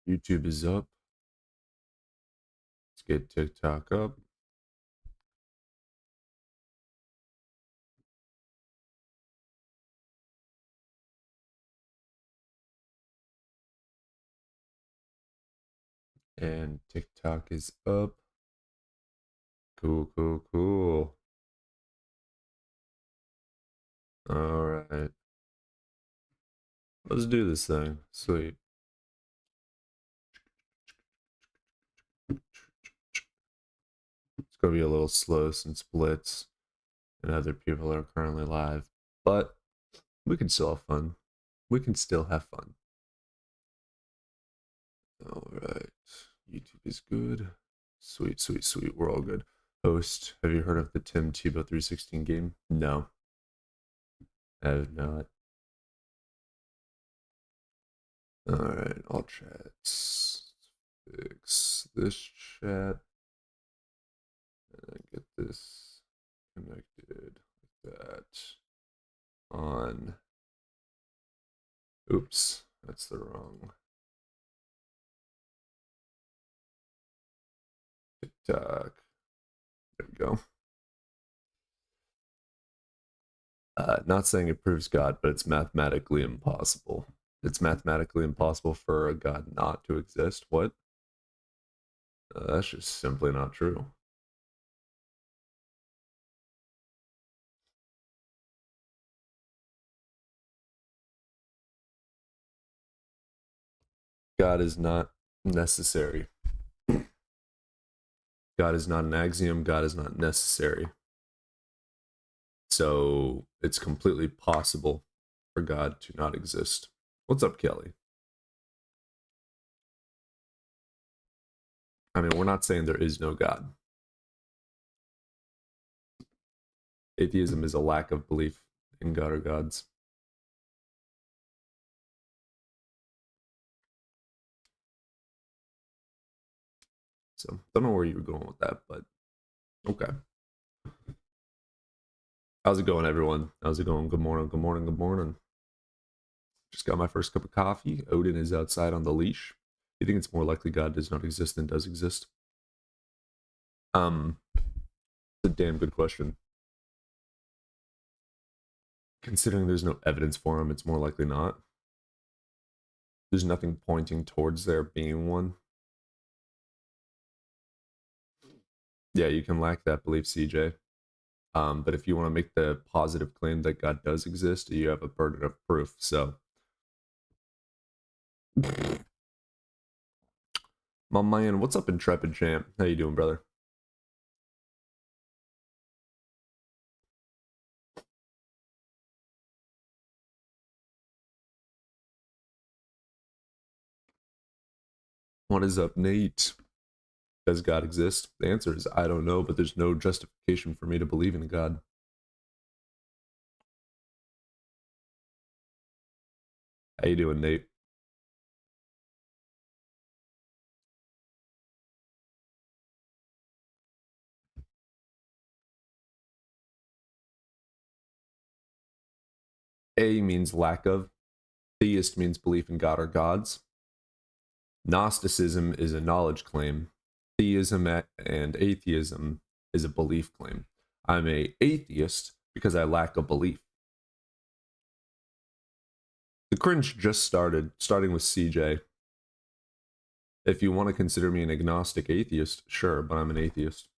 YouTube is up. Let's get TikTok up. And TikTok is up. Cool, cool, cool. All right. Let's do this thing. Sweet. It's going to be a little slow since Blitz and other people are currently live, but we can still have fun. We can still have fun. All right. YouTube is good. Sweet, sweet, sweet. We're all good. Host, have you heard of the Tim Tebow 316 game? No. I have not. Alright, all chats. Fix this chat. And then get this connected like that. On. Oops, that's the wrong TikTok. There we go. Not saying it proves God, but it's mathematically impossible. It's mathematically impossible for a God not to exist. What? That's just simply not true. God is not necessary. God is not an axiom. God is not necessary. So it's completely possible for God to not exist. What's up, Kelly? I mean, we're not saying there is no God. Atheism is a lack of belief in God or gods. So don't know where you were going with that, but okay. How's it going, everyone? How's it going? Good morning, good morning, good morning. Just got my first cup of coffee. Odin is outside on the leash. You think it's more likely God does not exist than does exist? It's a damn good question. Considering there's no evidence for him, it's more likely not. There's nothing pointing towards there being one. Yeah, you can lack that belief, CJ. But if you want to make the positive claim that God does exist, you have a burden of proof. So, my man, what's up, Intrepid Champ? How you doing, brother? What is up, Nate? Does God exist? The answer is I don't know, but there's no justification for me to believe in God. How you doing, Nate? A means lack of. Theist means belief in God or gods. Gnosticism is a knowledge claim. Theism and atheism is a belief claim. I'm a atheist because I lack a belief. The cringe just started, starting with CJ. If you want to consider me an agnostic atheist, sure, but I'm an atheist.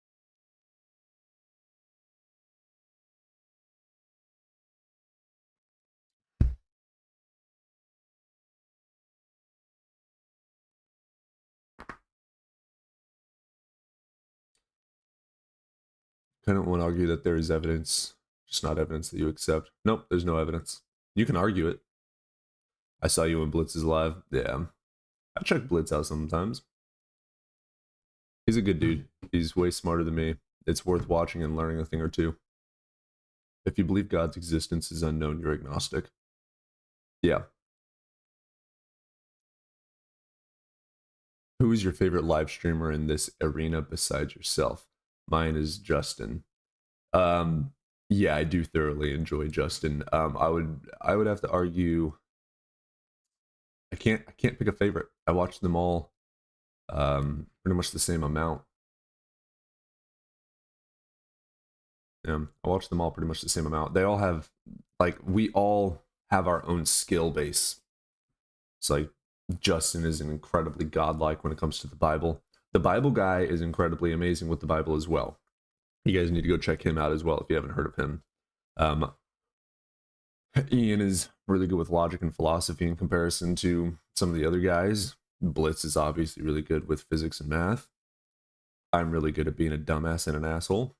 Couldn't one argue that there is evidence, just not evidence that you accept? Nope, there's no evidence. You can argue it. I saw you when Blitz is live. Yeah. I check Blitz out sometimes. He's a good dude. He's way smarter than me. It's worth watching and learning a thing or two. If you believe God's existence is unknown, you're agnostic. Yeah. Who is your favorite live streamer in this arena besides yourself? Mine is Justin. Um, yeah, I do thoroughly enjoy Justin. I would have to argue. I can't pick a favorite. I watched them all pretty much the same amount. Yeah, I watched them all pretty much the same amount. They all have like we all have our own skill base. It's like Justin is incredibly godlike when it comes to the Bible. The Bible guy is incredibly amazing with the Bible as well. You guys need to go check him out as well if you haven't heard of him. Um, Ian is really good with logic and philosophy in comparison to some of the other guys. Blitz is obviously really good with physics and math. I'm really good at being a dumbass and an asshole.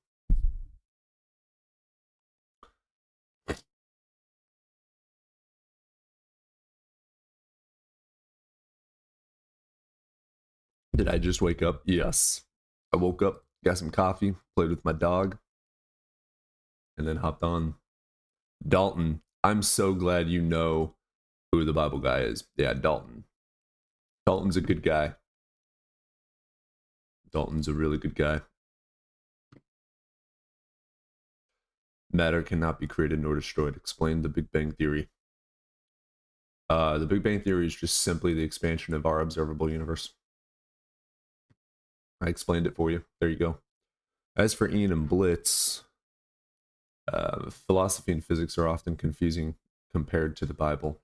Did I just wake up? Yes. I woke up, got some coffee, played with my dog, and then hopped on. Dalton, I'm so glad you know who the Bible guy is. Yeah, Dalton. Dalton's a good guy. Dalton's a really good guy. Matter cannot be created nor destroyed. Explain the Big Bang Theory. The Big Bang Theory is just simply the expansion of our observable universe. I explained it for you. There you go. As for Ian and Blitz, philosophy and physics are often confusing compared to the Bible.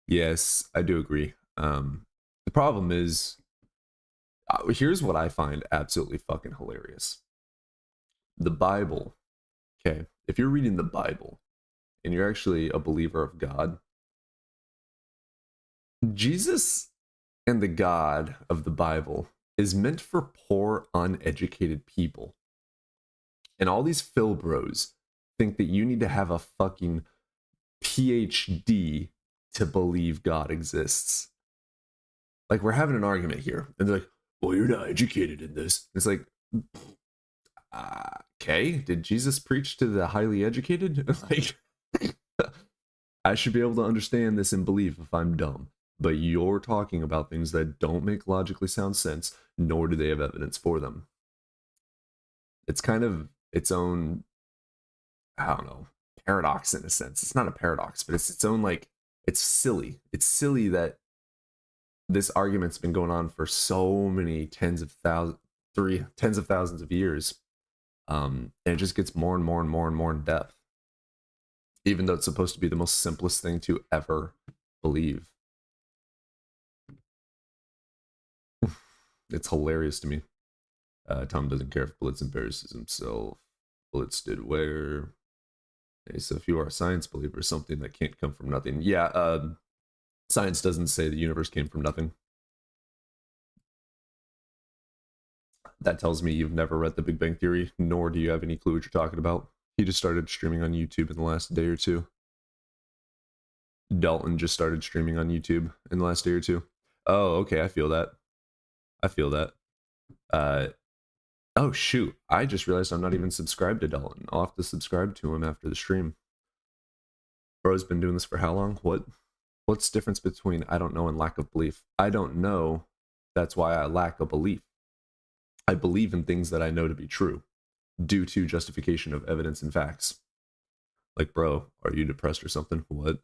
Yes, I do agree. The problem is, here's what I find absolutely fucking hilarious. The Bible, okay, if you're reading the Bible and you're actually a believer of God, Jesus and the God of the Bible is meant for poor, uneducated people. And all these Phil bros think that you need to have a fucking PhD to believe God exists. Like, we're having an argument here, and they're like, well, you're not educated in this. It's like, okay, did Jesus preach to the highly educated? Like, I should be able to understand this and believe if I'm dumb. But you're talking about things that don't make logically sound sense, nor do they have evidence for them. It's kind of its own, I don't know, paradox in a sense. It's not a paradox, but it's its own, like, it's silly. It's silly that this argument's been going on for so many tens of thousands of years. And it just gets more and more and more and more in depth. Even though it's supposed to be the most simplest thing to ever believe. It's hilarious to me. Tom doesn't care if Blitz embarrasses himself. Blitz did where? Okay, so if you are a science believer, something that can't come from nothing. Yeah, science doesn't say the universe came from nothing. That tells me you've never read The Big Bang Theory, nor do you have any clue what you're talking about. He just started streaming on YouTube in the last day or two. Dalton just started streaming on YouTube in the last day or two. Oh, okay, I feel that. Oh shoot, I just realized I'm not even subscribed to Dalton. I'll have to subscribe to him after the stream. Bro's been doing this for how long? What's the difference between I don't know and lack of belief? I don't know. That's why I lack a belief. I believe in things that I know to be true due to justification of evidence and facts. Like, bro, are you depressed or something? What?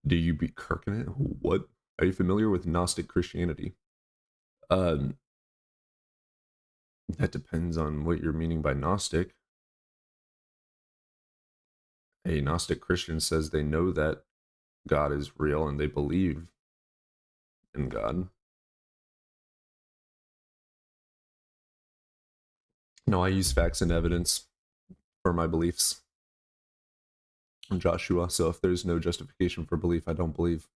Do you beat Kirk in it? What? Are you familiar with Gnostic Christianity? That depends on what you're meaning by Gnostic. A Gnostic Christian says they know that God is real and they believe in God. No, I use facts and evidence for my beliefs. I'm Joshua, so if there's no justification for belief, I don't believe.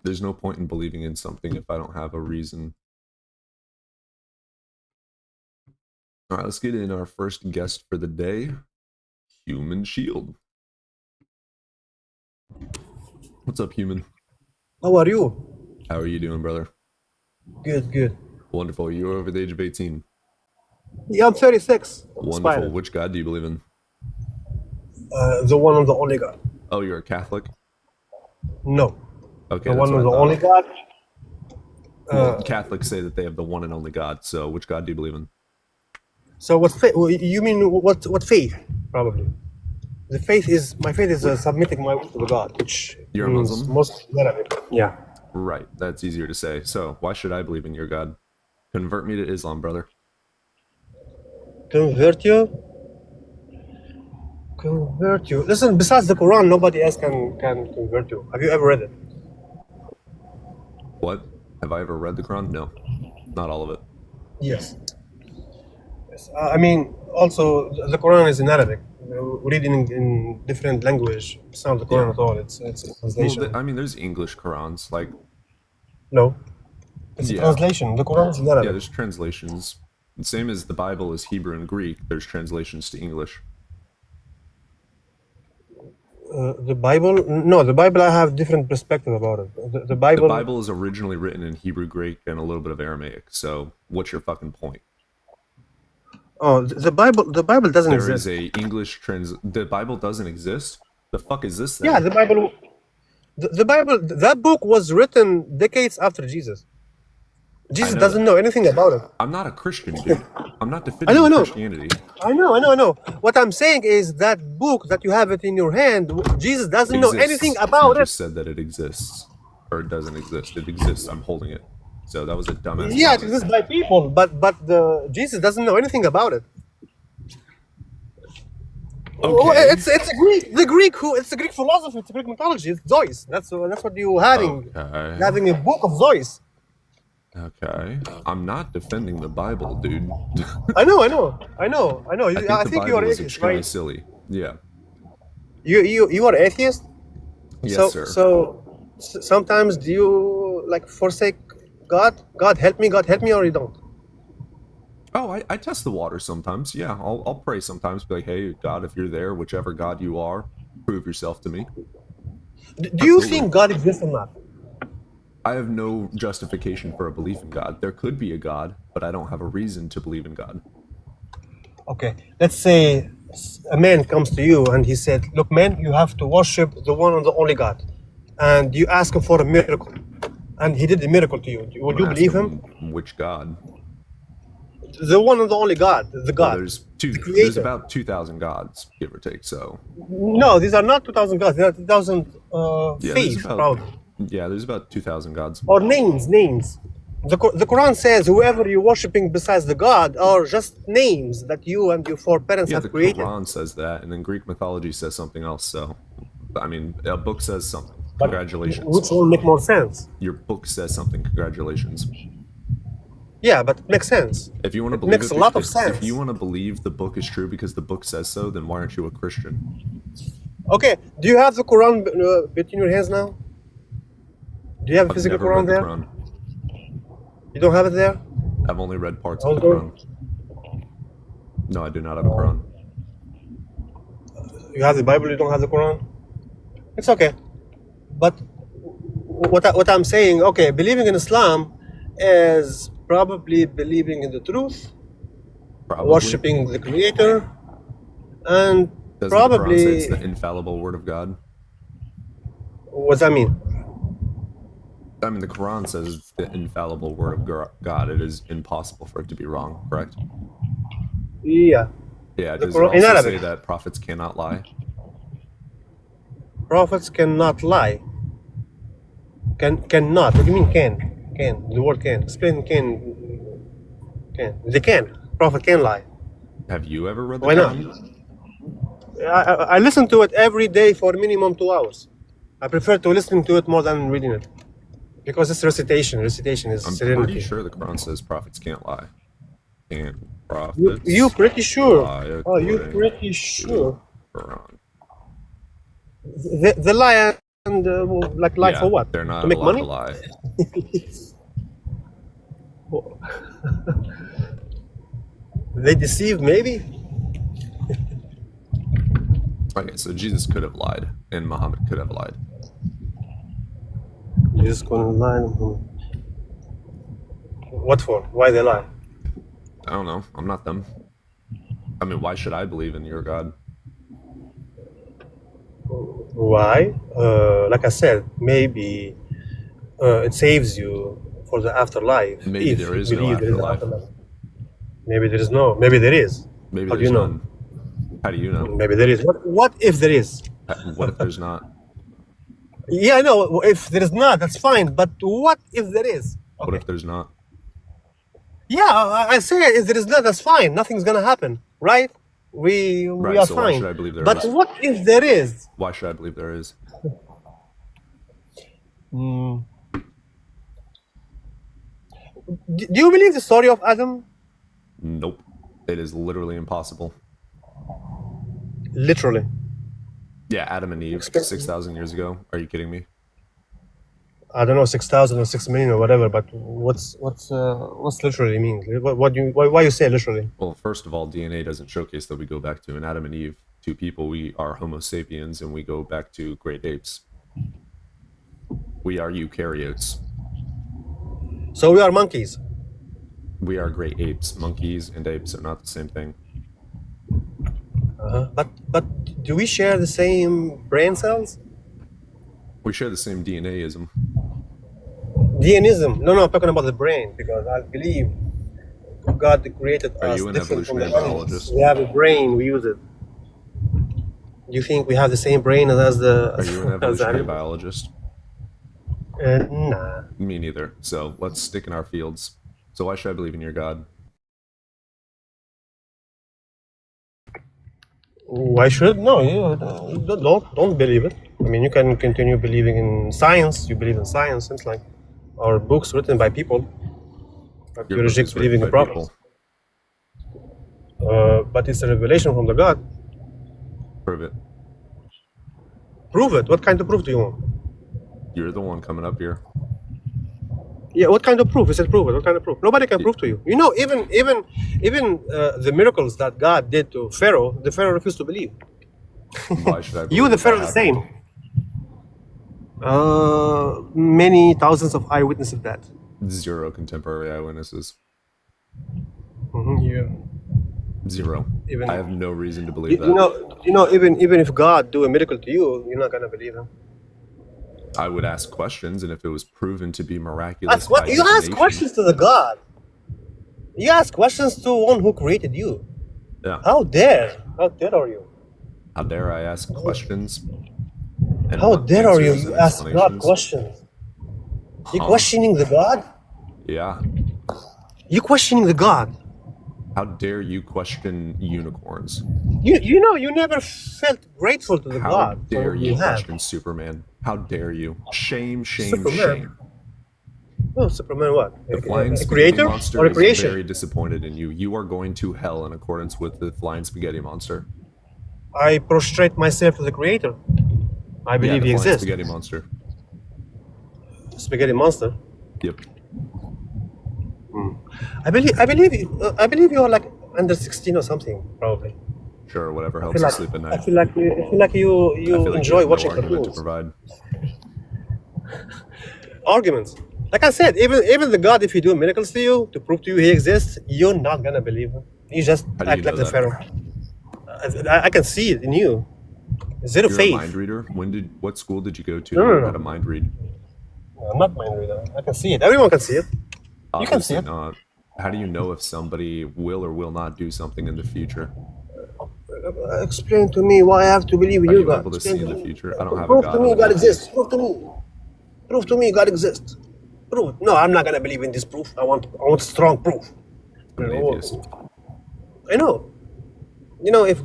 There's no point in believing in something if I don't have a reason. All right, let's get in our first guest for the day, Human Shield. What's up, Human? How are you? How are you doing, brother? Good. Wonderful. You're over the age of 18. Yeah, I'm 36. Wonderful. Which God do you believe in? The one and the only God. Oh, you're a Catholic? No. Okay, The that's one what and I the thought. only God. Well, Catholics say that they have the one and only God, so which God do you believe in? So what faith? You mean what faith? Probably. The faith is my faith is submitting my will to the God, which You're a means Muslim? most Arabic. Yeah. Right. That's easier to say. So why should I believe in your God? Convert me to Islam, brother. Convert you. Convert you. Listen, besides the Quran, nobody else can convert you. Have you ever read it? What? Have I ever read the Quran? No. Not all of it. Yes. Yes. I mean, also the Quran is in Arabic. We read in different language. It's not the Quran Yeah. at all. It's a Well, translation. I mean, there's English Qurans. Like, No, it's a yeah. translation. The Quran is in Yeah, Arabic. there's translations. Same as the Bible is Hebrew and Greek, there's translations to English. The Bible, no, the Bible. I have different perspective about it. The The Bible. Bible is originally written in Hebrew, Greek, and a little bit of Aramaic. So what's your fucking point? Oh, the Bible. The Bible doesn't There exist. is a English The Bible doesn't exist? The fuck is this then? Yeah, the Bible. The Bible. That book was written decades after Jesus. Jesus know doesn't know anything about it. I'm not a Christian, dude. I'm not defending I know. Christianity. I know. What I'm saying is that book that you have it in your hand, Jesus doesn't know Exists. anything about You it. just said that it exists. Or it doesn't exist. It exists. I'm holding it. So that was a dumbass Yeah, it comment. exists by people, but the Jesus doesn't know anything about it. Oh, Okay. it's a Greek, it's a Greek philosophy, it's a Greek mythology, it's Zeus. That's what you're having a book of Zeus. Okay. I'm not defending the Bible, dude. I know. I think I the think you are Bible is atheist, extremely right? silly. Yeah. You are atheist. Yes, sir. So sometimes do you like forsake God? God help me, or you don't? Oh, I test the water sometimes. Yeah, I'll pray sometimes. Be like, hey, God, if you're there, whichever God you are, prove yourself to me. Do you Absolutely. think God exists or not? I have no justification for a belief in God. There could be a God, but I don't have a reason to believe in God. Okay, let's say a man comes to you and he said, look, man, you have to worship the one and the only God. And you ask him for a miracle. And he did the miracle to you. Would you Ask believe him? Which God? The one and the only God, the Well, God. there's creator. about 2,000 gods, give or take. So No, these are not 2,000 gods. They are 2,000 yeah, faiths, probably. there's about 2,000 gods. Or names. The Quran says whoever you're worshiping besides the God are just names that you and your foreparents Yeah, have the created. Quran says that, and then Greek mythology says something else. So, I mean, a book says something. But Congratulations. which will make more sense? Your book says something. Congratulations. Yeah, but it makes sense. If you want to It believe makes a lot of sense. if you want to believe the book is true because the book says so, then why aren't you a Christian? Okay, do you have the Quran between your hands now? Do you have a I've physical never Quran read the there? Quran. You don't have it there? I've only read parts of the Okay. Quran. No, I do not have a Quran. You have the Bible, you don't have the Quran? It's okay. But what I'm saying, okay, believing in Islam is probably believing in the truth, Probably. worshipping the Creator, and Doesn't the Quran say probably, it's the infallible word of God? what does that mean? I mean, the Quran says it's the infallible word of God. It is impossible for it to be wrong, correct? Yeah, Yeah, The does Quran- it in also say Arabic. that prophets cannot lie? prophets cannot lie. Cannot. What do you mean can? Can. The word can. Explain can. Can. They can. Prophet can lie. Have you ever read the Why not? Quran? I listen to it every day for minimum 2 hours. I prefer to listen to it more than reading it. Because it's recitation. Recitation is I'm serenity. pretty sure the Quran says prophets can't lie. Can prophets You pretty sure? lie Oh, you according pretty to sure? Quran? The lie and like lie Yeah, for what? They're not To make allowed money? to lie. They deceive maybe? Okay, so Jesus could have lied, and Muhammad could have lied. You just gonna lie. What for? Why they lie? I don't know. I'm not them. I mean, why should I believe in your God? Why? Like I said, maybe it saves you for the afterlife. Maybe if there you is no believe there is an afterlife. Maybe there is no. Maybe there is. Maybe How do there's you know? none. How do you know? Maybe there is. What if there is? What if there's not? Yeah, I know. If there is not, that's fine. But what if there is? What Okay. if there's not? Yeah, I say if there is not, that's fine. Nothing's gonna happen, right? We Right, are so why fine. should I believe there But is? what if there is? Why should I believe there is? Mm. Do you believe the story of Adam? Nope. It is literally impossible. Literally. Yeah, Adam and Eve, Expect- 6,000 years ago. Are you kidding me? I don't know, 6,000 or 6 million or whatever. But what's literally mean? Why you say literally? Well, first of all, DNA doesn't showcase that we go back to an Adam and Eve, two people. We are Homo sapiens, and we go back to great apes. We are eukaryotes. So we are monkeys. We are great apes. Monkeys and apes are not the same thing. But do we share the same brain cells? We share the same DNA-ism. DNism. No, I'm talking about the brain because I believe God created Are us you an different from the evolutionary animals. biologist? We have a brain. We use it. Do you think we have the same brain as the? Are you an as the evolutionary animals? biologist? Nah. Me neither. So let's stick in our fields. So why should I believe in your God? Why should no? You don't believe it. I mean, you can continue believing in science. You believe in science, things like, or books written by people. But Your you book reject is written believing in by prophets. But it's a revelation from the God. Prove it. Prove it. What kind of proof do you want? You're the one coming up here. Yeah, what kind of proof? He said prove it. What kind of proof? Nobody can prove to you. You know, even the miracles that God did to Pharaoh, the Pharaoh refused to believe. Why should I believe You, the that Pharaoh, the happened? same. Many thousands of eyewitnesses of that. 0 contemporary eyewitnesses. Yeah. 0. Even- I have no reason to believe that. You know, even if God do a miracle to you, you're not gonna believe him. I would ask questions, and if it was proven to be miraculous, That's what by you ask divination- questions to the God. You ask questions to one who created you. Yeah. How dare are you? How dare I ask questions? and How want dare are you? answers You and ask God explanations? questions. You Huh. questioning the God? Yeah. You questioning the God? How dare you question unicorns? You know you never felt grateful to the How God. for dare what you have. question Superman? How dare you? Shame, shame, Superman? shame. Oh, Superman what? The flying A spaghetti creator monster or a is creation? very disappointed in you. You are going to hell in accordance with the flying spaghetti monster. I prostrate myself to the creator. I Yeah, believe the he flying exists. spaghetti monster. Spaghetti monster. Yep. I believe you are like under 16 or something, probably. Sure, whatever I helps feel you like sleep at I night. feel like you I feel like enjoy you have watching no argument to cartoons. provide. Arguments. Like I said, even the God, if he do miracles to you to prove to you he exists, you're not gonna believe him. You just How do you act like know the that? Pharaoh. I can see it in you. Zero You're faith. a mind reader. What school did you go to No, to no, learn no. how to mind read? I'm not mind reader. I can see it. Everyone can see it. You can see Obviously it. not. How do you know if somebody will or will not do something in the future? Explain to me why I have to believe in Are you, you God. able to Explain see in to the me. future? I don't have a Prove God. to me I'm an God atheist. exists. Prove to me God exists. Prove it. No, I'm not gonna believe in this proof. I want strong proof. I'm an Oh, atheist. I know. You know, if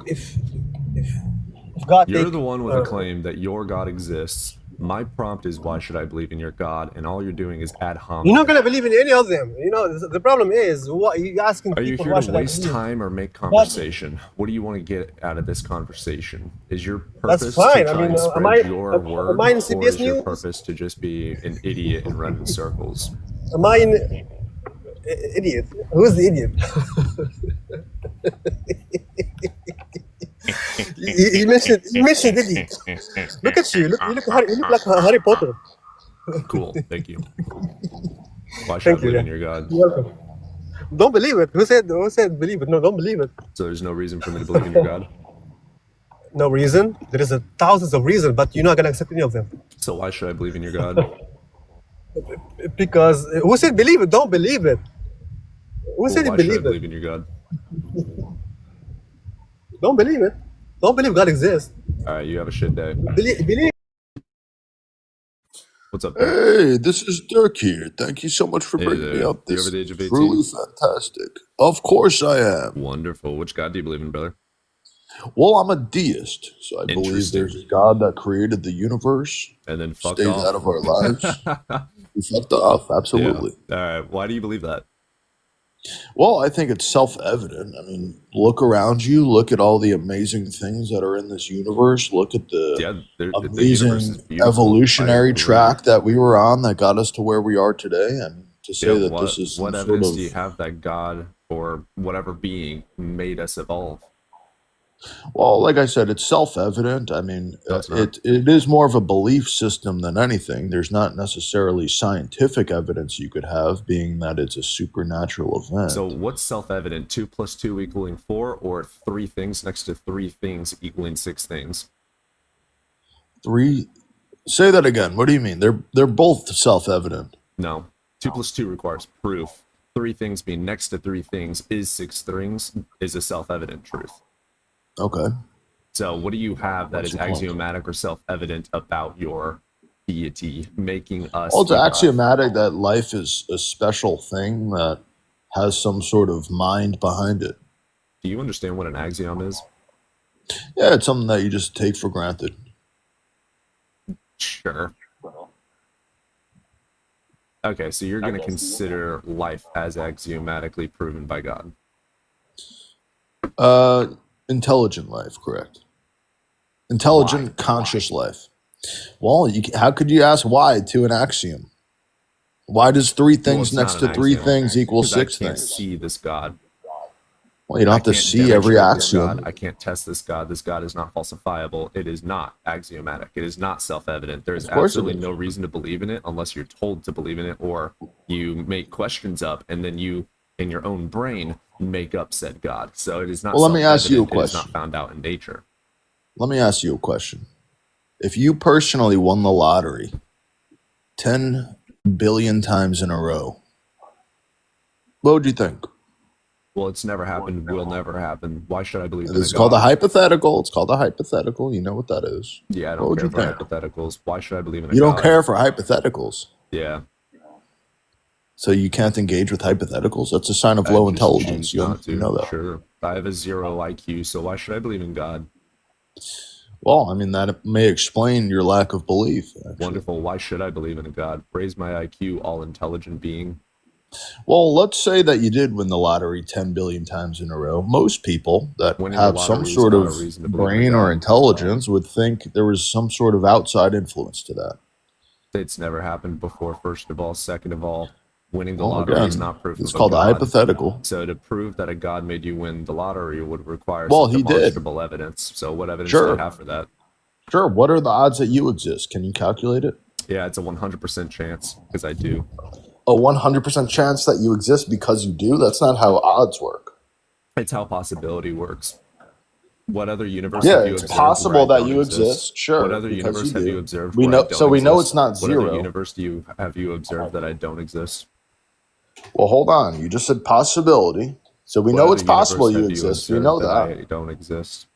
God You're take, the one with a claim that your God exists. My prompt is, why should I believe in your God? And all you're doing is ad hominem. you're not gonna believe in any of them. You know, the problem is what you asking Are you people here why to should I waste believe? time or make conversation? What do you want to get out of this conversation? Is your That's purpose fine. to I try mean, and am spread I- your am word, I in or CBS is your News? purpose to just be an idiot and run in circles? Am I an idiot? Who's the idiot? he mentioned idiot. Look at you. You look like Harry Potter. Cool, thank you. Why should Thank I you, believe in yeah. your God? You're welcome. Don't believe it. Who said believe it? No, don't believe it. So there's no reason for me to believe in your God? No reason. There is thousands of reasons, but you're not gonna accept any of them. So why should I believe in your God? Because who said believe it? Don't believe it. Who Well, said you why should I believe believe it? in your God? Don't believe it. Don't believe God exists. All right, you have a shit day. Believe. What's up, Dirk? Hey, this is Dirk here. Thank you so much for Hey bringing me there. up. You This over the age is of 18? truly fantastic. Of course I am. Wonderful. Which God do you believe in, brother? Well, I'm a deist, so I believe Interesting. there's a God that created the universe, And then fucked stays off. out of our lives. He fucked off, absolutely. Yeah. All right. Why do you believe that? Well, I think it's self-evident. I mean, look around you, look at all the amazing things that are in this universe, look at the Yeah, the universe amazing is beautiful. evolutionary I agree. track that we were on that got us to where we are today. And to say Yeah, that what, this is some what sort evidence of do you have that God or whatever being made us evolve? Well, like I said, it's self-evident. I mean, No, it's not. it is more of a belief system than anything. There's not necessarily scientific evidence you could have, being that it's a supernatural event. So what's self-evident? 2 + 2 equaling 4, or 3 things next to 3 things equaling 6 things? Say that again. What do you mean? They're both self-evident. No. 2 + 2 requires proof. 3 things being next to 3 things is 6 things is a self-evident truth. Okay. So what do you have that What's is your point? axiomatic or self-evident about your deity making us? Well, it's evolve? axiomatic that life is a special thing that has some sort of mind behind it. Do you understand what an axiom is? Yeah, it's something that you just take for granted. Sure. Okay, so you're going to consider life as axiomatically proven by God. Intelligent life, correct. Intelligent, conscious life. Well, how could you ask why to an axiom? Why does 3 things it's next not to an 3 axiom, things equal 'cause 6 I can't things? see this God. Well, you don't I have to can't see every demonstrate this God. axiom. I can't test this God. This God is not falsifiable. It is not axiomatic. It is not self-evident. There is Of course it absolutely is. no reason to believe in it unless you're told to believe in it, or you make questions up and then you, in your own brain, make up said God. So it is not Well, let me ask you a self-evident. It is not question. found out in nature. Let me ask you a question. If you personally won the lottery 10 billion times in a row, what would you think? Well, it's never happened. Will never happen. Why should I believe in It's a called a God? hypothetical. It's called a hypothetical. You know what that is. Yeah, I What don't would care you for think? hypotheticals. Why should I believe in a You God? don't care for hypotheticals. Yeah. So you can't engage with hypotheticals? That's a sign of I low just intelligence. choose You not to. know that. Sure. I have a 0 IQ, so why should I believe in God? Well, I mean, that may explain your lack of belief, actually. Wonderful. Why should I believe in a God? Praise my IQ, all intelligent being. Well, let's say that you did win the lottery 10 billion times in a row. Most people that Winning the have some lottery is sort not a of reason to believe in a brain or God. intelligence would think there was some sort of outside influence to that. It's never happened before, first of all. Second of all, winning the Well, lottery is again, not proof it's of a called a God. hypothetical. So to prove that a God made you win the lottery would require Well, some he did. demonstrable evidence. So what evidence do Sure. you have for that? Sure. What are the odds that you exist? Can you calculate it? Yeah, it's a 100% chance, because I do. A 100% chance that you exist because you do? That's not how odds work. It's how possibility works. What other universe Yeah, have you it's observed where possible I that don't you exist? exist. Sure. What other because universe you have do. you observed We where I know, don't so we know exist? it's not What other zero. universe have you observed that I don't exist? Well, hold on. You just said possibility. So we What know other it's possible universe you have exist. We observed know that that. I don't exist?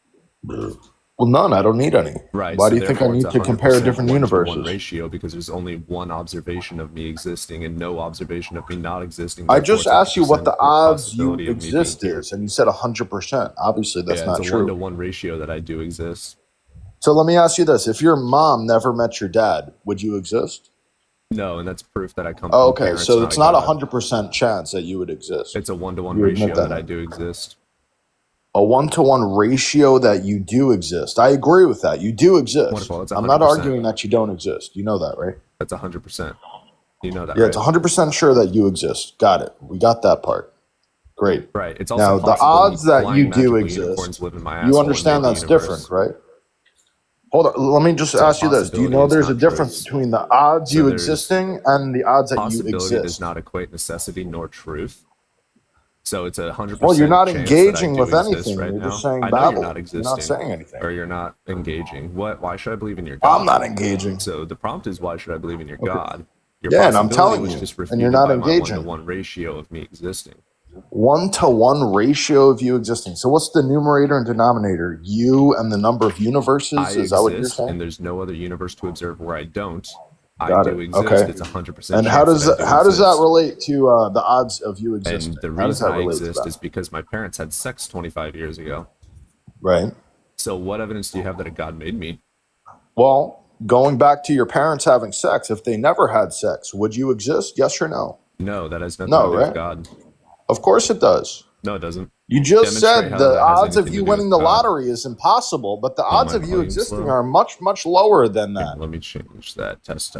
Well, none. I don't need any. Right. Why So do you think I therefore, it's need to compare 100% different 1-to-1 universes? ratio, because there's only one observation of me existing and no observation of me not existing. I Therefore, just it's asked you what 100% the odds you possibility of me being exist here. is, and you said 100%. Obviously, that's Yeah, not it's a true. 1-to-1 ratio that I do exist. So let me ask you this: if your mom never met your dad, would you exist? No, and that's proof that I come Oh, from okay. parents, So not it's a not God. 100% chance that you would exist. It's a 1-to-1 You admit ratio that that I now. do exist. A 1-to-1 ratio that you do exist. I agree with that. You do exist. Wonderful. That's I'm not 100%. arguing that you don't exist. You know that, right? That's 100%. You know that, Yeah, right? it's 100% sure that you exist. Got it. We got that part. Great. Right. It's also Now, the possible odds that flying you do magical unicorns exist, live in my you asshole and understand made the that's different, universe. right? Hold on. Let me just So ask you this. Do you possibility know is there's a not difference truth. between the odds So you there's existing and the odds that you possibility does exist? not equate necessity nor truth. So it's a 100% Well, you're not chance that I engaging do with exist anything. right You're now. just saying I know you're babble. not You're not existing, saying anything. or you're not engaging. What? Why should I believe in your I'm God? not engaging. So the prompt is, why should I believe in your Okay. God? Your Yeah, and I'm possibility telling was you, just and you're refuted not by my engaging. 1-to-1 ratio of me existing. 1-to-1 ratio of you existing. So what's the numerator and denominator? You and the number of universes? I Is that what you're exist, saying? and there's no other universe to observe where I don't. Got I do it. exist. Okay. It's 100%. And how does that relate to the odds of you existing? And the How does reason that I relate to exist that? is because my parents had sex 25 years ago. Right. So what evidence do you have that a God made me? Well, going back to your parents having sex, if they never had sex, would you exist? Yes or no? No, that has nothing No, to do right? with God. Of course it does. No, it doesn't. You just Demonstrate said how the that has odds of anything you to do winning with the God. lottery is impossible, but the odds my of you volume existing slow? are much, much lower than that. Let me change that. Test.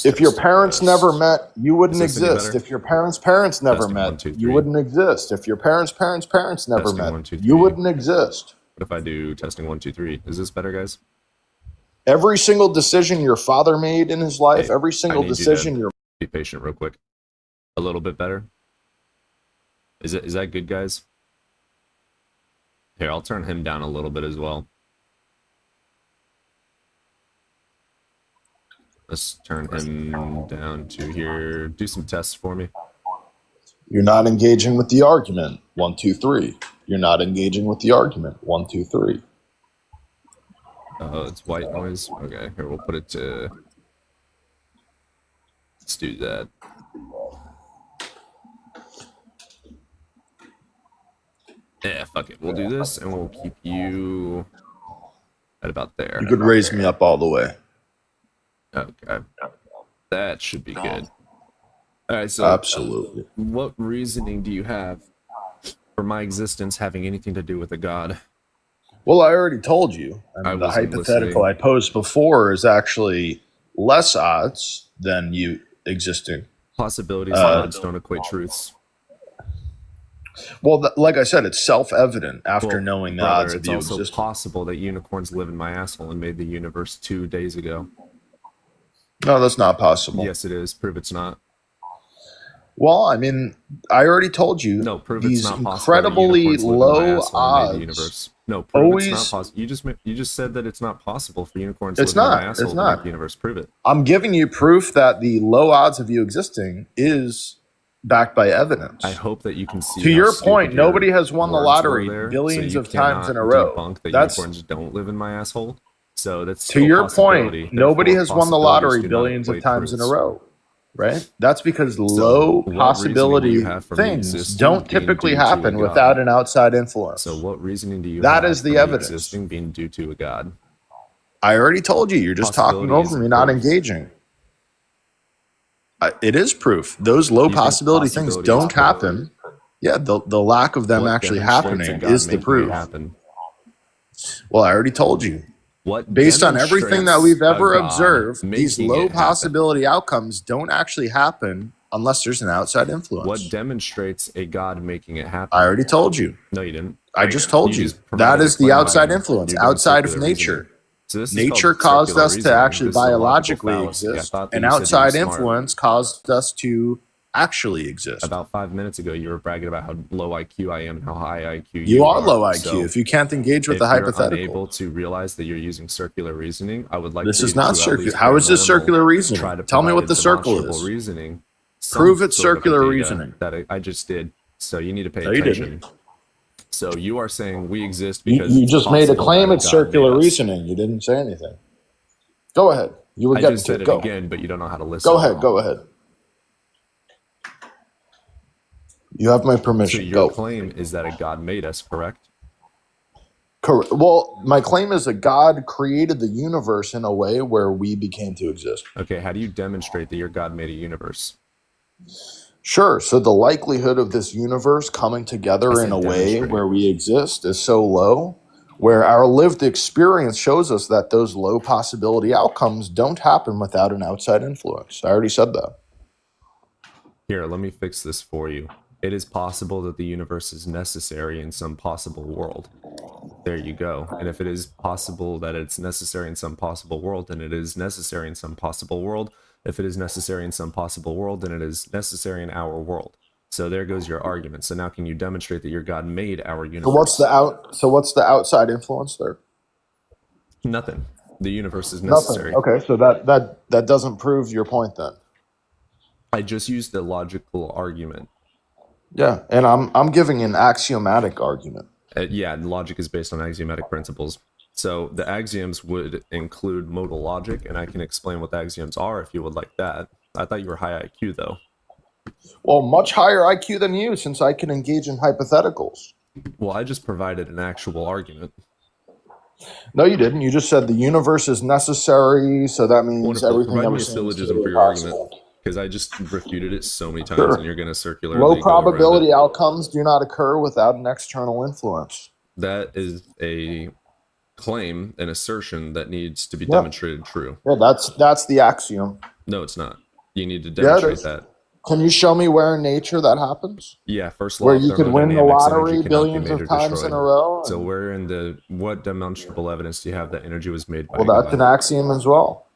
If your parents never met, you wouldn't Is this any exist. better? If your parents never Testing, met, 1, 2, you 3. wouldn't exist. If your parents never Testing, met, 1, 2, you 3. wouldn't exist. What if I do testing 1, 2, 3? Is this better, guys? Every single decision your father made in his life, Hey, every I single need you decision to your be patient real quick. A little bit better. Is that good, guys? Here, I'll turn him down a little bit as well. Let's turn him down to here. Do some tests for me. You're not engaging with the argument. 1, 2, 3. You're not engaging with the argument. 1, 2, 3. Oh, it's white noise. Okay, here we'll put it to. Let's do that. Yeah, fuck it. We'll do this, and we'll keep you at about there. You could raise me up all the way. Okay, that should be good. All right, so Absolutely. what reasoning do you have for my existence having anything to do with a god? Well, I already told you. I mean, the wasn't hypothetical listening. I posed before is actually less odds than you existing. Possibilities and odds don't equate truths. Well, like I said, it's self-evident after Well, knowing the brother, odds of it's you also existing. possible that unicorns live in my asshole and made the universe 2 days ago. No, that's not possible. Yes, it is. Prove it's not. Well, I mean, I already told you No, prove these it's not possible. incredibly Unicorns live in my low asshole and made the odds. universe. No, prove it's Always, not possible. You just said that it's not possible for unicorns it's living in my not. asshole It's to make not. the universe. Prove it. I'm giving you proof that the low odds of you existing is backed by evidence. I hope that you can see. To how your stupid point, your nobody has won the words were lottery there, billions so you of times in a cannot row. debunk that That's unicorns don't live in my asshole. So that's to still a your possibility. point. Nobody Therefore, has won the possibilities lottery do not billions of equate times in a truths. row, right? That's because So, low what reasoning do you possibility have for me things existing don't being typically due to a happen god? without an outside influence. So, what reasoning do you That have is for the me evidence. existing being due to a god? I already told you. You're just talking Possibility over me, isn't not proof. engaging. It is proof. Those low You think possibility things possibility is don't proof? happen. Yeah, the lack of them What actually demonstrates a happening god is the making it proof. happen? Well, I already told you. What Based on everything that we've demonstrates a ever god observed, these making low it happen? possibility outcomes don't actually happen unless there's an outside What influence. demonstrates a god making it happen? I already told you. No, you didn't. I just told You you. just promoted That a is the claim by outside me. influence, You're doing outside of circular reasoning. nature. So this is Nature called caused circular us to reasoning. actually This is a logical biologically fallacy. I exist, thought that and you said you were outside smart. influence caused us to actually exist. About 5 minutes ago, you were bragging about how low IQ I am and how high IQ You are low IQ So if you can't engage with if the you're hypothetical. unable to realize that you're using circular reasoning, I would like This for is you not to at circular. least How bare is this minimal circular reasoning? try to Tell me provide what a the circle demonstrable is. reasoning. Prove Some it's sort of a circular data reasoning. that I just did. So you need to pay No, you attention. didn't. So you are saying we exist You, because you it's just made a possible claim that it's God made circular us. reasoning. You didn't say anything. Go ahead. You were I getting just to said it. it Go. again, but you don't know how to listen. Go ahead. Go ahead. You have my So permission. your Go. claim is that a God made us, correct? Correct. Well, my claim is that God created the universe in a way where we became to exist. Okay, how do you demonstrate that your God made a universe? Sure. So the likelihood of this universe coming I together in said a way demonstrate. where we exist is so low, where our lived experience shows us that those low possibility outcomes don't happen without an outside influence. I already said that. Here, let me fix this for you. It is possible that the universe is necessary in some possible world. There you go. And if it is possible that it's necessary in some possible world, then it is necessary in some possible world. If it is necessary in some possible world, then it is necessary in our world. So there goes your argument. So now can you demonstrate that your God made our So universe? what's the outside influence there? Nothing. The universe is Nothing. necessary. Okay, so that doesn't prove your point then. I just used a logical argument. Yeah, and I'm giving an axiomatic argument. Yeah, logic is based on axiomatic principles. So the axioms would include modal logic, and I can explain what the axioms are if you would like that. I thought you were high IQ though. Well, much higher IQ than you, since I can engage in hypotheticals. Well, I just provided an actual argument. No, you didn't. You just said the universe is necessary, so that means Wonderful. everything Provide that me we're a saying is syllogism for totally your argument, possible. because I just refuted it so many times, Sure. and you're going to circularly Low go around probability it. outcomes do not occur without an external influence. That is a claim, an assertion that needs to be Yeah. demonstrated true. Yeah, that's the axiom. No, it's not. You need to Yeah, it demonstrate is. that. Can you show me where in nature that happens? Yeah, first law Where of you could win the thermodynamics, lottery energy cannot be billions made of or times in a destroyed. row? So where in the what demonstrable evidence do you have that energy was made by Well, a that's an god? axiom as well.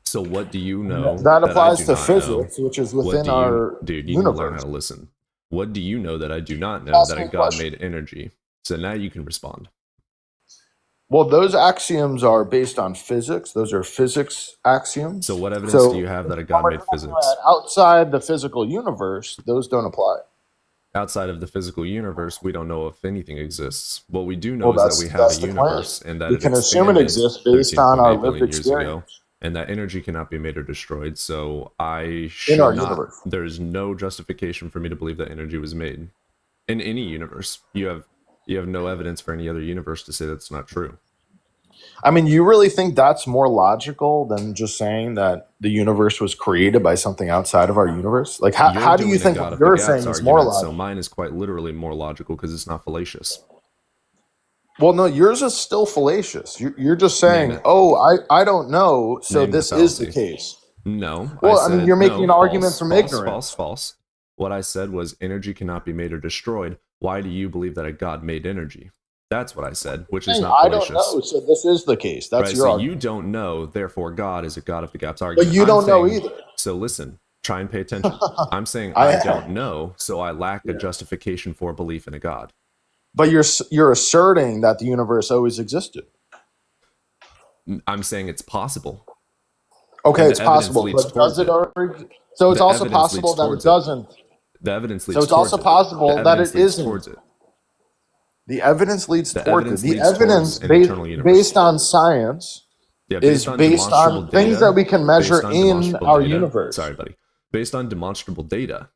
So what do you know That I applies do to not physics, know? which is What within do you, our dude? You need to learn how universe. to listen. What do you know that I do not know Ask that me a a god question. made energy? So now you can respond. Well, those axioms are based on physics. Those are physics axioms. So what evidence So do you have that a when god we're made talking physics? about outside the physical universe, those don't apply. Outside of the physical universe, we don't know if anything exists. What we do know Well, is that we have a that's the claim. universe and that We it can assume it expanded exists based on our 13.8 lived billion years ago, experience and that energy cannot be made or destroyed. So I in our should not. universe. There is no justification for me to believe that energy was made in any universe. You have no evidence for any other universe to say that's not true. I mean, you really think that's more logical than just saying that the universe was created by something outside of our universe? Like, You're how do you doing a think God what of the you're gaps saying is more argument, so logical? mine is quite literally more logical because it's not fallacious. Well, no, yours is still fallacious. You're just Name saying, it. "Oh, I don't know, so Name the this is the fallacy. case." No, Well, I I mean, said you're making no. an argument False, from false, ignorance. false, false. What I said was energy cannot be made or destroyed. Why do you believe that a god made energy? That's what I said, which is Saying, not I don't fallacious. know, so this is the case. That's Right? your So argument. you don't know, therefore God is a God of the gaps argument. But you I'm don't know saying- either. So listen, try and pay attention. I'm saying I I am. don't know, so I lack a justification for belief in a God. But you're asserting that the universe always existed. I'm saying it's possible. Okay, And it's the evidence possible, leads but towards does it it. already? So it's The also evidence possible leads that it towards it. doesn't. The evidence So leads it's towards also it. possible The that evidence it leads isn't. towards it. The evidence leads The toward evidence it. The leads towards evidence an eternal universe. based on science Yeah, is based on based demonstrable on things data. that we can measure Based on in demonstrable our data. universe. Sorry, buddy. Based on demonstrable data.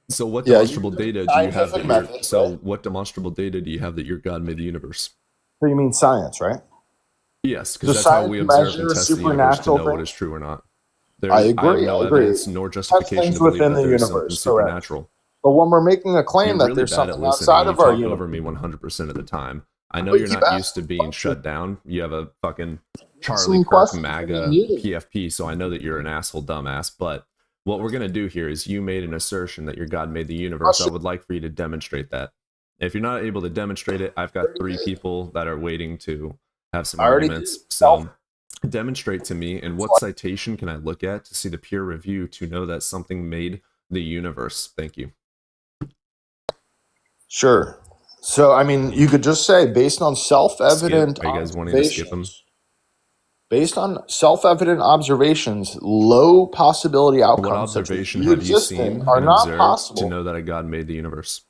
So what Yeah, demonstrable using data do you have scientific that methods, so right? what demonstrable data do you have that your God made the universe? So you mean science, right? Yes, because Does that's how science we observe and measure test the universe to supernatural know what is things? true or not. I I have agree. no I agree. evidence nor Test justification things to believe within that the there is something universe, correct? supernatural. But when we're making a claim You're that really there's bad at something listening. outside You of our talk universe, over me 100% of the time. I know but you're you keep not used to asking being questions. shut down. You have a fucking Charlie Asking Kirk questions and MAGA then muting. PFP, so I know that you're an asshole dumbass. But what we're going to do here is you made an assertion that your God made the universe. I would like for you to demonstrate that. If you're not able to demonstrate it, I've got 3 people that are waiting to have some I already arguments. did. So demonstrate to me, and what citation can I look at to see the peer review to know that something made the universe? Thank you. Sure. So, I mean, you could just say based on self-evident Skip. Are you guys wanting to skip them? observations, based on self-evident observations, low possibility What outcomes such as observation you have you existing seen are and not observed to possible. know that a God made the universe?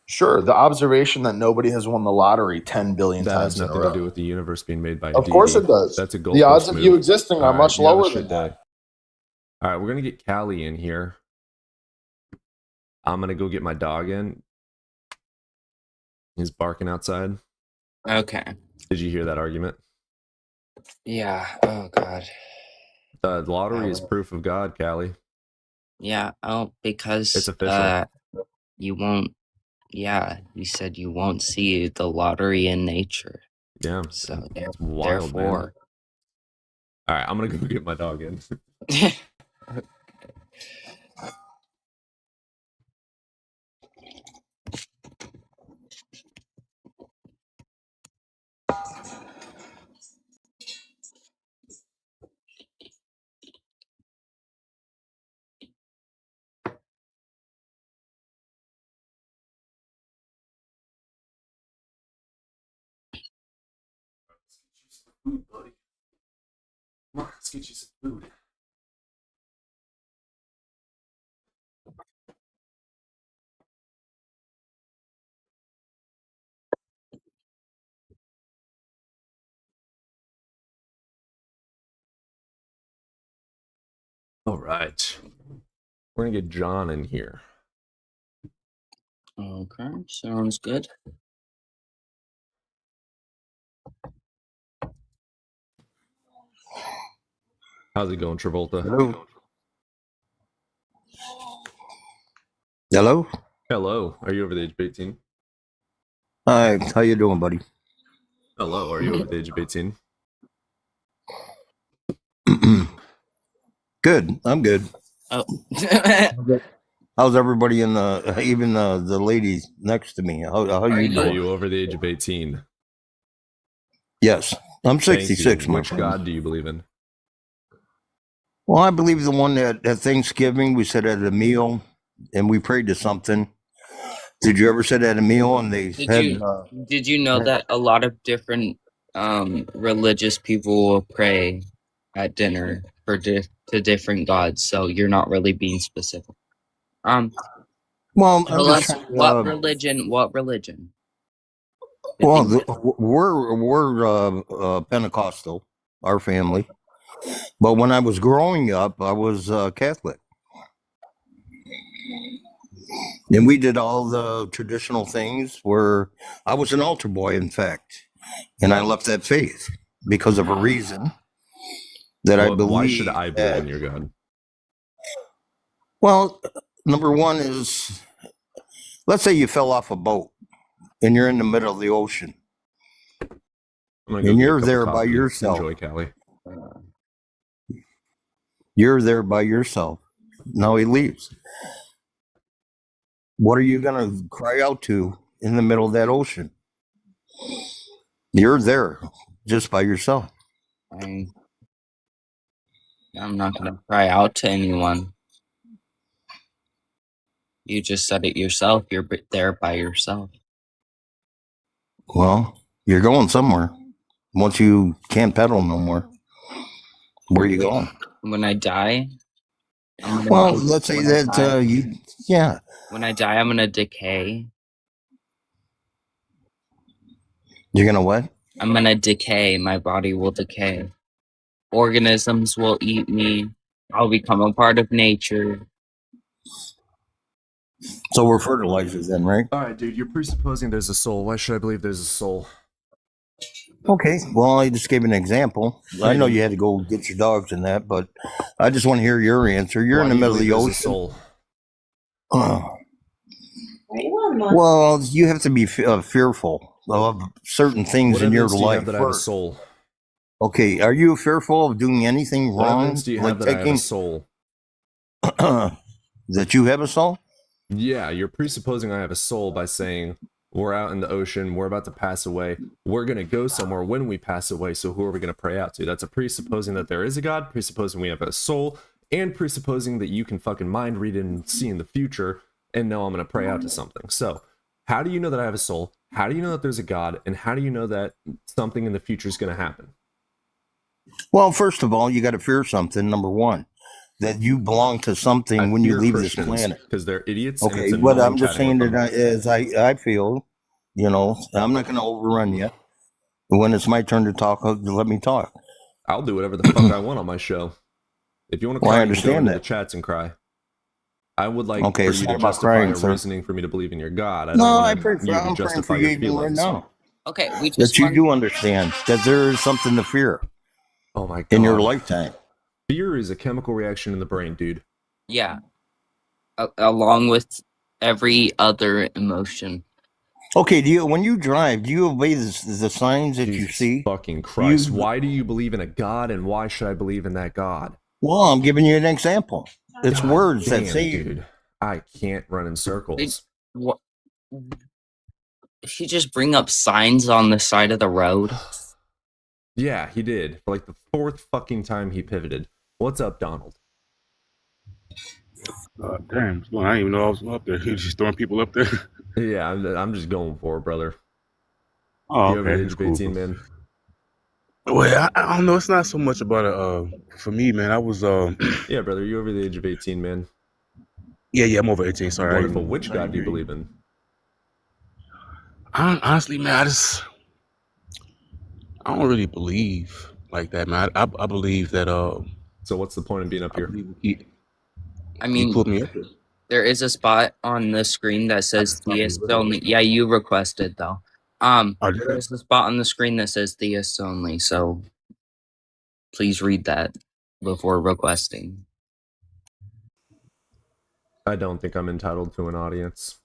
Sure, the observation that nobody has won the lottery 10 billion That has times in a nothing to row. do with the universe being made by a Of course it deity. does. That's a The odds goalpost of move. you existing are All right, much you have a lower shit than day. All right, we're gonna get Callie in here. I'm gonna go get my dog in. He's barking outside. Okay. Did you hear that argument? Yeah. Oh God. The lottery is proof of God, Callie. Yeah. Oh, because It's official. you won't. Yeah, you said you won't see the lottery in nature. Yeah, So it's wild, man. therefore. All right, I'm gonna go get my dog in. Food, buddy. Come on, let's get you some food. All right. We're going to get John in here. Okay, sounds good. How's it going, Travolta? Hello. Hello. Hello. Are you over the age of 18? Hi. How you doing, buddy? Hello. Are you over the age of 18? Good. I'm good. Oh. How's everybody in the even the ladies next to me? How you Are doing? you over the age of 18? Yes, I'm Thank you. 66. My Which friend. God do you believe in? Well, I believe the one that at Thanksgiving we said at a meal and we prayed to something. Did you ever sit at a meal and they Did you know that a lot of different religious people will pray at dinner for to different gods? So you're not really being specific. Well, Tell us what religion? What religion? Well, we're Pentecostal, our family. But when I was growing up, I was Catholic. And we did all the traditional things where I was an altar boy, in fact. And I left that faith because of a reason that I believe. Why should I believe in your God? Well, number one is, let's say you fell off a boat and you're in the middle of the ocean. And you're there by yourself. Enjoy, Callie. You're there by yourself. Now he leaves. What are you going to cry out to in the middle of that ocean? You're there just by yourself. I'm not going to cry out to anyone. You just said it yourself. You're there by yourself. Well, you're going somewhere. Once you can't pedal no more, where are you going? When I die? Well, let's say that yeah. When I die, I'm going to decay. You're going to what? I'm going to decay. My body will decay. Organisms will eat me. I'll become a part of nature. So we're fertilizers then, right? All right, dude, you're presupposing there's a soul. Why should I believe there's a soul? Okay, well, I just gave an example. I know you had to go get your dogs and that, but I just want to hear your answer. You're in the middle of the ocean. Soul? Well, you have to be fearful of certain things in your life. That I have a soul? Okay, are you fearful of doing anything What wrong? evidence do you have that I have a soul? That you have a soul? Yeah, you're presupposing I have a soul by saying we're out in the ocean, we're about to pass away, we're going to go somewhere when we pass away, so who are we going to pray out to? That's a presupposing that there is a God, presupposing we have a soul, and presupposing that you can fucking mind read and see in the future and know I'm going to pray out to something. So, how do you know that I have a soul? How do you know that there's a God? And how do you know that something in the future is going to happen? Well, first of all, you got to fear something, number one. That you belong to something when you leave this planet. Because they're idiots. Okay, but I'm just saying that as I feel, I'm not going to overrun you. When it's my turn to talk, let me talk. I'll do whatever the fuck I want on my show. If you want to cry, I understand you go into the chats and cry. I would like for it's you not to about justify crying, a sir. reasoning for me to believe in your God. I'm praying for you even right now. Okay, we That just you do understand that there is something to fear. Oh my God. In your lifetime. Fear is a chemical reaction in the brain, dude. Yeah. Along with every other emotion. Okay, when you drive, do you obey the signs that you see? Fucking Christ. Why do you believe in a God, and why should I believe in that God? Well, I'm giving you an example. It's words that say, dude, I can't run in circles. What? He just bring up signs on the side of the road? Yeah, he did. For like the fourth fucking time he pivoted. What's up, Donald? Damn, I didn't even know I was up there. You're just throwing people up there. Yeah, I'm just going for it, brother. Oh, you over the age of 18, man? Well, I don't know. It's not so much about it. For me, man, I was. Yeah, brother, you over the age of 18, man? Yeah, I'm over 18. Sorry. Wonderful. Which God do you believe in? Honestly, man, I don't really believe like that, man. I believe that So what's the point of being up I here? believe he I mean, pulled me up there. there is a spot on the screen that says theist really only. Yeah, you requested though. Oh, did I? There's a spot on the screen that says theist only. So please read that before requesting. I don't think I'm entitled to an audience.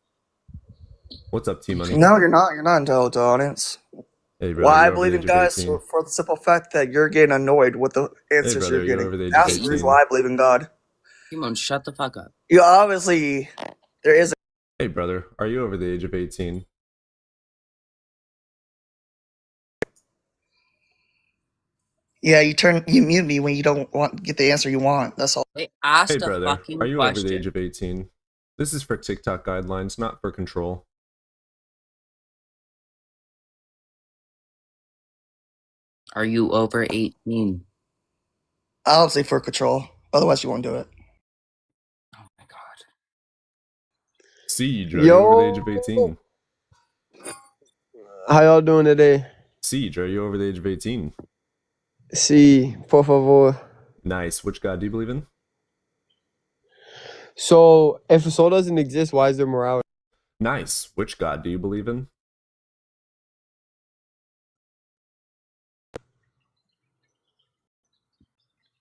What's up, T Money? No, you're not. You're not entitled to audience. Hey, brother, Why you I over believe the in age of God 18? is for the simple fact that you're getting annoyed with the answers brother, you're you're getting. over the age of That's the 18. reason why I believe in God. Timon, shut the fuck up. You obviously there is. Hey, brother, are you over the age of 18? Yeah, you mute me when you don't get the answer you want. That's all. They asked Hey, a brother, fucking are you question. over the age of 18? This is for TikTok guidelines, not for control. Are you over 18? Obviously for control. Otherwise, you won't do it. Oh my god. Siege, are you over the age of 18? How y'all doing today? Siege, are you over the age of 18? Sí, por favor. Nice. Which god do you believe in? So, if a soul doesn't exist, why is there morality? Nice. Which god do you believe in?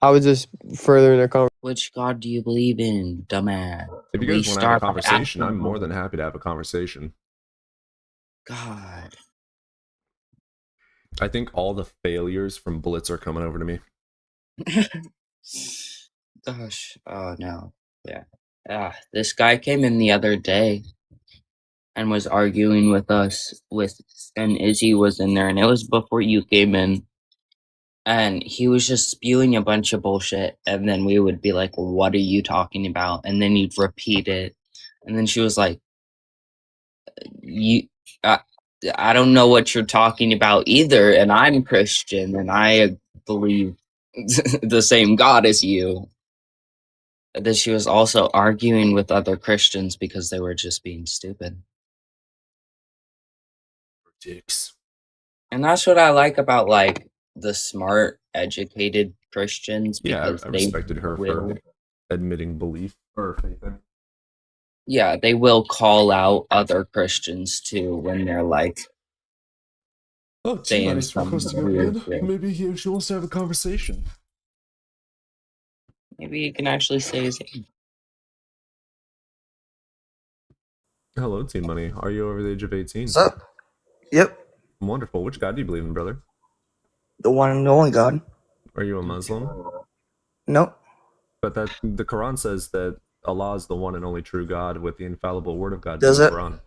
I was just furthering the conversation. Which god do you believe in, dumbass? If you We guys want to have a start by conversation, I'm asking more them. than happy to have a conversation. God. I think all the failures from Blitz are coming over to me. Gosh. Oh no. Yeah. This guy came in the other day and was arguing with us and Izzy was in there, and it was before you came in. And he was just spewing a bunch of bullshit, and then we would be like, "What are you talking about?" And then he'd repeat it, and then she was like, "You, I don't know what you're talking about either, and I'm Christian, and I believe the same God as you." And then she was also arguing with other Christians because they were just being stupid. Dicks. And that's what I like about like the smart, educated Christians, Yeah, because I they respected her will, for admitting belief or faith in. yeah, they will call out other Christians too when they're like Oh, saying T-Money's some requesting up weird again. shit. Maybe she wants to have a conversation. Maybe he can actually say his name. Hello, T-Money. Are you over the age of 18? What's up? Yep. Wonderful. Which god do you believe in, brother? The one and only God. Are you a Muslim? Nope. But that the Quran says that Allah is the one and only true God with the infallible word of God. Does in it? the Quran.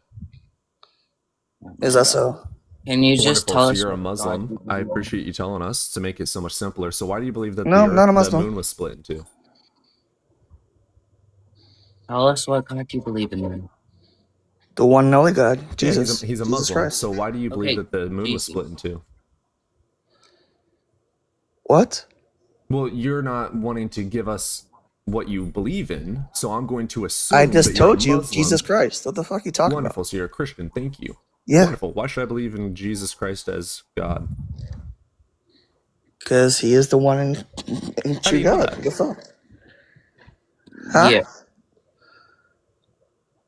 Is that so? Can you just Wonderful. tell So us you're a what God Muslim. you I believe in? appreciate you telling us to make it so much simpler. So why do you believe that No, the not a the Muslim. moon was split in two? Tell us what God you believe in then. The one and only God. Yeah, Jesus. he's a Jesus Muslim. Christ. So why do you believe Okay, that the moon was Jesus. split in two? What? Well, you're not wanting to give us what you believe in, so I'm going to assume I that just you're a told you, Muslim. Jesus Christ. What the fuck are you talking Wonderful. about? So you're a Christian. Thank you. Yeah, Wonderful. Why should I believe in Jesus Christ as God? because he is the one and How do true you know God. that? What the fuck? Huh? Yeah.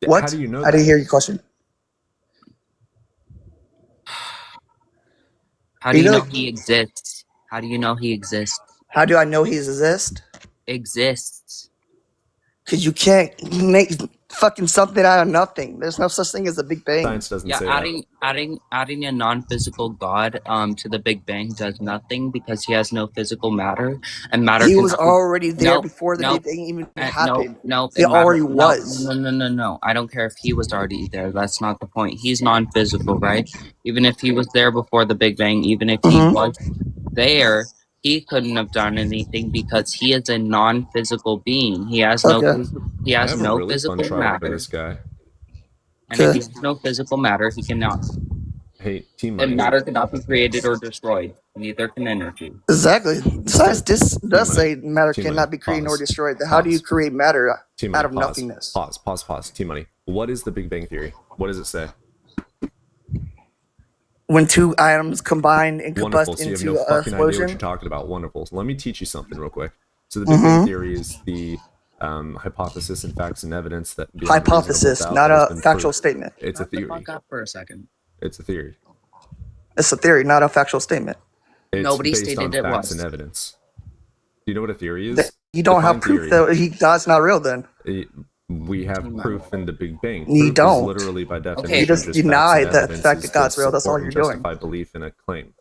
What? How do you know I that? didn't hear your question. How do you You know know, he exists? How do you know he exists? how do I know he exists? Exists. Because you can't make fucking something out of nothing. There's no such thing as a Big Bang. Science doesn't Yeah, say that. adding a non-physical God to the Big Bang does nothing because he has no physical matter, and matter He was cannot be. already there Nope, before the nope, Big Bang even nope, happened. nope. He And matter, already was. no. I don't care if he was already there. That's not the point. He's non-physical, right? Even if he was there before the Big Bang, even if he Mhm. was there, he couldn't have done anything because he is a non-physical being. He has no. Okay. He I has have a no really fun physical trial for matter. this guy. And if Okay. he has no physical matter, he cannot. Hey, Team And Money. matter cannot be created or destroyed. Neither can energy. Exactly. Besides, this does Money. say matter T-Money. cannot be created nor Pause. destroyed. Then how do you Pause. create matter Team Money. out of Pause. nothingness? Pause. Team Money. What is the Big Bang Theory? What does it say? When two atoms combine and Wonderful. combust So you have into no an fucking idea what you're explosion? talking about. Wonderful. So let me teach you something real quick. So the Big Bang Mhm. Theory is the hypothesis and facts and evidence that beyond a reasonable Hypothesis, doubt not has a been factual proved. statement. It's a Shut the theory. fuck up for a second. It's a theory. It's a theory, not a factual statement. It's Nobody based stated on it facts was. and evidence. Do you know what a theory That is? you don't have Define proof theory. that God's not real. Then We have Come on. proof in the Big Bang. You Proof don't. is literally by you definition just just facts deny and the fact evidences that God's to real. That's all support you're and doing. justify belief in a claim.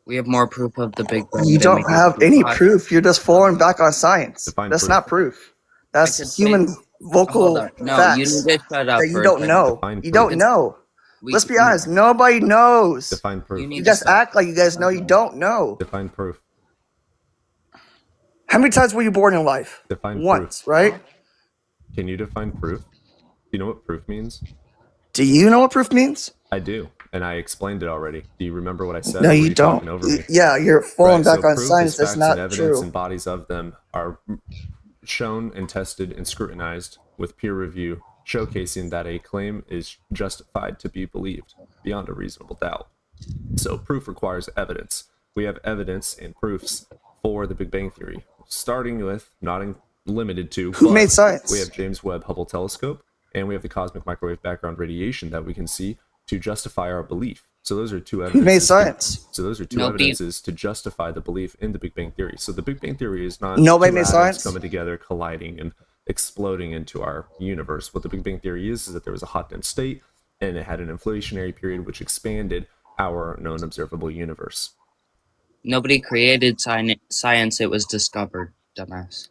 We have more proof of the Big Bang. You than don't we do have of any God. proof. You're just falling back on science. Define That's proof. not proof. I That's could say, human hold vocal on. No, you facts need to shut up that you for a don't second. know. Define You proof. don't know. We, Let's be honest. Nobody knows. Define You proof. need You to guys stop. act like you guys know. You don't know. Define proof. How many times were you born in life? Define Once, proof. right? Can you define proof? Do you know what proof means? Do you know what proof means? I do, and I explained it already. Do you remember what I said? No, or were you talking don't. over me? Yeah, you're falling Right, back so on proof science. is That's facts not and evidence, true. and bodies of them are shown and tested and scrutinized with peer review, showcasing that a claim is justified to be believed beyond a reasonable doubt. So proof requires evidence. We have evidence and proofs for the Big Bang Theory, starting with, not limited to, Who but made science? we have James Webb Hubble Telescope, and we have the cosmic microwave background radiation that we can see to justify our belief. So those are two Who evidences. made science? So those are two Nobody- evidences to justify the belief in the Big Bang Theory. So the Big Bang Theory is not Nobody two made atoms science? coming together, colliding, and exploding into our universe. What the Big Bang Theory is that there was a hot dense state, and it had an inflationary period which expanded our known observable universe. Nobody created science. It was discovered, dumbass.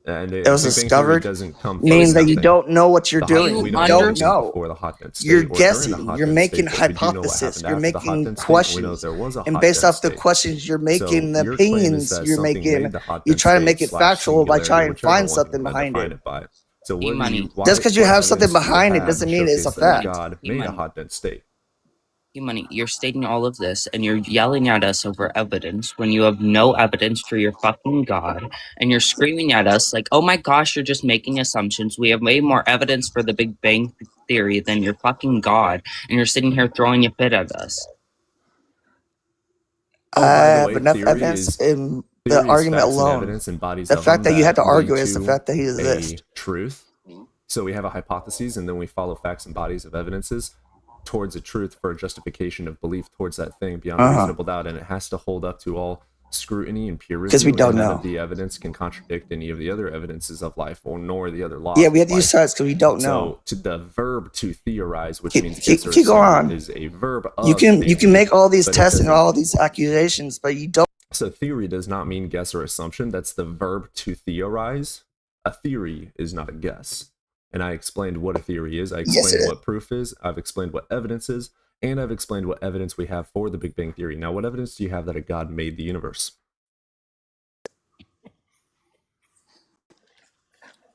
And It was Big Bang Theory discovered, doesn't come from meaning that you nothing. don't know what you're The hot- doing. we You don't know don't anything know. before the hot dense state You're or during the guessing. hot You're dense making state, but we do know what hypothesis. happened You're after the hot making dense state. We know questions. there was a And hot based dense off the state. questions you're making, So the your claim is opinions that you're something making, made the hot you dense try to state make it slash factual by singularity, trying to whichever find one something you wanna behind define it. by. So what E-money. Just because you what have something evidence do you behind it have doesn't to mean it's a showcase that fact. God made a E-money. hot dense state. Money, you're stating all of this and you're yelling at us over evidence when you have no evidence for your fucking God, and you're screaming at us like, oh my gosh, you're just making assumptions. We have way more evidence for the Big Bang Theory than your fucking God, and you're sitting here throwing a fit at us. Oh, I by the have way, enough theory evidence is in the theory is argument facts and alone. evidence and bodies The of fact them that you had to lead argue is the to fact that he a exists. truth. So we have a hypothesis, and then we follow facts and bodies of evidences towards a truth for a justification of belief towards that thing beyond a reasonable doubt, and it has to hold up to all scrutiny and peer review. 'Cause we don't and none know. of the evidence can contradict any of the other evidences of life, or nor the other laws. Yeah, we of have to use life. science because we don't know. So to the verb to theorize, which Keep- means keep- guess or keep going assume, on. is a verb of You can thinking, make all these but it tests and doesn't- all these accusations, but you don't. So theory does not mean guess or assumption. That's the verb to theorize. A theory is not a guess. And I explained what a theory is. I Yes, explained it is. what proof is. I've explained what evidence is. And I've explained what evidence we have for the Big Bang Theory. Now, what evidence do you have that a God made the universe?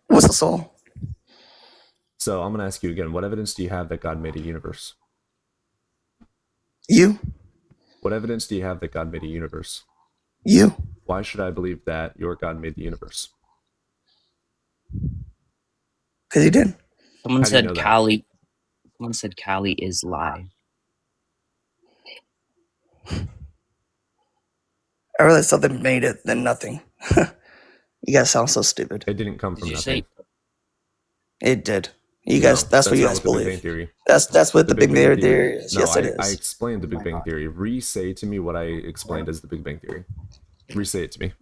What's the soul? So I'm going to ask you again. What evidence do you have that God made a universe? You, What evidence do you have that God made a universe? you. Why should I believe that your God made the universe? Because he did. Someone How do you said know that? Cali. Someone said Cali is lie. I rather something made it than nothing. You guys sound so stupid. It didn't come Did from you nothing. say? It did. You guys, No, that's what you not guys what the Big Bang believe. Theory. That's what the Big Bang Theory is. No, Yes, it I is. explained the Big my Bang God. Theory. Re-say to me what I explained as the Big Bang Theory. Re-say it to me.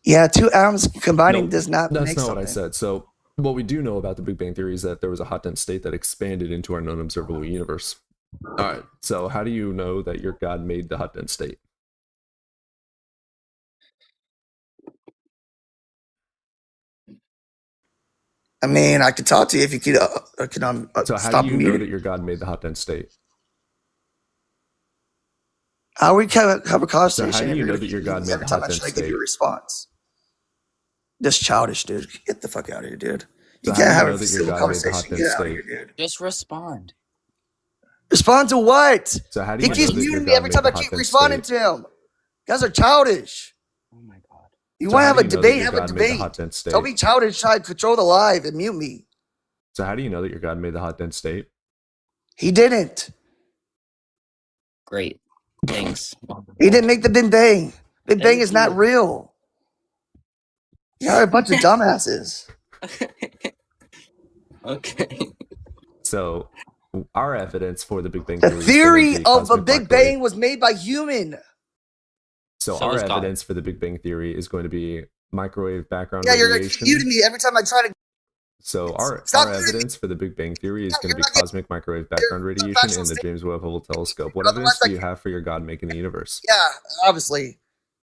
Yeah, two atoms combining No, does not That's make not something. what I said. So what we do know about the Big Bang Theory is that there was a hot dense state that expanded into our known observable universe. All right. So how do you know that your God made the hot dense state? I mean, I could talk to you if you could, So how stop do you know muting. that your God made the hot dense state? How we have a So conversation? how do if you you're know gonna that your keep God muting made every the time hot I dense try to give you state? a response? Just childish, dude. Get the fuck out of here, dude. You So how can't do you have know a that your civil God made the hot conversation. dense Get out of state? here, dude. Just respond. Respond to what? So how do He you know keeps that your muting me God every made time the I hot keep dense responding state? to him. You guys are childish. Oh my god. You So want to how have do a you know that debate? your Have a God made the debate. hot dense state? Don't be childish. Try to control the live and mute me. So how do you know that your God made the hot dense state? He didn't. Great. Thanks. He didn't make the Big Bang. Big Bang is not real. You're a bunch of dumbasses. Okay. So our evidence for the Big Bang The theory theory is going to be of the cosmic Big microwave. Bang was made by human. So So our is God. evidence for the Big Bang theory is going to be microwave background Yeah, you're radiation. muting me every time I try to. So our Stop muting me. evidence for the Big Bang theory is No, going to you're be not getting- cosmic microwave background radiation factual and the statement. James Webb Hubble telescope. What Otherwise, evidence do I you can't- have for your God making the universe? Yeah, obviously.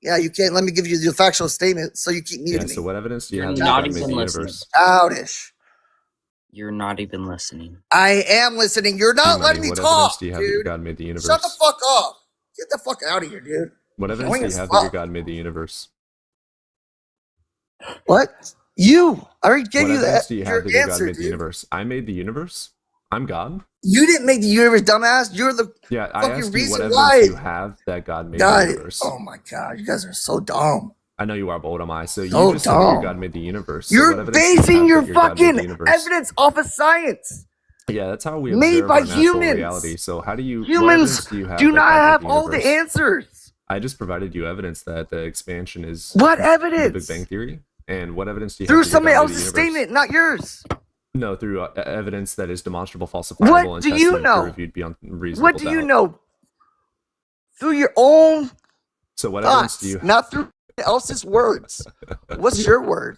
Yeah, you can't let me give you the factual statement, so you keep Yeah, muting so me. what evidence do you You're have that not God made even the listening. universe? Childish. You're not even listening. I am listening. You're not T-Money, letting me what talk, evidence do you have that your dude. God made the universe? Shut the fuck up. Get the fuck out of here, dude. What evidence Annoying do you as have that your fuck. God made the universe? What? You. I already gave What you evidence that. do you Your have that your God answer, made the dude. universe? I made the universe? I'm God? You didn't make the universe, dumbass. You're the Yeah, I fucking asked you what reason evidence why. you have that God made the God. universe. Oh my god, you guys are so dumb. I know you are, but what am I? So you So just said that your dumb. God made the universe. So what You're evidence do you basing have your that your God made the fucking universe? evidence off of science. Yeah, that's how we Made observe by our natural humans. reality. So how do you? What Humans evidence do you have? do that not God made have the all the universe? answers. I just provided you evidence that the expansion is What the evidence? Big Bang theory. And what evidence do you Through have that your somebody God made the else's universe? statement, not yours. No, through evidence that is demonstrable, falsifiable, What and do tested you and know? peer-reviewed beyond reasonable What do doubt. you know? Through your own So what evidence do thoughts, you? not through else's words. What's your word?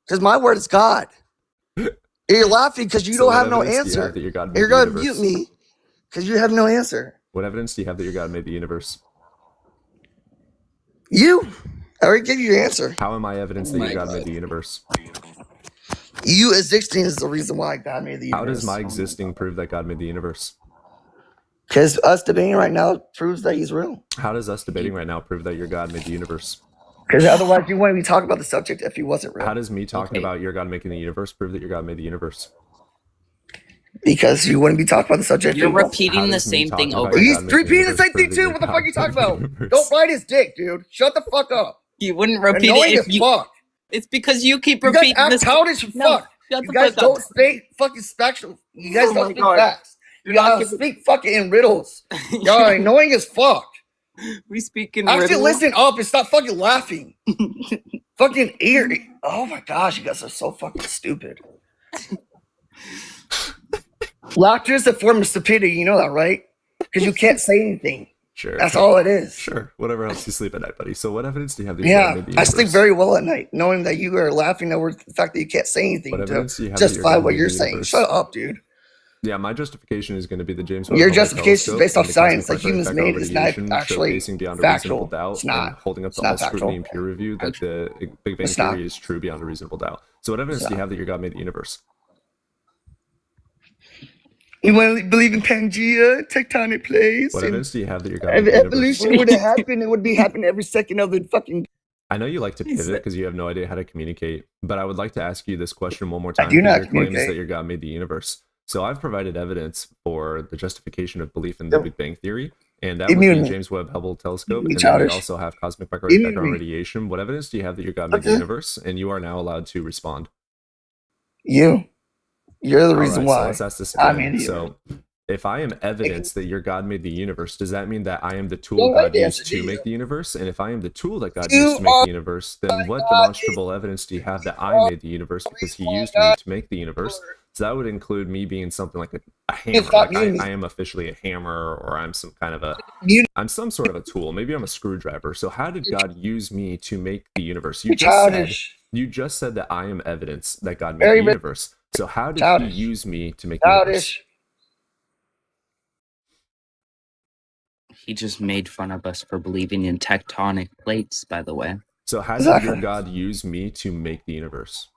Because my word is God. You're laughing because you So don't what have no evidence do you have answer. that your God made You're the going to universe? mute me because you have no answer. What evidence do you have that your God made the universe? You. I already gave you your answer. How am I evidence that your God made the universe? You existing is the reason why God made the How universe. does my existing prove that God made the universe? Because us debating right now proves that he's real. How does us debating right now prove that your God made the universe? Because otherwise you wouldn't be talking about the subject if he wasn't real. How does me talking Okay. about your God making the universe prove that your God made the universe? Because you wouldn't be talking about the subject if You're he wasn't. repeating How the does me same thing talking about over. your He's God making the repeating the universe same prove thing that too. your What the God fuck are you talking made the about? universe? Don't bite his dick, dude. Shut the fuck up. You wouldn't repeat Annoying it as if you. fuck. It's because you keep You guys repeating act this. childish as No, fuck. shut You the guys fuck up. don't speak fucking factual. You guys Oh don't my speak God. facts. You're Y'all not giving- speak fucking in riddles. Y'all are annoying as fuck. We speak in Actually, riddles. listen up and stop fucking laughing. Fucking ear. Oh my gosh, you guys are so fucking stupid. Laughter is a form of stupidity. You know that, right? Because you can't say anything. Sure. That's all it is. Sure. Whatever helps you sleep at night, buddy. So what evidence do you have that your God Yeah, made the I universe? sleep very well at night, knowing that you are laughing over the fact that you can't say anything What to evidence do you have that your justify God what made you're the saying. universe? Shut up, dude. Yeah, my justification is going to be the James Webb Your Hubble justification is telescope based and off the science cosmic that humans background made. It's not radiation actually showcasing beyond a factual. reasonable doubt It's not. and holding up It's to not all scrutiny factual. and peer review that the Big Bang It's not. theory is true beyond a reasonable doubt. So what evidence It's do you not. have that your God made the universe? You want to believe in Pangea, tectonic plates, What and evidence do you have that your God made the universe? evolution would have happened. It would be happening every second of the fucking. I know you like to pivot because you have no idea how to communicate, but I would like to ask you this question one more time. do not Your claim is communicate. that your God made the universe. So I've provided evidence for the justification of belief in the Yep. Big Bang theory, and that You would be muted me. James Webb Hubble telescope, You and then we childish. also have cosmic You microwave muted background me. radiation. What evidence do you have that your God made the Okay. universe? And you are now allowed to respond. You're the All reason right, so why. let's ask this I again. made the So if I am evidence that your God made the universe, does that mean that I am the tool Don't like God the used answer, do to you? make the universe? And if I am the tool that God You used to make are the universe, then what God. demonstrable evidence do you have that I made the universe because he used me to make the universe? So that would include me being something like a hammer. stop Like muting me. I am officially a hammer, or I'm some kind of Mute. I'm some sort of a tool. Maybe I'm a screwdriver. So how did God use me to make the universe? You're childish. You just said that I am evidence that God made Very the bad. universe. So how did Childish. he use me to make the universe? Childish. He just made fun of us for believing in tectonic plates, by the way. So how did your Exactly. God use me to make the universe?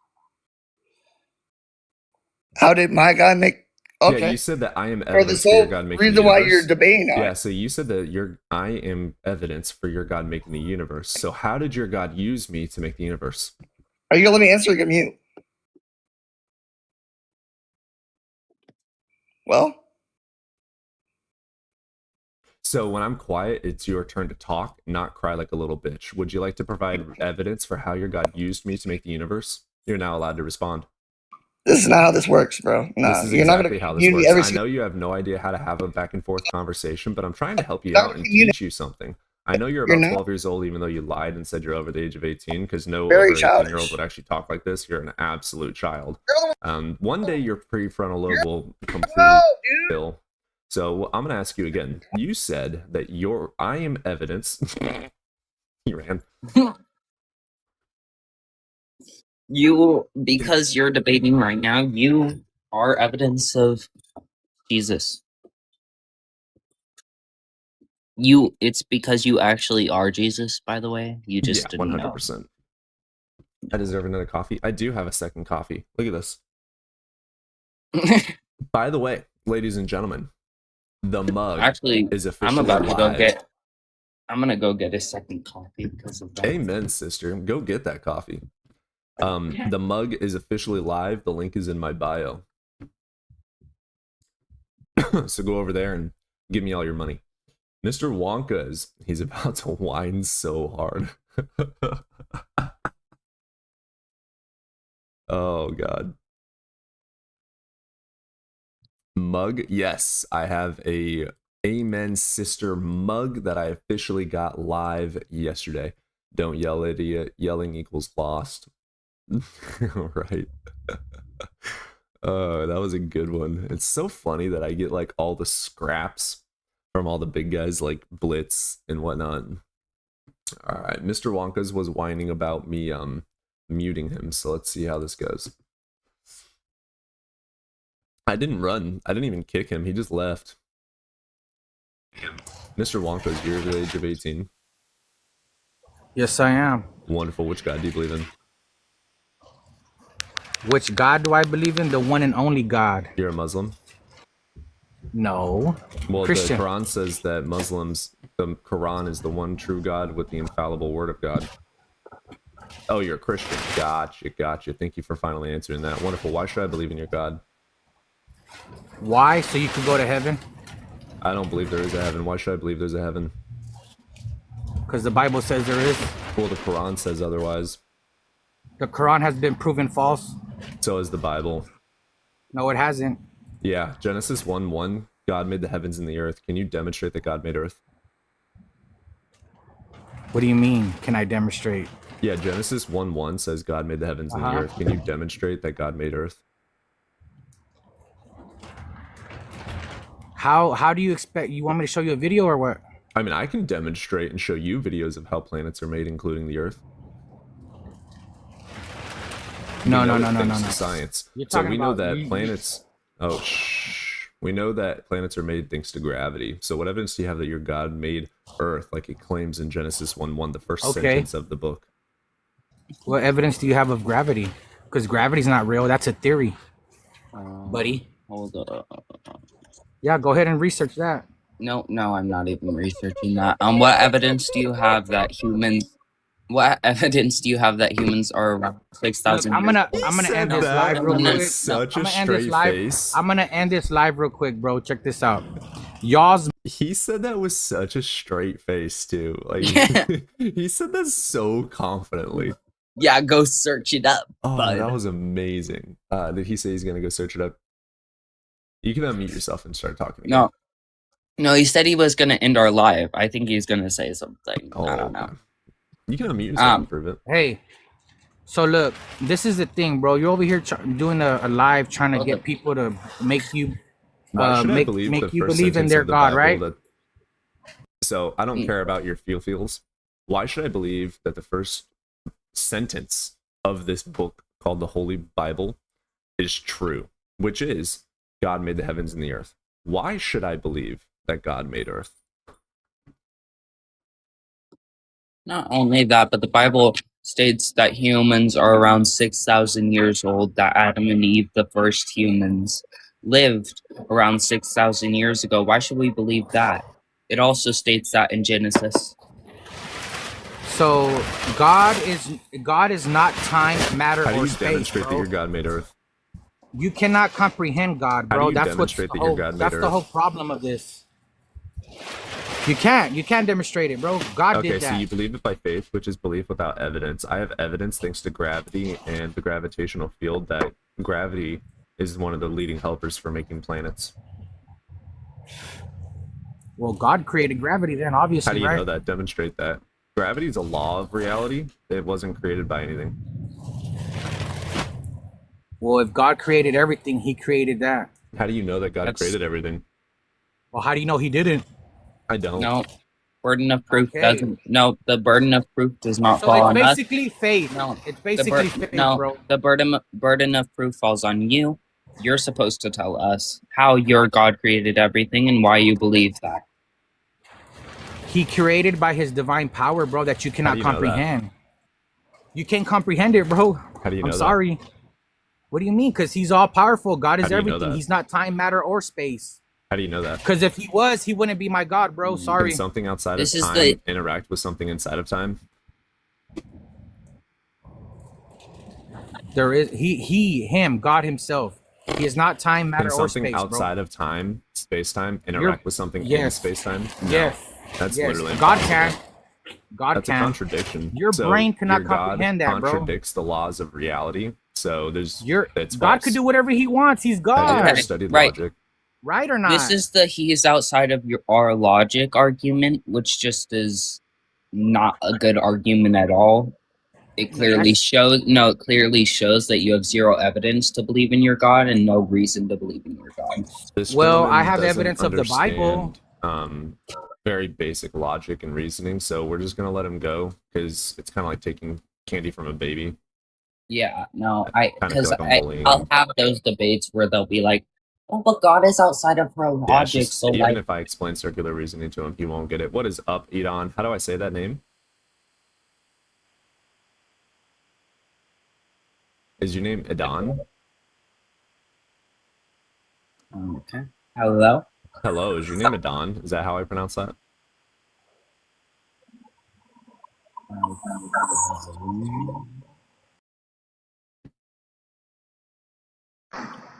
How did my God make? Okay. Yeah, you said that I am For evidence this for your whole God making the reason why universe. you're debating on Yeah, it. so you said that I am evidence for your God making the universe. So how did your God use me to make the universe? Are you gonna let me answer or get mute? Well, So when I'm quiet, it's your turn to talk, not cry like a little bitch. Would you like to provide evidence for how your God used me to make the universe? You're now allowed to respond. this is not how this works, bro. No, This is you're exactly not how gonna this mute me works. every I single. know you have no idea how to have a back and forth conversation, but I'm trying to help you Not out and gonna mute- teach you something. I know you're You're about not 12 years old, even though you lied and said you're over the age of 18, because no very over 18-year-old childish. would actually talk like this. You're an absolute child. You're the One day your prefrontal lobe will completely no, fill. So I'm gonna ask you again. You said that I am evidence. He ran. Because you're debating right now, you are evidence of Jesus. It's because you actually are Jesus, by the way. You just Yeah, didn't know. 100%. I deserve another coffee. I do have a second coffee. Look at this. By the way, ladies and gentlemen, the mug Actually, is officially I'm about to go live. get. I'm gonna go get a second coffee because of that. Amen, sister. Go get that coffee. The mug is officially live. The link is in my bio. So go over there and give me all your money. Mr. Wonka he's about to whine so hard. Oh god. Mug, yes, I have a Amen Sister mug that I officially got live yesterday. Don't yell, idiot. Yelling equals lost. Right. That was a good one. It's so funny that I get like all the scraps from all the big guys like Blitz and whatnot. All right, Mr. Wonka's was whining about me muting him, so let's see how this goes. I didn't run. I didn't even kick him. He just left. Mr. Wonka's, you're the age of 18. Yes, I am. Wonderful. Which God do you believe in? Which God do I believe in? The one and only God. You're a Muslim? No. Well, Christian. the Quran says that Muslims, the Quran is the one true God with the infallible word of God. Oh, you're a Christian. Gotcha. Thank you for finally answering that. Wonderful. Why should I believe in your God? Why? So you could go to heaven? I don't believe there is a heaven. Why should I believe there's a heaven? Because the Bible says there is. Well, the Quran says otherwise. The Quran has been proven false. So is the Bible. No, it hasn't. Yeah, Genesis 1:1, God made the heavens and the earth. Can you demonstrate that God made earth? What do you mean? Can I demonstrate? Yeah, Genesis 1:1 says God made the heavens and the earth. Can you demonstrate that God made earth? How do you expect? You want me to show you a video or what? I mean, I can demonstrate and show you videos of how planets are made, including the earth. No. Thanks to science. You're So talking we know about- that planets. Oh, shh. We know that planets are made thanks to gravity. So what evidence do you have that your God made Earth, like it claims in Genesis 1:1, the first sentence of the book? What evidence do you have of gravity? Because gravity's not real. That's a theory, buddy. Hold up. Yeah, go ahead and research that. No, I'm not even researching that. What evidence do you have that humans? What evidence do you have that humans are around 6,000? I'm gonna end this live real quick. Such a I'm gonna end this straight live. face. I'm gonna end this live real quick, bro. Check this out. Y'all's He said that with such a straight face too. Like he said that so confidently. Yeah, go search it up. Oh, bud. that was amazing. Did he say he's gonna go search it up? You can unmute yourself and start talking. Again. No, he said he was gonna end our live. I think he's gonna say something. Oh, I don't know. You can unmute yourself and prove it. Hey, so look, this is the thing, bro. You're over here doing a live trying to get people to make you Why should I make believe the you first believe in sentence their of the God, Bible right? So I don't care about your feels. Why should I believe that the first sentence of this book called the Holy Bible is true, which is God made the heavens and the earth? Why should I believe that God made earth? Not only that, but the Bible states that humans are around 6,000 years old, that Adam and Eve, the first humans, lived around 6,000 years ago. Why should we believe that? It also states that in Genesis. So God is not time, matter, How do or you space, demonstrate that bro. your God made earth? You cannot comprehend God, How do bro. you That's what's demonstrate that your God made that's the earth? whole problem of this. You can't demonstrate it, bro. God Okay, did so that. you believe it by faith, which is belief without evidence. I have evidence thanks to gravity and the gravitational field that gravity is one of the leading helpers for making planets. Well, God created gravity then, How obviously, do you right? know that? Demonstrate that. Gravity is a law of reality. It wasn't created by anything. Well, if God created everything, he created that. How do you know that God That's created everything? Well, how do you know he didn't? I don't. no burden of proof Okay. doesn't. No, the burden of proof does not So fall it's on us. basically faith. No, It's the basically faith, no, bro. the burden of proof falls on you. You're supposed to tell us how your God created everything and why you believe that. He created by his divine power, bro, that you How cannot do you know that? comprehend. You can't comprehend it, bro. How do you know I'm that? sorry. What do you mean? Because he's all powerful. God How is do you know everything. that? He's not time, matter, or space. How do you know that? Because if he was, he wouldn't be my God, bro. Sorry. Can something outside This of is time the- interact with something inside of time? There is him, God himself. He is not time, matter, Can or something space, outside of time, space-time, interact You're- with something in yes. space-time? No. Yes. That's yes. literally God impossible. can. God That's a can. contradiction. Your So brain cannot your God comprehend that, bro. contradicts the laws of reality. So there's it's God false. could do whatever he wants. He's Have you God. ever studied Right. logic? Right or not? This is the he's outside of our logic argument, which just is not a good argument at all. It clearly shows that you have zero evidence to believe in your God and no reason to believe in your God. This Well, I gentleman have doesn't evidence of the Bible. understand, very basic logic and reasoning, so we're just gonna let him go because it's kind of like taking candy from a baby. Yeah, no, I kinda feel because like I'm bullying I'll him. have those debates where they'll be like, "Oh, but God is outside of her Yeah, it's logic." just, So even like, if I explain circular reasoning to him, he won't get it. What is up, Edon? How do I say that name? Is your name Edon? okay, hello. Hello, is your name Edon? Is that how I pronounce that?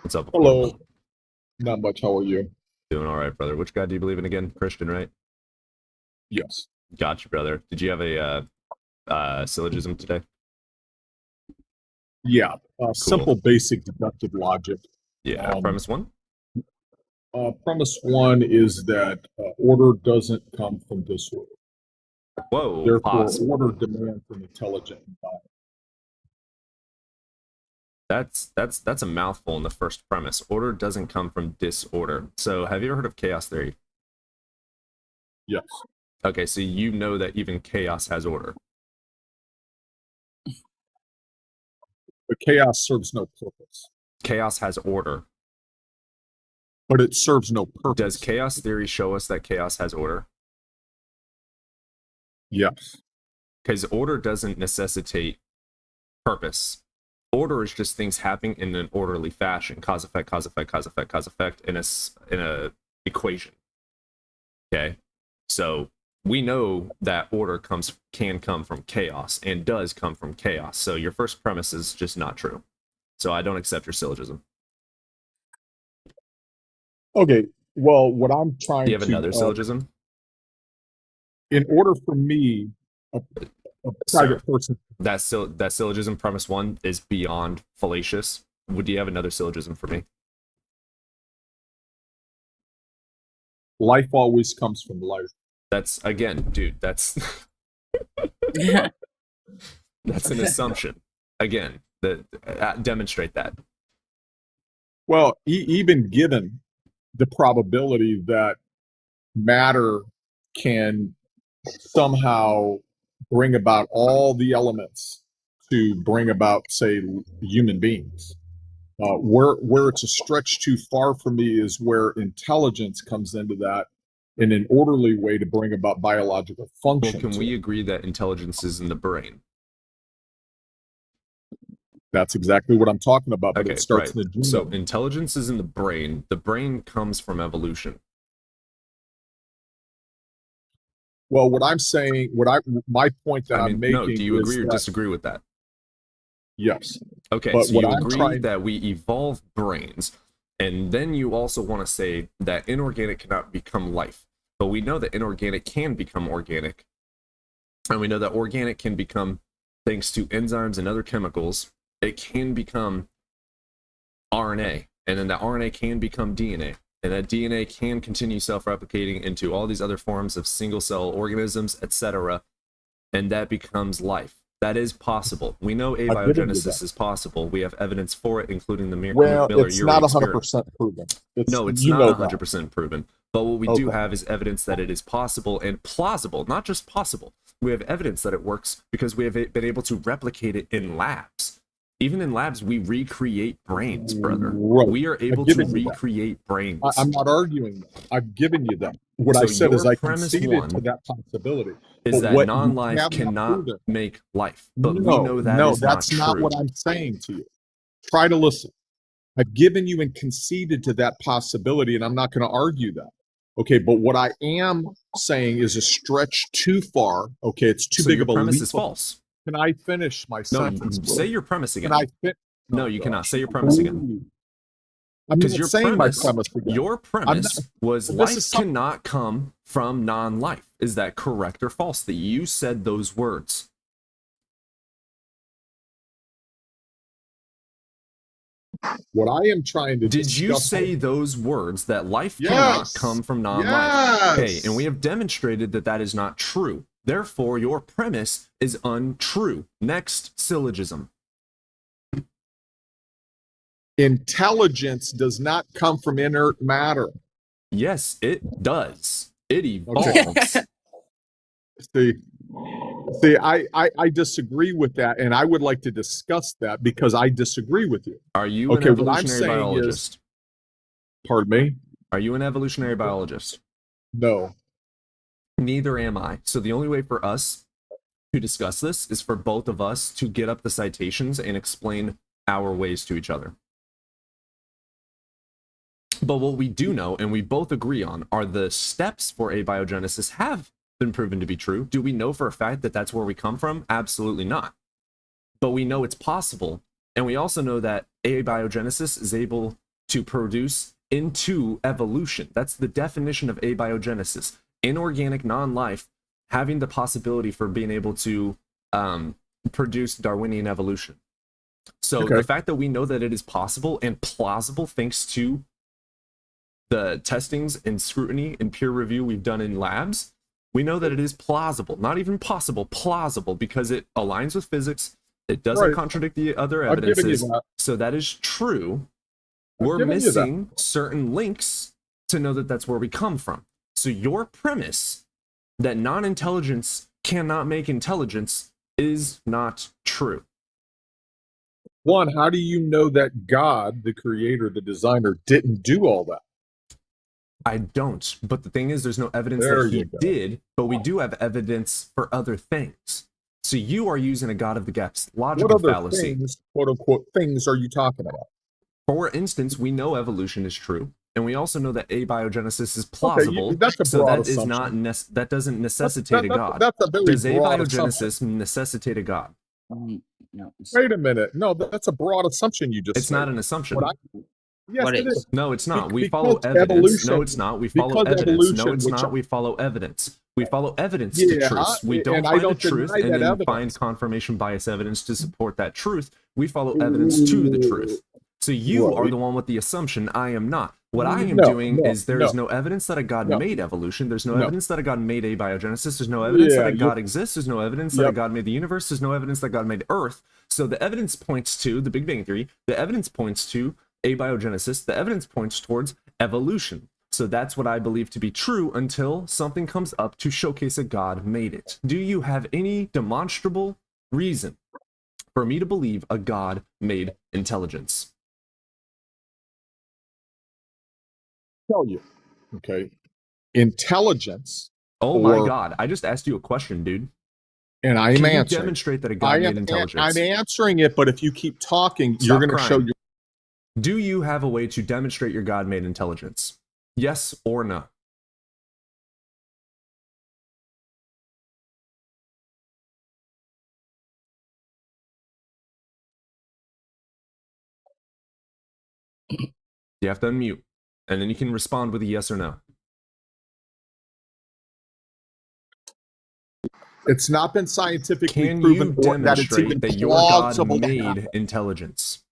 What's up? Hello. Not much. How are you? Doing all right, brother. Which God do you believe in again? Christian, right? Yes. Gotcha, brother. Did you have a syllogism today? Yeah. Simple, basic deductive logic. Yeah. Premise one? Premise one is that order doesn't come from disorder. Whoa. Therefore, Pause. order demands an intelligent environment. That's a mouthful in the first premise. Order doesn't come from disorder. So have you ever heard of chaos theory? Yes. Okay, so you know that even chaos has order. But chaos serves no purpose. Chaos has order. But it serves no purpose. Does chaos theory show us that chaos has order? Yes. Because order doesn't necessitate purpose. Order is just things happening in an orderly fashion. Cause effect, cause effect, cause effect, cause effect in a equation. Okay? So we know that order can come from chaos and does come from chaos. So your first premise is just not true. So I don't accept your syllogism. Okay. Well, what I'm trying Do you have to another syllogism? in order for me, a private person. That syllogism premise one is beyond fallacious. Would you have another syllogism for me? Life always comes from life. That's again, dude. That's that's an assumption. Again, demonstrate that. Well, even given the probability that matter can somehow bring about all the elements to bring about, say, human beings. Where it's a stretch too far for me is where intelligence comes into that in an orderly way to bring about biological function. Well, can we agree that intelligence is in the brain? That's exactly what I'm talking about, but Okay, it starts right. in the genome. So intelligence is in the brain. The brain comes from evolution. Well, what I'm saying, my point that I'm making. No, do you is agree or that- disagree with that? Yes. Okay, But so what you I'm agree trying- that we evolve brains, and then you also want to say that inorganic cannot become life. But we know that inorganic can become organic. And we know that organic can become, thanks to enzymes and other chemicals, it can become RNA. And then the RNA can become DNA. and that DNA can continue self-replicating into all these other forms of single-cell organisms, etc., and that becomes life. That is possible. We know given you abiogenesis that. is possible. We have evidence for it, including the Well, Miller-Urey it's not experiment. 100% proven. No, it's you know not that. 100% proven. But what we do Okay. have is evidence that it is possible and plausible, not just possible. We have evidence that it works because we have been able to replicate it in labs. Even in labs, we recreate brains, brother. Right. We are able I've to given you that. recreate brains. I'm not arguing that. I've given you that. What I So said is your I premise conceded one to that possibility. is But that what you non-life have not cannot proven- make life. But we No, know that no, is that's not not true. what I'm saying to you. Try to listen. I've given you and conceded to that possibility, and I'm not going to argue that. Okay, but what I am saying is a stretch too far. Okay, it's too So big your of a premise leap. is false. Can I finish my No, sentence? bro? say your premise again. Can I fit? No, you cannot. Say your premise again. Ooh. I'm Because not your saying premise, my premise again. your premise was this life is some- cannot come from non-life. Is that correct or false? That you said those words. What I am trying to Did you discuss- say those words that life Yes. cannot come from non-life? Yes. Okay, and we have demonstrated that that is not true. Therefore, your premise is untrue. Next syllogism. Intelligence does not come from inert matter. Yes, it does. It evolves. See, I disagree with that, and I would like to discuss that because I disagree with you. Are you Okay, an what I'm evolutionary saying is- biologist? Pardon me? Are you an evolutionary biologist? No. Neither am I. So the only way for us to discuss this is for both of us to get up the citations and explain our ways to each other. But what we do know, and we both agree on, are the steps for abiogenesis have been proven to be true. Do we know for a fact that that's where we come from? Absolutely not. But we know it's possible. And we also know that abiogenesis is able to produce into evolution. That's the definition of abiogenesis. Inorganic non-life having the possibility for being able to produce Darwinian evolution. So Okay. the fact that we know that it is possible and plausible thanks to the testings and scrutiny and peer review we've done in labs, we know that it is plausible, not even possible, plausible, because it aligns with physics. It doesn't Right. contradict the other I've given you evidences. that. So that is true. I've We're given you that. missing certain links to know that that's where we come from. So your premise that non-intelligence cannot make intelligence is not true. One, how do you know that God, the creator, the designer, didn't do all that? I don't. But the thing is, there's no evidence There that he you go. did, but we do have evidence for other things. So you are using a God of the gaps What logical other fallacy. things, quote unquote, things are you talking about? For instance, we know evolution is true, and we also know that abiogenesis is plausible. that's a so broad that is not that doesn't necessitate a God. That's a very Does broad assumption. abiogenesis necessitate a God? No. Wait a minute. No, that's a broad assumption you just It's said. not an assumption. Yes, What it is? is. No, it's not. We Because follow evidence. evolution- No, it's not. We follow because evidence. No, evolution, it's which not. I- We follow evidence. We follow evidence to Yeah, truth. We don't and I find don't a truth deny and that then evidence. find confirmation bias evidence to support that truth. We follow evidence to the truth. So you are Right. the one with the assumption. I am not. What I am No, doing no, is there is no evidence that a God No. made evolution. There's no No. evidence that a God made abiogenesis. There's no evidence Yeah, that a you're- God exists. There's no evidence that a Yep. God made the universe. There's no evidence that God made Earth. So the evidence points to the Big Bang Theory. The evidence points to abiogenesis. The evidence points towards evolution. So that's what I believe to be true until something comes up to showcase a God made it. Do you have any demonstrable reason for me to believe a God made intelligence? Tell you. Okay. Intelligence, Oh my Or- God. I just asked you a question, dude. and I am Can you answering. demonstrate that a I God made am, intelligence? I'm answering it, but if you keep talking, you're Stop going to show crying. your. Do you have a way to demonstrate your God made intelligence? Yes or no? You have to unmute, and then you can respond with a yes or no. It's not been scientifically Can proven you or that it's demonstrate even that your God plausible. made intelligence?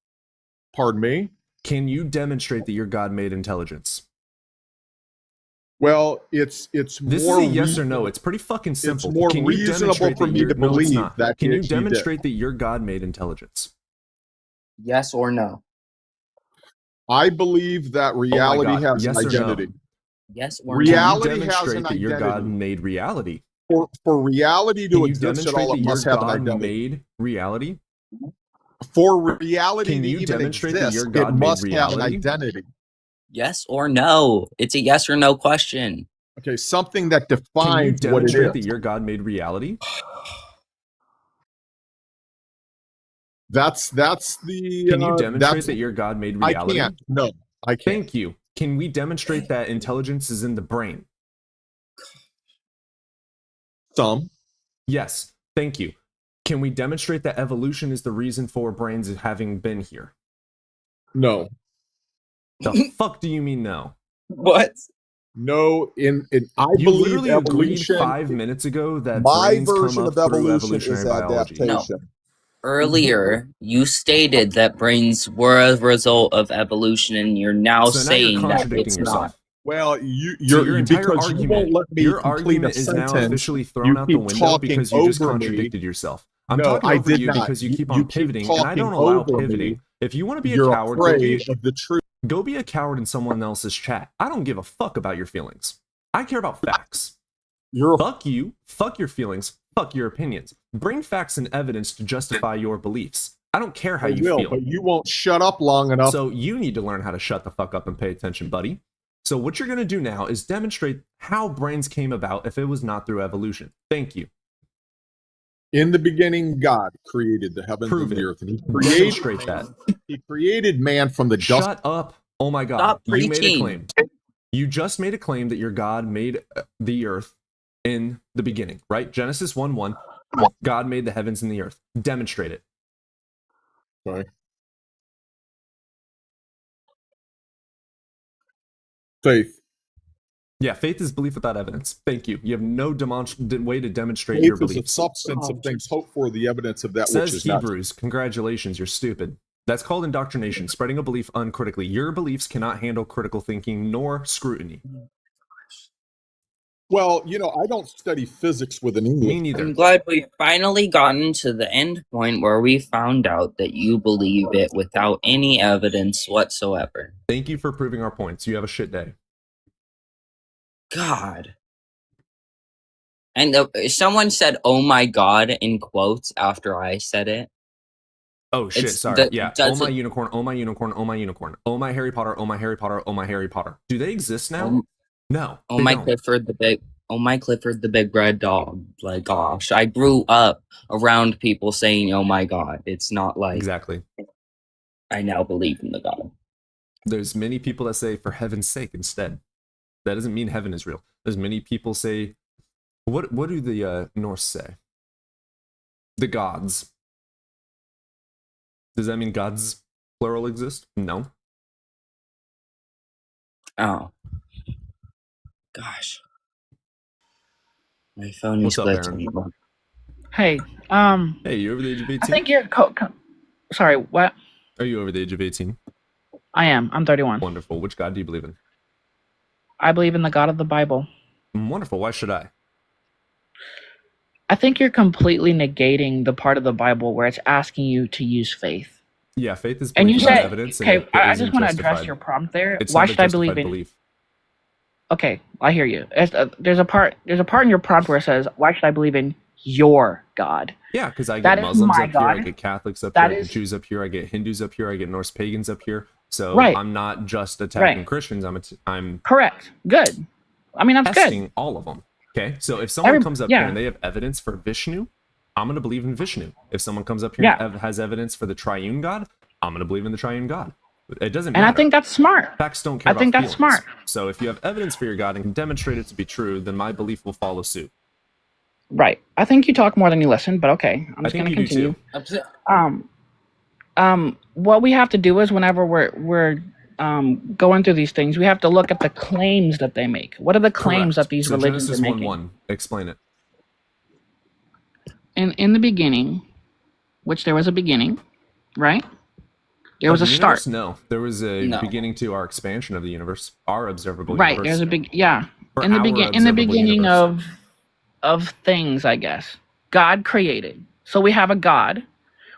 Pardon me? Can you demonstrate that your God made intelligence? Well, it's This more is a yes or no. reasonable. It's pretty fucking It's simple. more Can you reasonable demonstrate for that me you're to no, it's believe not. that Can you he did. demonstrate that your God made intelligence? Yes or no? I believe that Oh my reality God. has Yes an or no? identity. Yes or Can you no? Reality has demonstrate an that your God identity. made reality? For reality Can to you exist at demonstrate all, that it your must have an God identity. made reality? For reality Can to you even demonstrate that your exist, it God made must have an reality? identity. Yes or no? It's a yes or no question. Okay, something that Can you defines what it demonstrate that is. your God made reality? That's Can you demonstrate that's that your God made I reality? can't. No, I can't. Thank you. Can we demonstrate that intelligence is in the brain? Some. Yes. Thank you. Can we demonstrate that evolution is the reason for brains having been here? No. The fuck do you mean no? What? No, I You believe literally agreed evolution. 5 minutes ago that My brains come version up of through evolution evolutionary is biology. No. adaptation. Earlier, you stated that brains were a result of evolution, and you're now So now you're saying that contradicting it's yourself. not. Well, So your entire because you won't argument, let me your complete a argument is now sentence. officially thrown You out the keep window talking because you just over me. contradicted yourself. I'm No, talking I over did you not. because you keep You on keep pivoting, and I talking don't allow over pivoting. me. If you want to be a You're coward, go afraid be, of the truth. go be a coward in someone else's chat. I don't give a fuck about your feelings. I care about facts. You're Fuck you, fuck your feelings, fuck your opinions. Bring facts and evidence to justify your beliefs. I don't care how I you will, feel. but you won't shut up long enough. So you need to learn how to shut the fuck up and pay attention, buddy. So what you're going to do now is demonstrate how brains came about if it was not through evolution. Thank you. In the beginning, God created the heavens Prove and the it. earth, and Demonstrate that. He created man from the dust. Shut up. Oh my God. Stop You made a preaching. claim. You just made a claim that your God made the earth in the beginning, right? Genesis 1:1. God made the heavens and the earth. Demonstrate it. Sorry. Faith. Yeah, faith is belief without evidence. Thank you. You have no way to demonstrate your Faith is the beliefs. substance of things hoped for, the evidence of that which Says is not. Hebrews. Congratulations, you're stupid. That's called indoctrination, spreading a belief uncritically. Your beliefs cannot handle critical thinking nor scrutiny. Well, I don't study physics with an English. Me neither. I'm glad we've finally gotten to the end point where we found out that you believe it without any evidence whatsoever. Thank you for proving our points. You have a shit day. God. And someone said, "Oh my God," in quotes after I said it. Oh shit, It's sorry. that Yeah. Oh doesn't- my unicorn, oh my unicorn, oh my unicorn. Oh my Harry Potter, oh my Harry Potter, oh my Harry Potter. Do they exist now? No. Oh they my don't. Clifford the big red dog. Like, gosh, I grew up around people saying, "Oh my God." It's not like Exactly. I now believe in the God. There's many people that say for heaven's sake instead. That doesn't mean heaven is real. There's many people say, what do the Norse say? The gods. Does that mean gods plural exist? No. Oh. Gosh. My phone What's is up, glitching. Aaron? Hey, Hey, you over the age of 18? I think you're sorry, what? Are you over the age of 18? I am. I'm 31. Wonderful. Which God do you believe in? I believe in the God of the Bible. Wonderful. Why should I? I think you're completely negating the part of the Bible where it's asking you to use faith. Yeah, faith is And you belief without said, evidence. okay, and it I isn't just want to address justified. your problem there. It's Why not a should I believe justified in? belief. Okay, I hear you. There's a part in your prompt where it says, "Why should I believe in your God?" Yeah, because I That get is Muslims my up here, I God. get Catholics up That here, I is- get Jews up here, I get Hindus up here, I get Norse pagans up here. So Right. I'm not just attacking Right. Christians. I'm Correct. Good. I mean, that's good. testing all of them. Okay, so if someone comes up here yeah. and they have evidence for Vishnu, I'm gonna believe in Vishnu. If someone comes up here Yeah. and has evidence for the Triune God, I'm gonna believe in the Triune God. It doesn't And matter. I think that's smart. Facts don't care I think about that's feelings. smart. So if you have evidence for your God and can demonstrate it to be true, then my belief will follow suit. Right. I think you talk more than you listen, but okay. I'm I just think going to you do continue. too. What we have to do is whenever we're going through these things, we have to look at the claims that they make. What are the claims Correct. that these So religions Genesis are making? 1:1. Explain it. In the beginning, which there was a beginning, right? There was a The start. universe? No, there was a No. beginning to our expansion of the universe, our observable Right. universe. There's a big, yeah. For in the our in the observable beginning universe. of things, I guess. God created. So we have a God,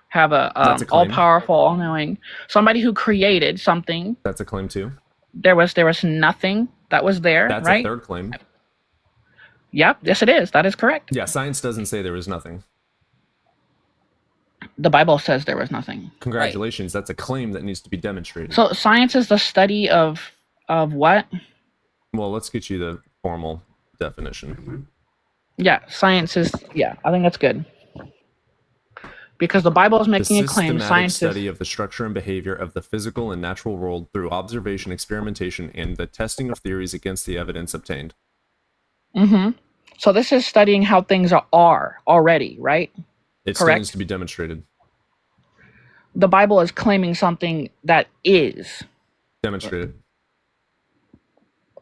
have a That's a all claim. powerful, all knowing, somebody who created something. That's a claim too. There was nothing that was there, That's right? a third claim. Yep, yes it is. That is correct. Yeah, science doesn't say there was nothing. The Bible says there was nothing. Congratulations, that's a claim that needs to be demonstrated. So science is the study of what? Well, let's get you the formal definition. Yeah, science is I think that's good. Because the Bible is The making a claim. systematic Science study is of the structure and behavior of the physical and natural world through observation, experimentation, and the testing of theories against the evidence obtained. So this is studying how things are already, right? It still Correct. needs to be demonstrated. The Bible is claiming something that is. Demonstrated.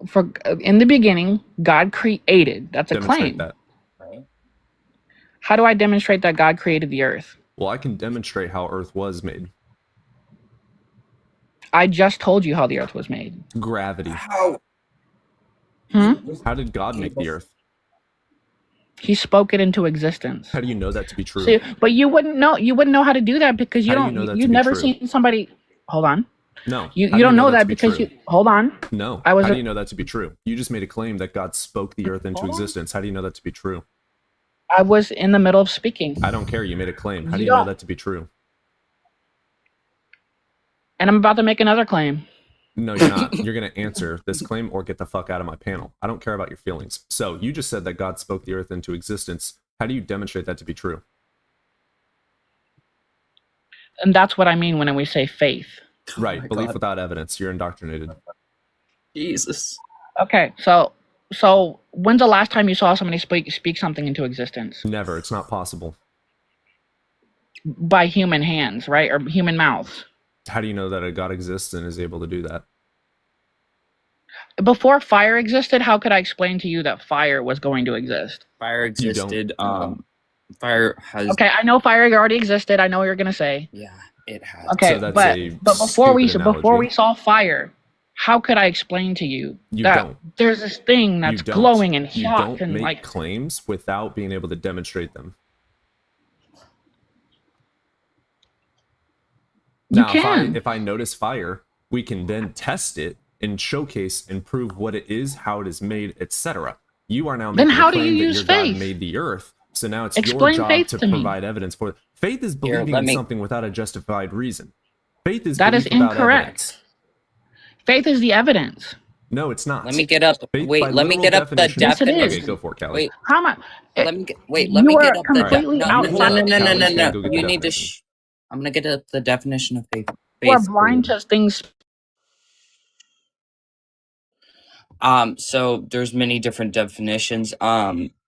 For in the beginning, God created. That's a Demonstrate claim. that. How do I demonstrate that God created the earth? Well, I can demonstrate how Earth was made. I just told you how the earth was made. Gravity. Hmm? How did God make the Earth? He spoke it into existence. How do you know that to be true? See, but you wouldn't know. You wouldn't know how to do that because you How do you don't. know that to You've be never true? seen somebody. Hold on. No. You How do don't know that to be because true? you. Hold on. No. I was How a- do you know that to be true? You just made a claim that God spoke the Earth into existence. How do you know that to be true? I was in the middle of speaking, I don't care. You made a claim. How do You you know don't- that to be true? and I'm about to make another claim. No, you're not. You're going to answer this claim or get the fuck out of my panel. I don't care about your feelings. So you just said that God spoke the Earth into existence. How do you demonstrate that to be true? And that's what I mean when we say faith. Right. my Belief God. without evidence. You're indoctrinated. Jesus. Okay, so when's the last time you saw somebody speak something into existence Never. It's not possible. by human hands, right, or human mouths? How do you know that a God exists and is able to do that? Before fire existed, how could I explain to you that fire was going to exist? Fire You don't. existed. Fire has. Okay, I know fire already existed. I know what you're gonna say. Yeah, it has. Okay, So that's but a before we stupid before we analogy. saw fire, how could I explain to you You that don't. there's this thing that's You don't. glowing and You hot don't and make like claims without being able to demonstrate them. you Now, can? if I notice fire, we can then test it and showcase and prove what it is, how it is made, etc. You are now Then making how a do you claim that use your God faith? made the earth. So now it's Explain your job faith to to me. provide evidence for it. Faith is Here, believing let in me- something without a justified reason. Faith is That is belief without incorrect. evidence. Faith is the evidence. No, it's not. Let me get up. Faith Wait, by let me literal get up the definition- Yes, it is. definition. Okay, go for it, Callie. Wait, How am I? let me get. Wait, let You me are get up the. completely no, outside. no, no, no, no, Callie's no, gonna go get the You need to. definition. I'm gonna get up the definition of faith. You are Faith. blind to things. So there's many different definitions.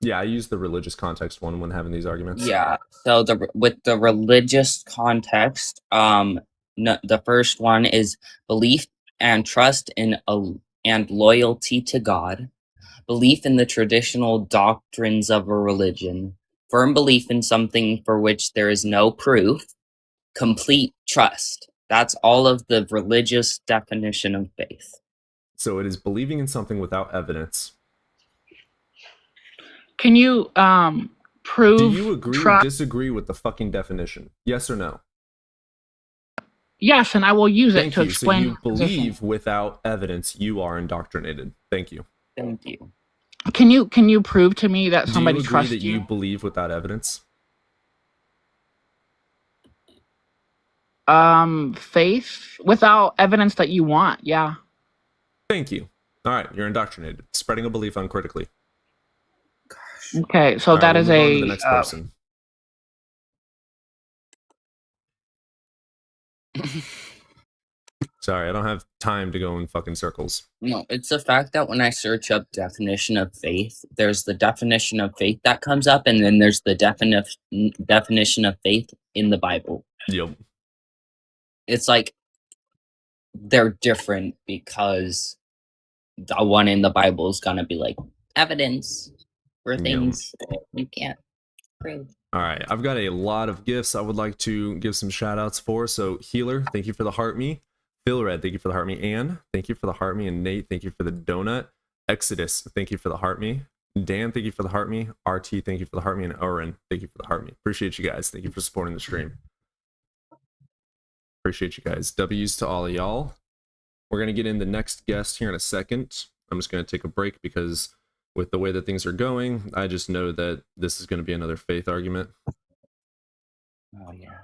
Yeah, I use the religious context one when having these arguments. Yeah. So with the religious context, the first one is belief and trust in and loyalty to God, belief in the traditional doctrines of a religion, firm belief in something for which there is no proof, complete trust. That's all of the religious definition of faith. So it is believing in something without evidence. Can you prove? Do you agree or trust? disagree with the fucking definition? Yes or no? Yes, and I will use it Thank to you. So explain. you my position. believe without evidence, you are indoctrinated. Thank you. Thank you. Can you prove to me that somebody Do you agree trusts that you? you believe without evidence? Faith without evidence that you want. Yeah. Thank you. All right, you're indoctrinated. Spreading a belief uncritically. Okay, so All right, that we'll is move on to a the next person. Sorry, I don't have time to go in fucking circles. No, it's the fact that when I search up definition of faith, there's the definition of faith that comes up, and then there's the definition of faith in the Bible. Yep. It's like they're different because the one in the Bible is gonna be like evidence for Yep. things you can't prove. All right, I've got a lot of gifts I would like to give some shout outs for. So, Healer, thank you for the heart me. Phil Red, thank you for the heart me. Anne, thank you for the heart me. And Nate, thank you for the donut. Exodus, thank you for the heart me. Dan, thank you for the heart me. RT, thank you for the heart me. And Oren, thank you for the heart me. Appreciate you guys. Thank you for supporting the stream. Appreciate you guys. W's to all of y'all. We're going to get in the next guest here in a second. I'm just going to take a break because with the way that things are going, I just know that this is going to be another faith argument. Oh yeah.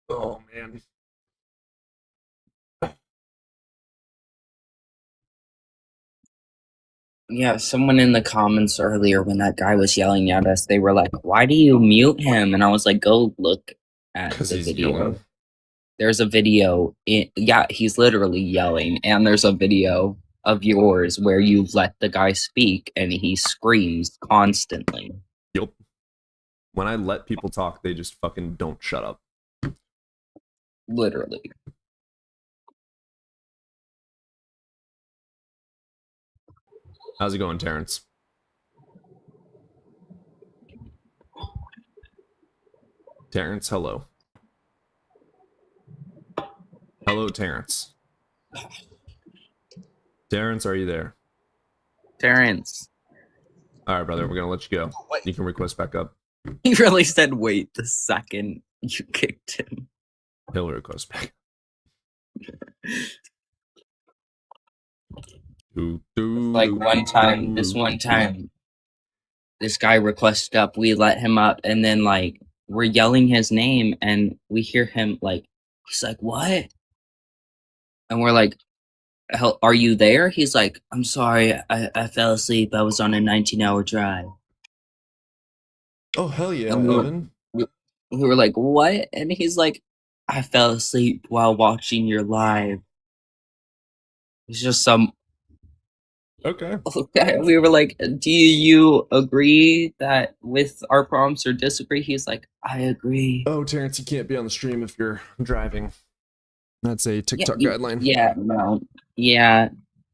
Oh, man. Yeah, someone in the comments earlier when that guy was yelling at us, they were like, "Why do you mute him?" And I was like, "Go look at Because the he's video." yelling. There's a video. Yeah, he's literally yelling, and there's a video of yours where you let the guy speak, and he screams constantly. Yup. When I let people talk, they just fucking don't shut up. Literally. How's it going, Terrence? Terrence, hello. Hello, Terrence. Terrence, are you there? Terrence. All right, brother, we're going to let you go. You can request back up. He really said, "Wait the second you kicked him." He'll request back. Like this one time, this guy requested up, we let him up, and then like we're yelling his name, and we hear him like, he's like, "What?" And we're like, "Are you there?" He's like, "I'm sorry, I fell asleep. I was on a 19-hour drive." Oh, hell yeah, And Evan. we were like, "What?" And he's like, "I fell asleep while watching your live." It's just some. Okay. Okay. We were like, "Do you agree that with our prompts or disagree?" He's like, "I agree." Oh, Terrence, you can't be on the stream if you're driving. That's a TikTok Yeah, guideline. Yeah, no. Yeah.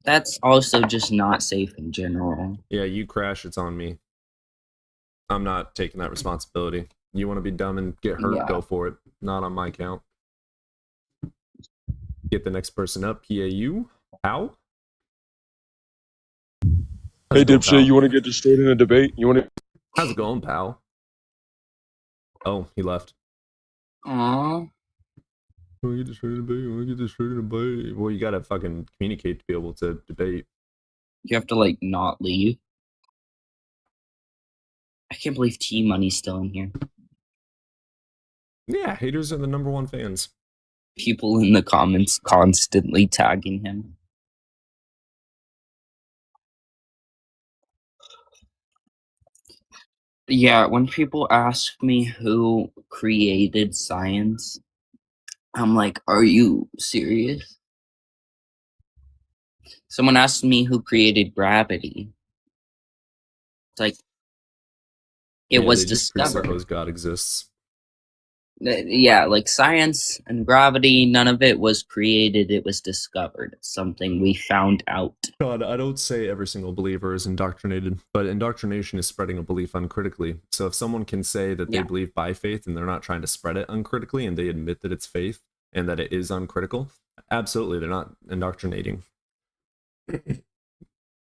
That's also just not safe in general. Yeah, you crash, it's on me. I'm not taking that responsibility. You want to be dumb and get hurt, Yeah. go for it. Not on my count. Get the next person up. PAU. How? Hey, dipshit, you want to get destroyed in a debate? You want to? How's it going, pal? Oh, he left. Aww. You want to get destroyed in a debate? You want to get destroyed in a debate? Well, you gotta fucking communicate to be able to debate. You have to like not leave. I can't believe T Money's still in here. Yeah, haters are the #1 fans. People in the comments constantly tagging him. Yeah, when people ask me who created science, I'm like, "Are you serious?" Someone asked me who created gravity. It's like, it Yeah, was they just discovered. presuppose God exists. Yeah, like science and gravity, none of it was created, it was discovered. It's something we found out. God, I don't say every single believer is indoctrinated, but indoctrination is spreading a belief uncritically. So if someone can say that they Yeah. believe by faith and they're not trying to spread it uncritically and they admit that it's faith and that it is uncritical, absolutely, they're not indoctrinating.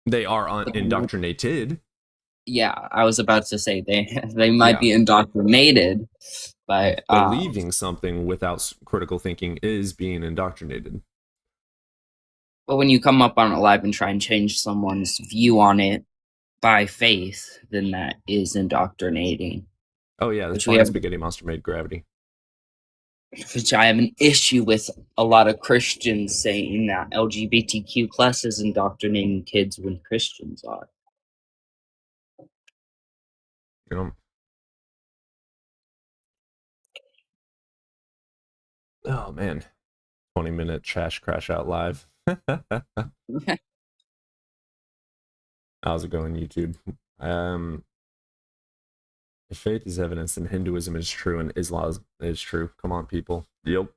They are indoctrinated. Yeah, I was about to say they might be indoctrinated, but believing something without critical thinking is being indoctrinated. but when you come up on it live and try and change someone's view on it by faith, then that is indoctrinating. Oh yeah, that's Which why we have- Spaghetti Monster made gravity. Which I have an issue with a lot of Christians saying that LGBTQ plus is indoctrinating kids when Christians are. You know. Oh man, 20-minute trash crash out live. How's it going, YouTube? If faith is evidence, then Hinduism is true and Islam is true. Come on, people. Yep.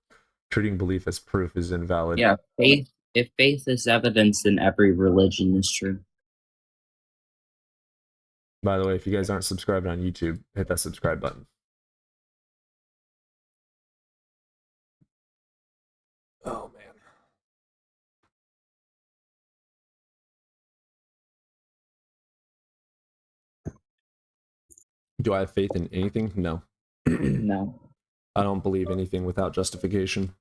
Treating belief as proof is invalid. Yeah, faith. If faith is evidence, then every religion is true. By the way, if you guys aren't subscribed on YouTube, hit that subscribe button. Do I have faith in anything? No. No. I don't believe anything without justification.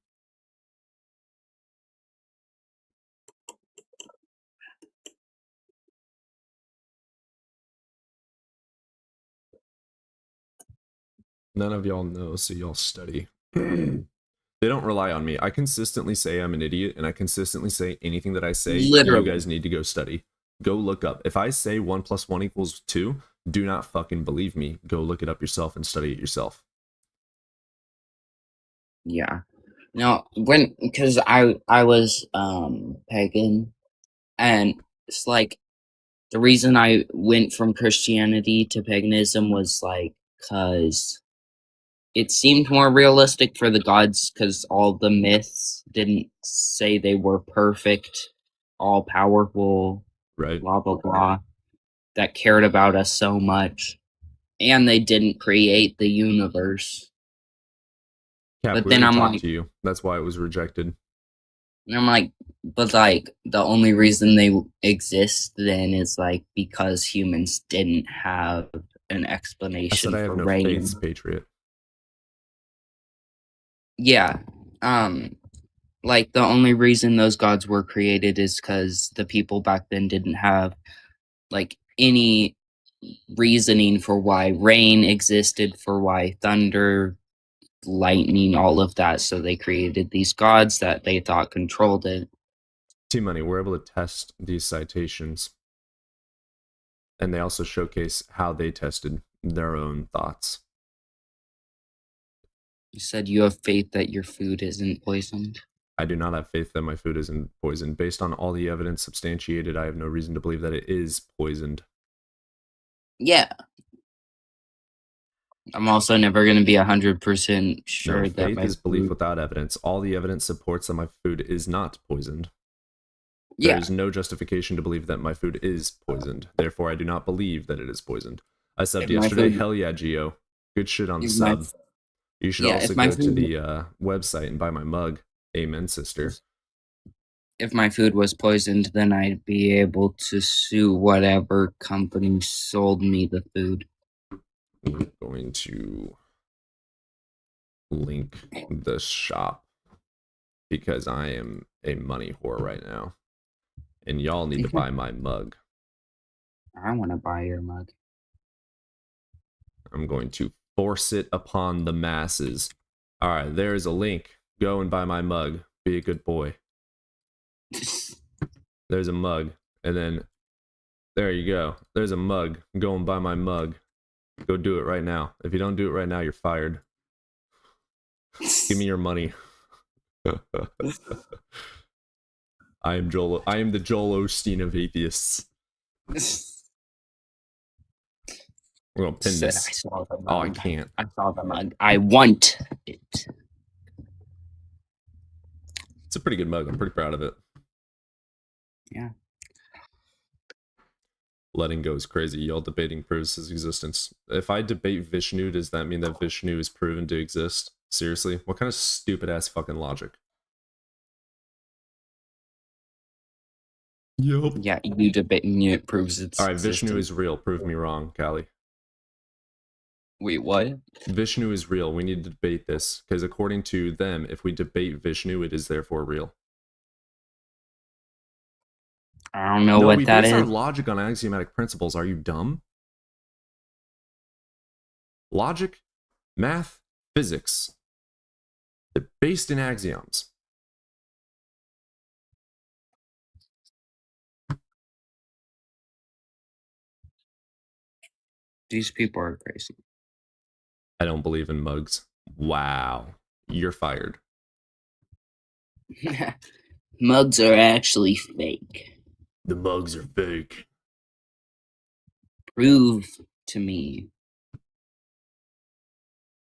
None of y'all know, so y'all study. They don't rely on me. I consistently say I'm an idiot, and I consistently say anything that I say, Literally. you guys need to go study. Go look up. If I say 1 + 1 = 2, do not fucking believe me. Go look it up yourself and study it yourself. Yeah. No, because I was pagan, and it's like the reason I went from Christianity to paganism was like because it seemed more realistic for the gods, because all the myths didn't say they were perfect, all powerful, Right. blah blah blah, that cared about us so much, and they didn't create the universe. Cap, But we then already I'm talked like, to you. That's why it was rejected. and I'm like, but like the only reason they exist then is like because humans didn't have an I explanation said I for have no rain. faiths, Patriot. Yeah. Like the only reason those gods were created is because the people back then didn't have like any reasoning for why rain existed, for why thunder, lightning, all of that. So they created these gods that they thought controlled it. T-Money, we're able to test these citations. And they also showcase how they tested their own thoughts. You said you have faith that your food isn't poisoned. I do not have faith that my food isn't poisoned. Based on all the evidence substantiated, I have no reason to believe that it is poisoned. Yeah. I'm also never going to be 100% sure No, that faith my is belief food... without evidence. All the evidence supports that my food is not poisoned. Yeah. There is no justification to believe that my food is poisoned. Therefore, I do not believe that it is poisoned. I subbed If my yesterday. food- Hell yeah, Geo. Good shit on the If my- sub. You should Yeah, also if my go to food- the website and buy my mug. Amen, sister. If my food was poisoned, then I'd be able to sue whatever company sold me the food. I'm going to link the shop because I am a money whore right now. And y'all need to buy my mug. I want to buy your mug. I'm going to force it upon the masses. All right, there's a link. Go and buy my mug. Be a good boy. There's a mug. And then there you go. There's a mug. Go and buy my mug. Go do it right now. If you don't do it right now, you're fired. Give me your money. I am the Joel Osteen of atheists. We're gonna pin Said this. I saw the mug. Oh, I can't. I saw the mug. I want it. It's a pretty good mug. I'm pretty proud of it. Yeah. Letting go is crazy. Y'all debating proves his existence. If I debate Vishnu, does that mean that Vishnu is proven to exist? Seriously? What kind of stupid ass fucking logic? Yup. Yeah, you debating it proves it's Alright, Vishnu existence. is real. Prove me wrong, Callie. Wait, what? Vishnu is real. We need to debate this. Because according to them, if we debate Vishnu, it is therefore real. I don't know No, what we that base our is. logic on axiomatic principles. Are you dumb? Logic, math, physics. They're based in axioms. These people are crazy. I don't believe in mugs. Wow. You're fired. Mugs are actually fake. The mugs are fake. Prove to me.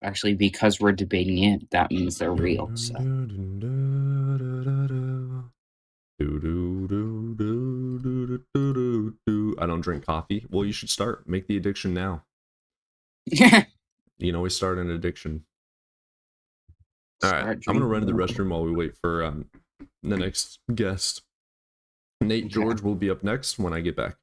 Actually, because we're debating it, that means they're real. So. I don't drink coffee. Well, you should start. Make the addiction now. You can always start an addiction. All right, Start I'm gonna run to the drinking. restroom while we wait for the next guest. Nate George will be up next when I get back.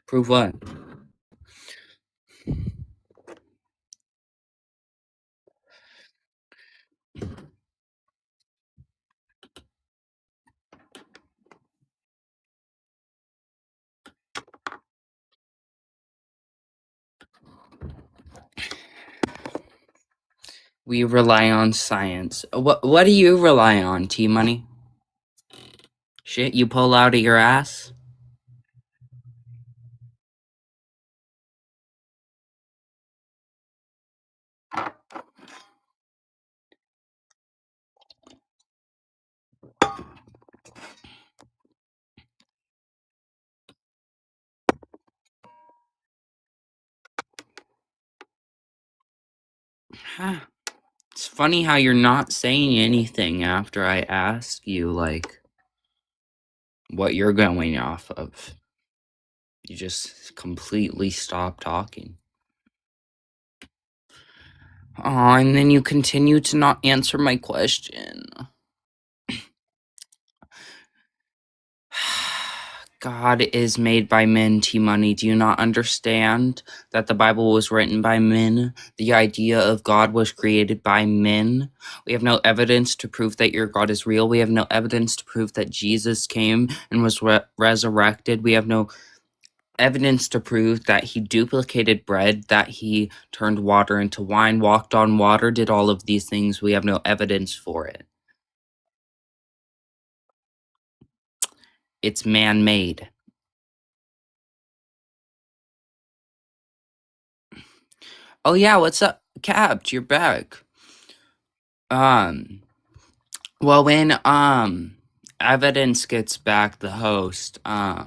Prove what? We rely on science. What do you rely on, T-Money? Shit you pull out of your ass? It's funny how you're not saying anything after I ask you, like, what you're going off of. You just completely stop talking. Aw, and then you continue to not answer my question. God is made by men, T-Money. Do you not understand that the Bible was written by men? The idea of God was created by men. We have no evidence to prove that your God is real. We have no evidence to prove that Jesus came and was resurrected. We have no evidence to prove that he duplicated bread, that he turned water into wine, walked on water, did all of these things. We have no evidence for it. It's man-made. Oh yeah, what's up, Capt? You're back. Well, when evidence gets back the host, yeah,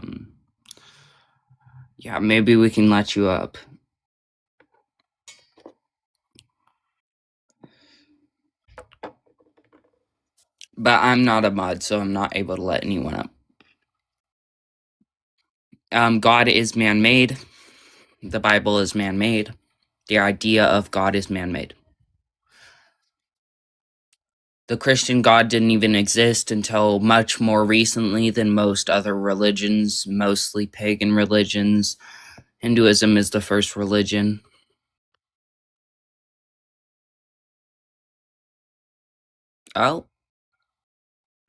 maybe we can let you up. But I'm not a mod, so I'm not able to let anyone up. God is man-made. The Bible is man-made. The idea of God is man-made. The Christian God didn't even exist until much more recently than most other religions, mostly pagan religions. Hinduism is the first religion. Oh.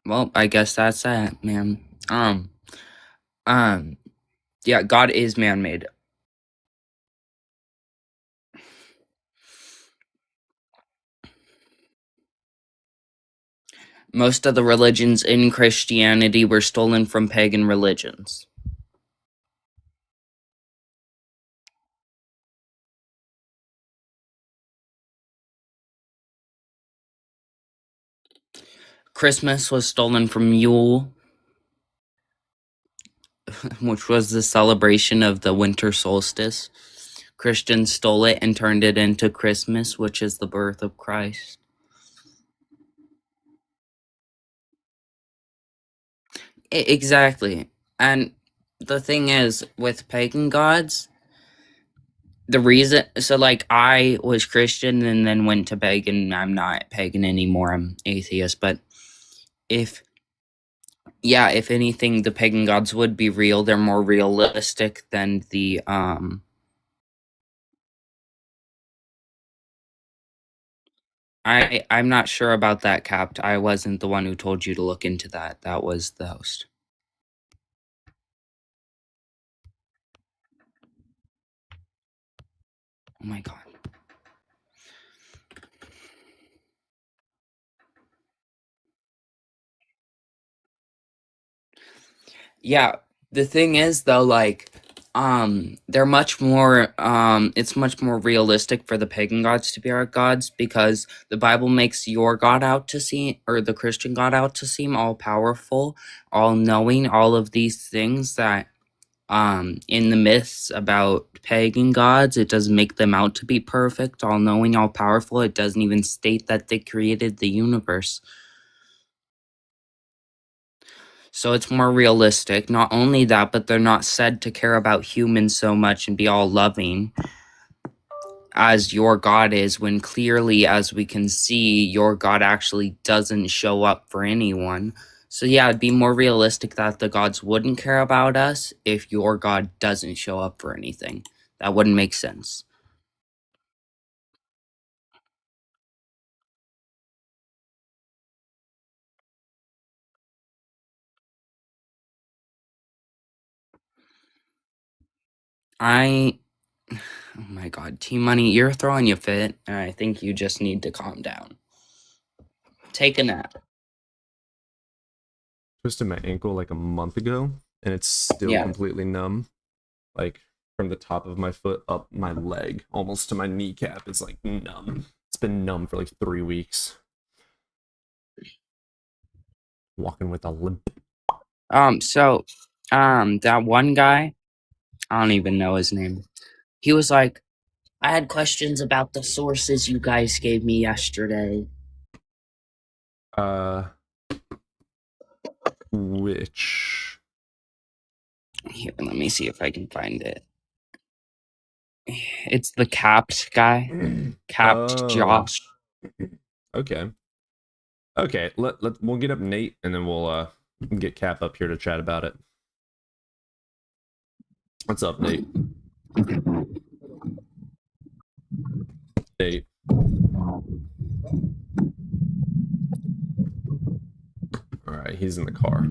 Well, I guess that's that, man. Yeah, God is man-made. Most of the religions in Christianity were stolen from pagan religions. Christmas was stolen from Yule, which was the celebration of the winter solstice. Christians stole it and turned it into Christmas, which is the birth of Christ. Exactly. And the thing is, with pagan gods, the reason, so like I was Christian and then went to pagan. I'm not pagan anymore, I'm atheist, but if anything, the pagan gods would be real. They're more realistic than the I'm not sure about that, Capt. I wasn't the one who told you to look into that. That was the host. Oh my god. Yeah, the thing is though, like, they're much more it's much more realistic for the pagan gods to be our gods, because the Bible makes your God out to seem, or the Christian God out to seem all powerful, all knowing, all of these things that in the myths about pagan gods, it doesn't make them out to be perfect, all knowing, all powerful. It doesn't even state that they created the universe. So it's more realistic. Not only that, but they're not said to care about humans so much and be all loving as your God is, when clearly, as we can see, your God actually doesn't show up for anyone. So yeah, it'd be more realistic that the gods wouldn't care about us if your God doesn't show up for anything. That wouldn't make sense. Oh my god, T-Money, you're throwing a fit, and I think you just need to calm down. Take a nap. Twisted my ankle like a month ago, and it's still Yeah. completely numb. Like from the top of my foot up my leg, almost to my kneecap, is like numb. It's been numb for like 3 weeks. Walking with a limp. That one guy, I don't even know his name. He was like, I had questions about the sources you guys gave me yesterday. Which? Here, let me see if I can find it. It's the Capped guy. Capped Josh. Okay. Okay, we'll get up Nate, and then we'll get Cap up here to chat about it. What's up, Nate? Nate. Alright, he's in the car.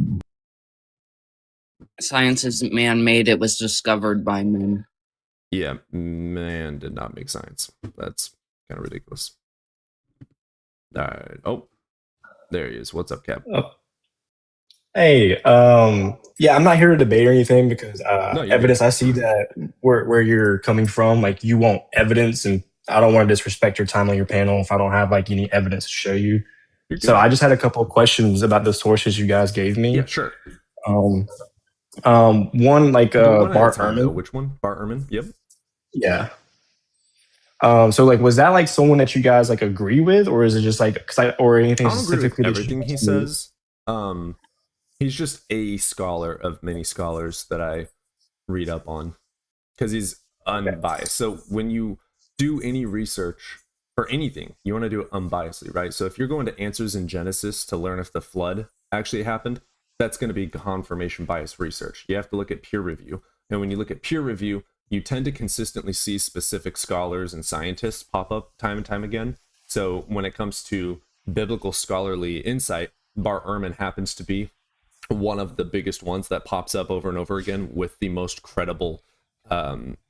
Science isn't man-made, it was discovered by men. Yeah, man did not make science. That's kind of ridiculous. Alright, oh. There he is. What's up, Cap? Oh. Hey, yeah, I'm not here to debate or anything because No, you're evidence. good. I see that where you're coming from, like you want evidence, and I don't want to disrespect your time on your panel if I don't have like any evidence to show you. You're So good. I just had a couple of questions about the sources you guys gave me. Yeah, sure. One like One at a Bart time, though. Ehrman. Which one? Bart Ehrman? Yep. Yeah. So like, was that like someone that you guys like agree with, or is it just like or anything I don't agree with specifically that everything you he guys says. He's just a scholar of many scholars that I read up on because he's unbiased. So when you do any research for anything, you want to do it unbiasedly, right? So if you're going to Answers in Genesis to learn if the flood actually happened, that's going to be confirmation bias research. You have to look at peer review. And when you look at peer review, you tend to consistently see specific scholars and scientists pop up time and time again. So when it comes to biblical scholarly insight, Bart Ehrman happens to be one of the biggest ones that pops up over and over again with the most credible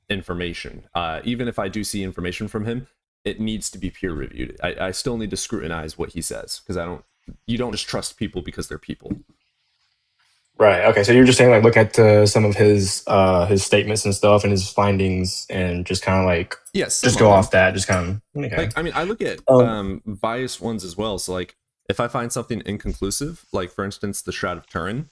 information. Even if I do see information from him, it needs to be peer reviewed. I still need to scrutinize what he says because you don't just trust people because they're people. Right. Okay. So you're just saying like look at some of his statements and stuff and his findings and just kind of like just go off that. Just kind of okay. Like, I mean, I look at biased ones as well. So like if I find something inconclusive, like for instance the Shroud of Turin,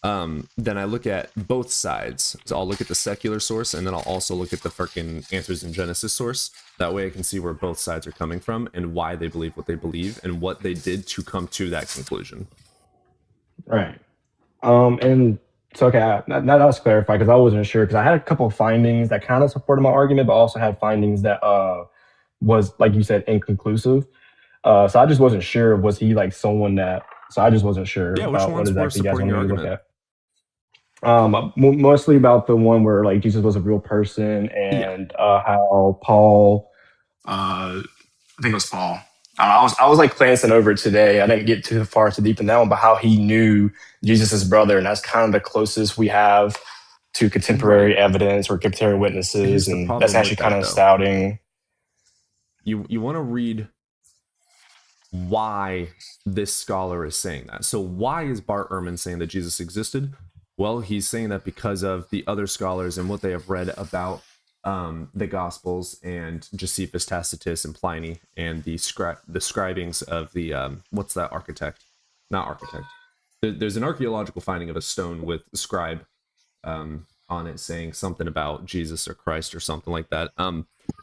then I look at both sides. So I'll look at the secular source and then I'll also look at the freaking Answers in Genesis source. That way I can see where both sides are coming from and why they believe what they believe and what they did to come to that conclusion. Right. And so, okay, that was clarified because I wasn't sure because I had a couple of findings that kind of supported my argument, but also had findings that was, like you said, inconclusive. So I just wasn't sure. Was he like someone that? So I just wasn't sure about what exactly you guys wanted me to look at. Mostly about the one where like Jesus was a real person and how Paul, I think it was Paul. I was like glancing over it today. I didn't get too far too deep in that one, but how he knew Jesus' brother, and that's kind of the closest we have to contemporary evidence or contemporary witnesses, and that's actually kind of astounding. You want to read why this scholar is saying that. So why is Bart Ehrman saying that Jesus existed? Well, he's saying that because of the other scholars and what they have read about the Gospels and Josephus, Tacitus, and Pliny, and the scribings of the what's that architect? Not architect. There's an archaeological finding of a stone with scribe on it saying something about Jesus or Christ or something like that.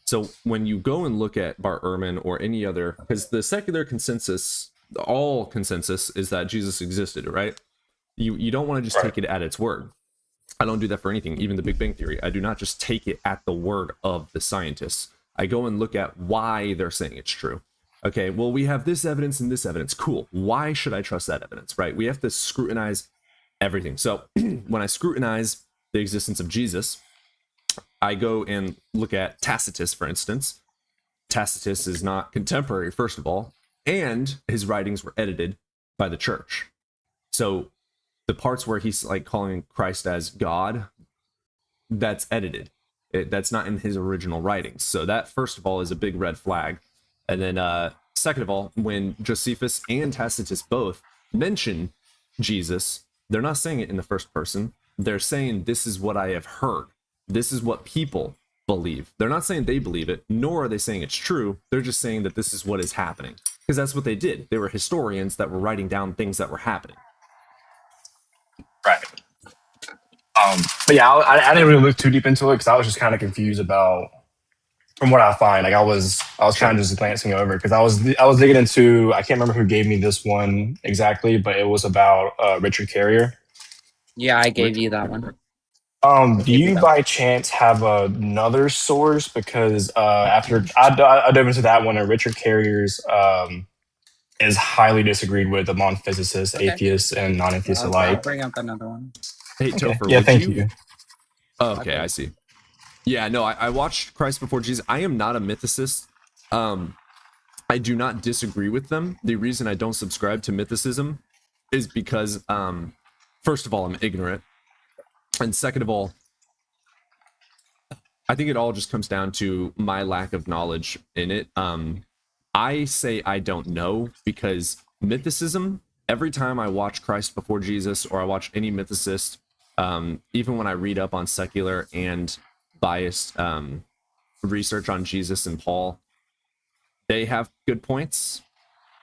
So when you go and look at Bart Ehrman or any other, because the secular consensus, all consensus is that Jesus existed, right? You don't want to just take it at its word. I don't do that for anything, even the Big Bang Theory. I do not just take it at the word of the scientists. I go and look at why they're saying it's true. Okay, well, we have this evidence and this evidence. Cool. Why should I trust that evidence, right? We have to scrutinize everything. So when I scrutinize the existence of Jesus, I go and look at Tacitus, for instance. Tacitus is not contemporary, first of all, and his writings were edited by the church. So the parts where he's like calling Christ as God, that's edited. That's not in his original writings. So that, first of all, is a big red flag. And then second of all, when Josephus and Tacitus both mention Jesus, they're not saying it in the first person. They're saying, this is what I have heard. This is what people believe. They're not saying they believe it, nor are they saying it's true. They're just saying that this is what is happening. Because that's what they did. They were historians that were writing down things that were happening. Right. But yeah, I didn't really look too deep into it because I was just kind of confused about, from what I find, like I was kind of just glancing over because I was digging into, I can't remember who gave me this one exactly, but it was about Richard Carrier. Yeah, I gave you that one. Do you by chance have another source? Because after I dove into that one, and Richard Carrier's is highly disagreed with among physicists, atheists, and non-atheists I'll alike. bring up another one. Hey, Okay. Topher, Yeah, would thank you. Oh, okay, I see. Yeah, no, I watched Christ Before Jesus. I am not a mythicist. I do not disagree with them. The reason I don't subscribe to mythicism is because, first of all, I'm ignorant. And second of all, I think it all just comes down to my lack of knowledge in it. I say I don't know because mythicism, every time I watch Christ Before Jesus or I watch any mythicist, even when I read up on secular and biased research on Jesus and Paul, they have good points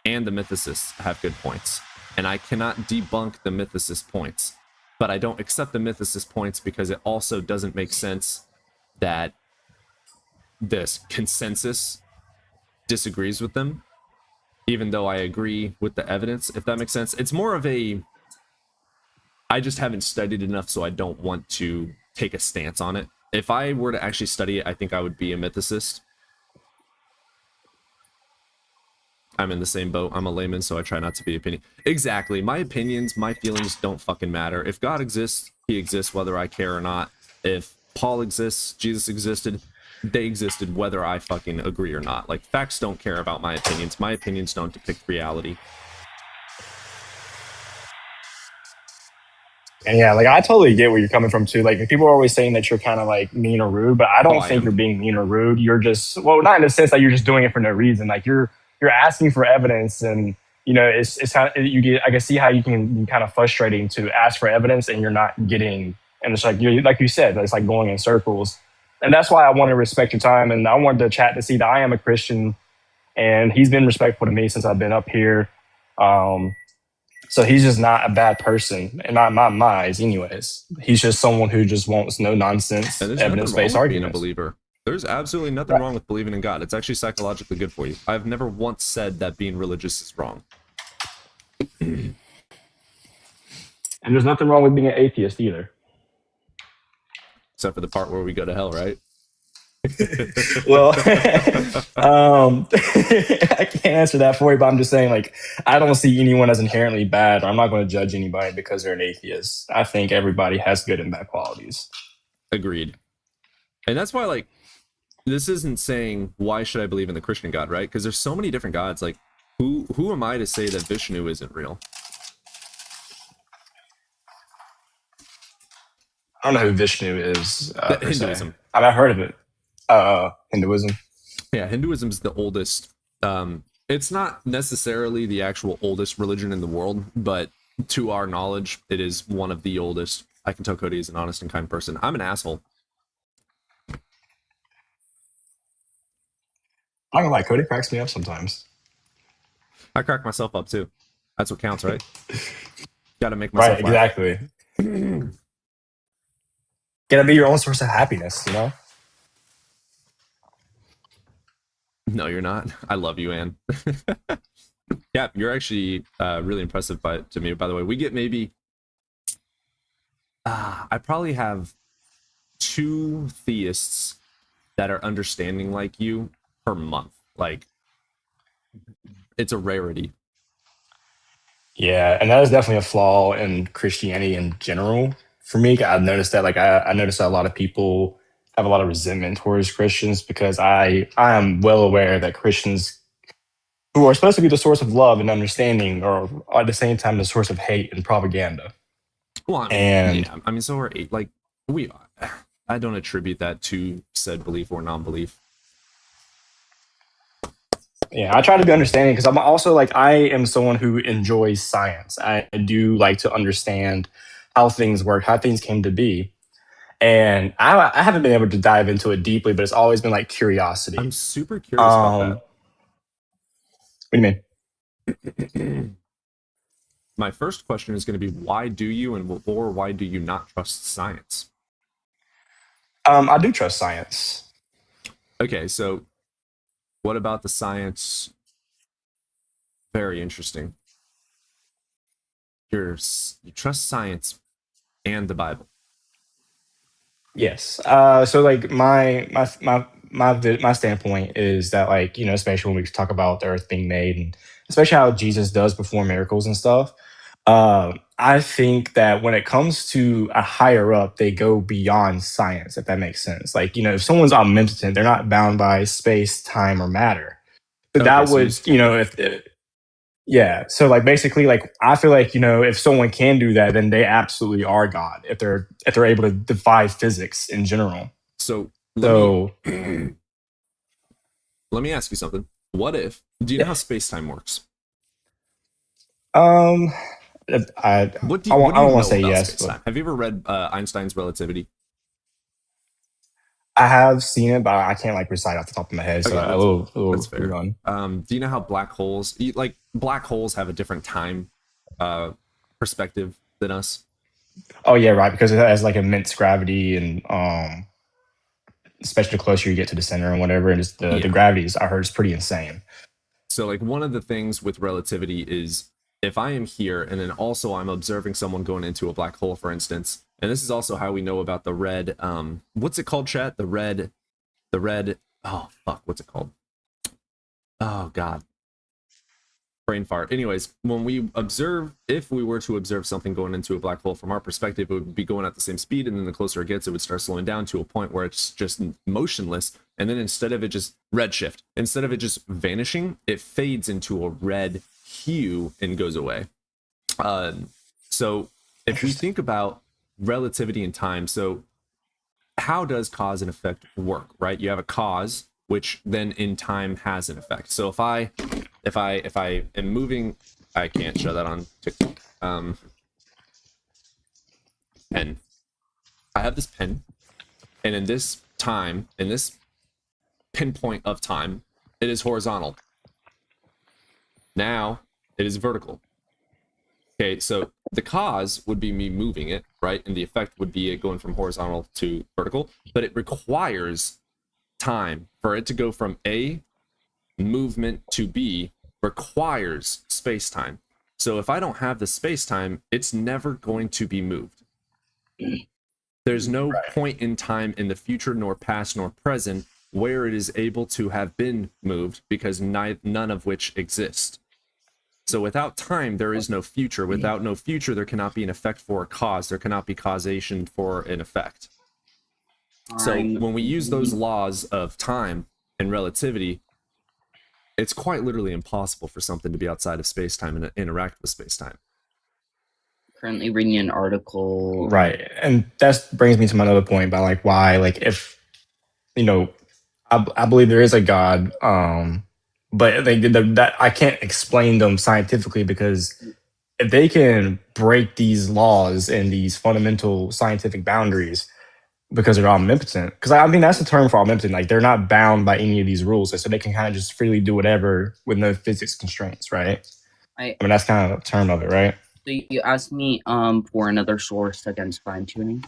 and the mythicists have good points. And I cannot debunk the mythicist points, but I don't accept the mythicist points because it also doesn't make sense that this consensus disagrees with them, even though I agree with the evidence, if that makes sense. It's more of a, I just haven't studied enough, so I don't want to take a stance on it. If I were to actually study it, I think I would be a mythicist. I'm in the same boat. I'm a layman, so I try not to be opinion. Exactly. My opinions, my feelings don't fucking matter. If God exists, he exists whether I care or not. If Paul exists, Jesus existed, they existed whether I fucking agree or not. Like, facts don't care about my opinions. My opinions don't depict reality. And yeah, like I totally get where you're coming from too. Like people are always saying that you're kind of like mean or rude, but I don't think you're being mean or rude. You're just, well, not in the sense that you're just doing it for no reason. Like you're asking for evidence, and you know it's kind of, you get, I can see how you can be kind of frustrating to ask for evidence and you're not getting, and it's like you said, it's like going in circles. And that's why I want to respect your time, and I wanted to chat to see that I am a Christian, and he's been respectful to me since I've been up here. So he's just not a bad person, and not my eyes, anyways. He's just someone who just wants no nonsense, evidence-based arguments. Being a believer, there's absolutely nothing wrong with believing in God. It's actually psychologically good for you. I've never once said that being religious is wrong. And there's nothing wrong with being an atheist either. Except for the part where we go to hell, right? Well, I can't answer that for you, but I'm just saying, like, I don't see anyone as inherently bad. I'm not going to judge anybody because they're an atheist. I think everybody has good and bad qualities. Agreed. And that's why, like, this isn't saying why should I believe in the Christian God, right? Because there's so many different gods. Like, who am I to say that Vishnu isn't real? I don't know who Vishnu is. Hinduism. I've heard of it. Hinduism. Yeah, Hinduism is the oldest. It's not necessarily the actual oldest religion in the world, but to our knowledge, it is one of the oldest I can tell Cody is an honest and kind person. I'm an asshole. I'm gonna lie, Cody cracks me up sometimes. I crack myself up too. That's what counts, right? Got to make myself laugh. Exactly. Gotta be your own source of happiness, you know? No, you're not. I love you, Anne. Yeah, you're actually really impressive to me, by the way. We get maybe... I probably have 2 theists that are understanding like you per month. Like, it's a rarity. Yeah, and that is definitely a flaw in Christianity in general. For me, I've noticed that. Like, I noticed that a lot of people have a lot of resentment towards Christians because I am well aware that Christians, who are supposed to be the source of love and understanding, are at the same time the source of hate and propaganda. Well, I mean, so are like I don't attribute that to said belief or non-belief. Yeah, I try to be understanding because I'm also like, I am someone who enjoys science. I do like to understand how things work, how things came to be. And I haven't been able to dive into it deeply, but it's always been like curiosity. I'm super curious about that. What do you mean? My first question is going to be, why do you or why do you not trust science? I do trust science. Okay, so what about the science? Very interesting. You trust science and the Bible. Yes. So like my standpoint is that, like, you know, especially when we talk about the earth being made, and especially how Jesus does perform miracles and stuff. I think that when it comes to a higher up, they go beyond science, if that makes sense. Like, you know, if someone's omnipotent, they're not bound by space, time, or matter. But that would, you know, yeah. So like basically, like, I feel like, you know, if someone can do that, then they absolutely are God. If they're able to defy physics in general. So let me ask you something. What if? Do you know how space-time works? I don't want to say yes. But have you ever read Einstein's Relativity? I have seen it, but I can't like recite off the top of my head. So Okay, a little that's fair. run. Do you know how black holes have a different time perspective than us? Oh yeah, right. Because it has like immense gravity, and especially the closer you get to the center and whatever, and just the gravity I heard is pretty insane. So like one of the things with relativity is, if I am here and then also I'm observing someone going into a black hole, for instance, and this is also how we know about the red, what's it called, chat? The red, oh, fuck, what's it called? Oh, God. Brain fart. Anyways, when we observe, if we were to observe something going into a black hole, from our perspective, it would be going at the same speed, and then the closer it gets, it would start slowing down to a point where it's just motionless, and then instead of it just vanishing, it fades into a red hue and goes away. So if we think about relativity and time, so how does cause and effect work, right? You have a cause, which then in time has an effect. So if I am moving, I can't show that on TikTok. Pen. I have this pen, and in this time, in this pinpoint of time, it is horizontal. Now it is vertical. Okay, so the cause would be me moving it, right? And the effect would be it going from horizontal to vertical, but it requires time for it to go from A movement to B, requires space-time. So if I don't have the space-time, it's never going to be moved. There's no point in time in the future, nor past, nor present, where it is able to have been moved, because none of which exist. So without time, there is no future. Without no future, there cannot be an effect for a cause. There cannot be causation for an effect. So when we use those laws of time and relativity, it's quite literally impossible for something to be outside of space-time and interact with space-time. Currently reading an article. Right. And that brings me to my other point about like why, like, if, you know, I believe there is a God, but that I can't explain them scientifically, because if they can break these laws and these fundamental scientific boundaries because they're omnipotent, because I mean that's the term for omnipotent. Like they're not bound by any of these rules, so they can kind of just freely do whatever with no physics constraints, right? I mean that's kind of the term of it, right? So you asked me for another source against fine tuning,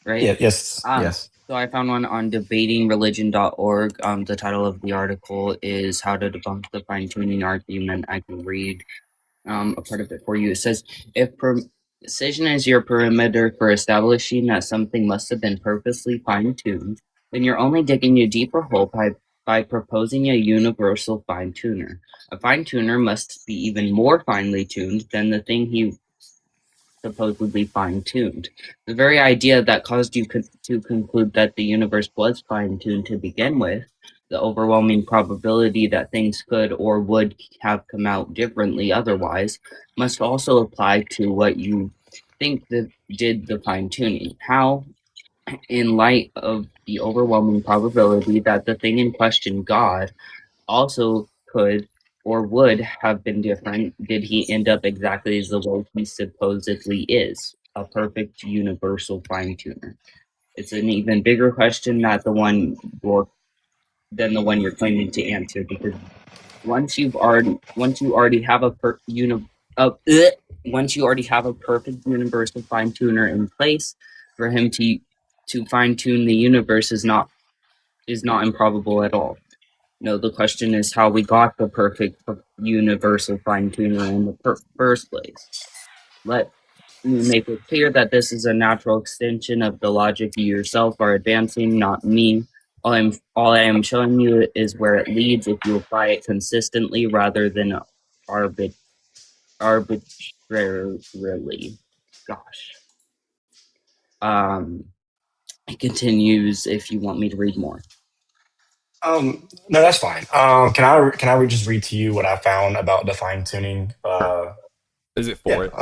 right? Yeah. Yes. Yes. So I found one on debatingreligion.org. The title of the article is "How to Debunk the Fine Tuning Argument." I can read a part of it for you. It says, if precision is your perimeter for establishing that something must have been purposely fine-tuned, then you're only digging a deeper hole by proposing a universal fine-tuner. A fine-tuner must be even more finely tuned than the thing he supposedly fine-tuned. The very idea that caused you to conclude that the universe was fine-tuned to begin with, the overwhelming probability that things could or would have come out differently otherwise, must also apply to what you think that did the fine-tuning. How, in light of the overwhelming probability that the thing in question, God, also could or would have been different, did he end up exactly as the way he supposedly is, a perfect universal fine-tuner? It's an even bigger question than the one you're claiming to answer, because once you already have a perfect universal fine-tuner in place, for him to fine-tune the universe is not improbable at all. No, the question is how we got the perfect universal fine-tuner in the first place. Let me make it clear that this is a natural extension of the logic you yourself are advancing, not me. All I am showing you is where it leads if you apply it consistently rather than arbitrarily. Gosh. It continues if you want me to read more. No, that's fine. Can I just read to you what I found about the fine tuning? Is it for it?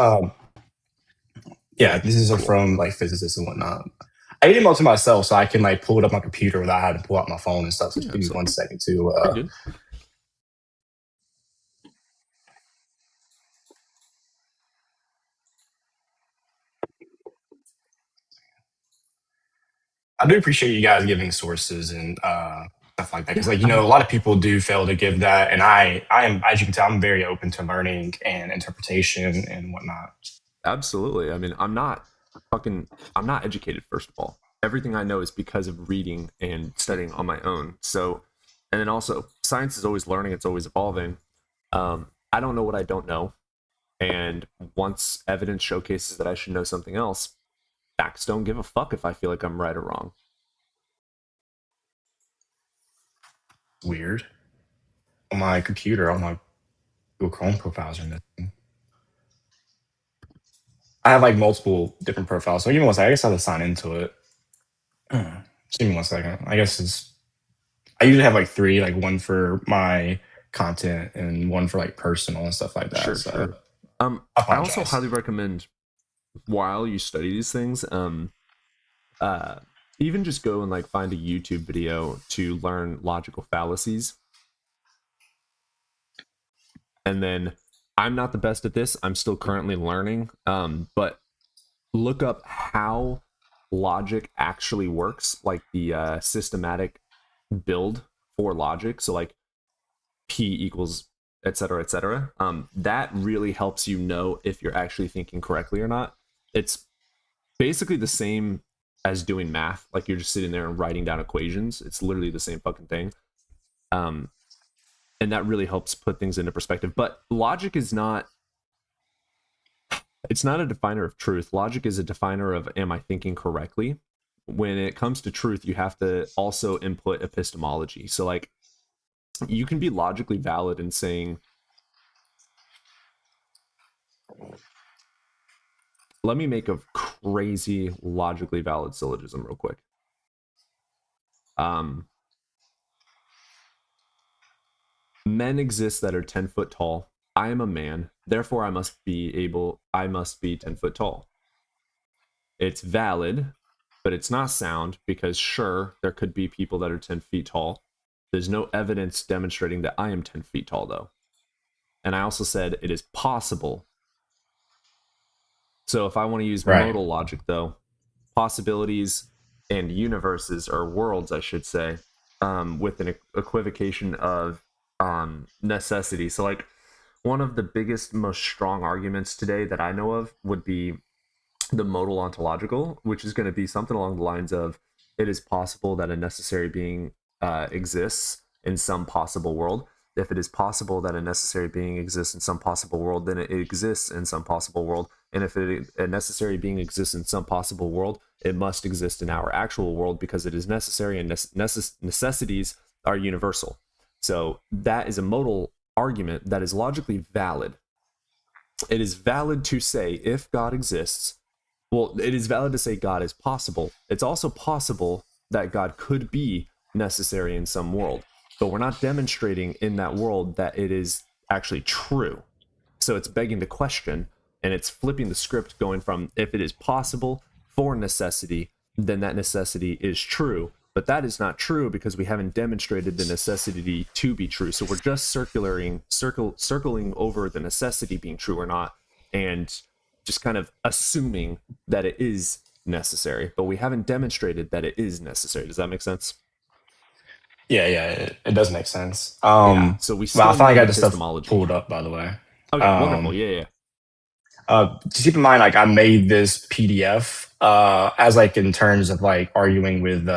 Yeah, this is from like physicists and whatnot. I emailed to myself so I can like pull it up on my computer without having to pull out my phone and stuff. So just give me 1 second to. I do appreciate you guys giving sources and stuff like that, because like a lot of people do fail to give that, and I am, as you can tell, I'm very open to learning and interpretation and whatnot. Absolutely. I mean, I'm not educated, first of all. Everything I know is because of reading and studying on my own. So, and then also, science is always learning, it's always evolving. I don't know what I don't know. And once evidence showcases that I should know something else, facts don't give a fuck if I feel like I'm right or wrong. Weird. On my computer, on my Google Chrome profiles are missing. I have like multiple different profiles. So give me 1 second. I guess I have to sign into it. Just give me 1 second. I usually have like 3, like one for my content and one for like personal and stuff like that. Sure. I also highly recommend, while you study these things, even just go and like find a YouTube video to learn logical fallacies. And then, I'm not the best at this. I'm still currently learning. But look up how logic actually works, like the systematic build for logic. So like P equals et cetera, et cetera. That really helps you know if you're actually thinking correctly or not. It's basically the same as doing math. Like you're just sitting there and writing down equations. It's literally the same fucking thing. And that really helps put things into perspective. But logic is not, it's not a definer of truth. Logic is a definer of, am I thinking correctly? When it comes to truth, you have to also input epistemology. So like, you can be logically valid in saying, let me make a crazy logically valid syllogism real quick. Men exist that are 10 foot tall. I am a man, therefore I must be 10 foot tall. It's valid, but it's not sound, because sure, there could be people that are 10 feet tall. There's no evidence demonstrating that I am 10 feet tall, though. And I also said it is possible So if I want to use Right. modal logic, though, possibilities and universes, or worlds, I should say, with an equivocation of necessity. So, like, one of the biggest, most strong arguments today that I know of would be the modal ontological, which is going to be something along the lines of, it is possible that a necessary being exists in some possible world. If it is possible that a necessary being exists in some possible world, then it exists in some possible world. And if a necessary being exists in some possible world, it must exist in our actual world because it is necessary, and necessities are universal. So that is a modal argument that is logically valid. It is valid to say if God exists, well, it is valid to say God is possible. It's also possible that God could be necessary in some world, but we're not demonstrating in that world that it is actually true. So it's begging the question, and it's flipping the script, going from, if it is possible for necessity, then that necessity is true. But that is not true because we haven't demonstrated the necessity to be true. So we're just circling over the necessity being true or not, and just kind of assuming that it is necessary, but we haven't demonstrated that it is necessary. Does that make sense? Yeah, it does make sense. Yeah, so we still Well, I finally need got this stuff epistemology. pulled up, by the way. Okay, wonderful. Yeah. Just keep in mind, like, I made this PDF as like in terms of like arguing with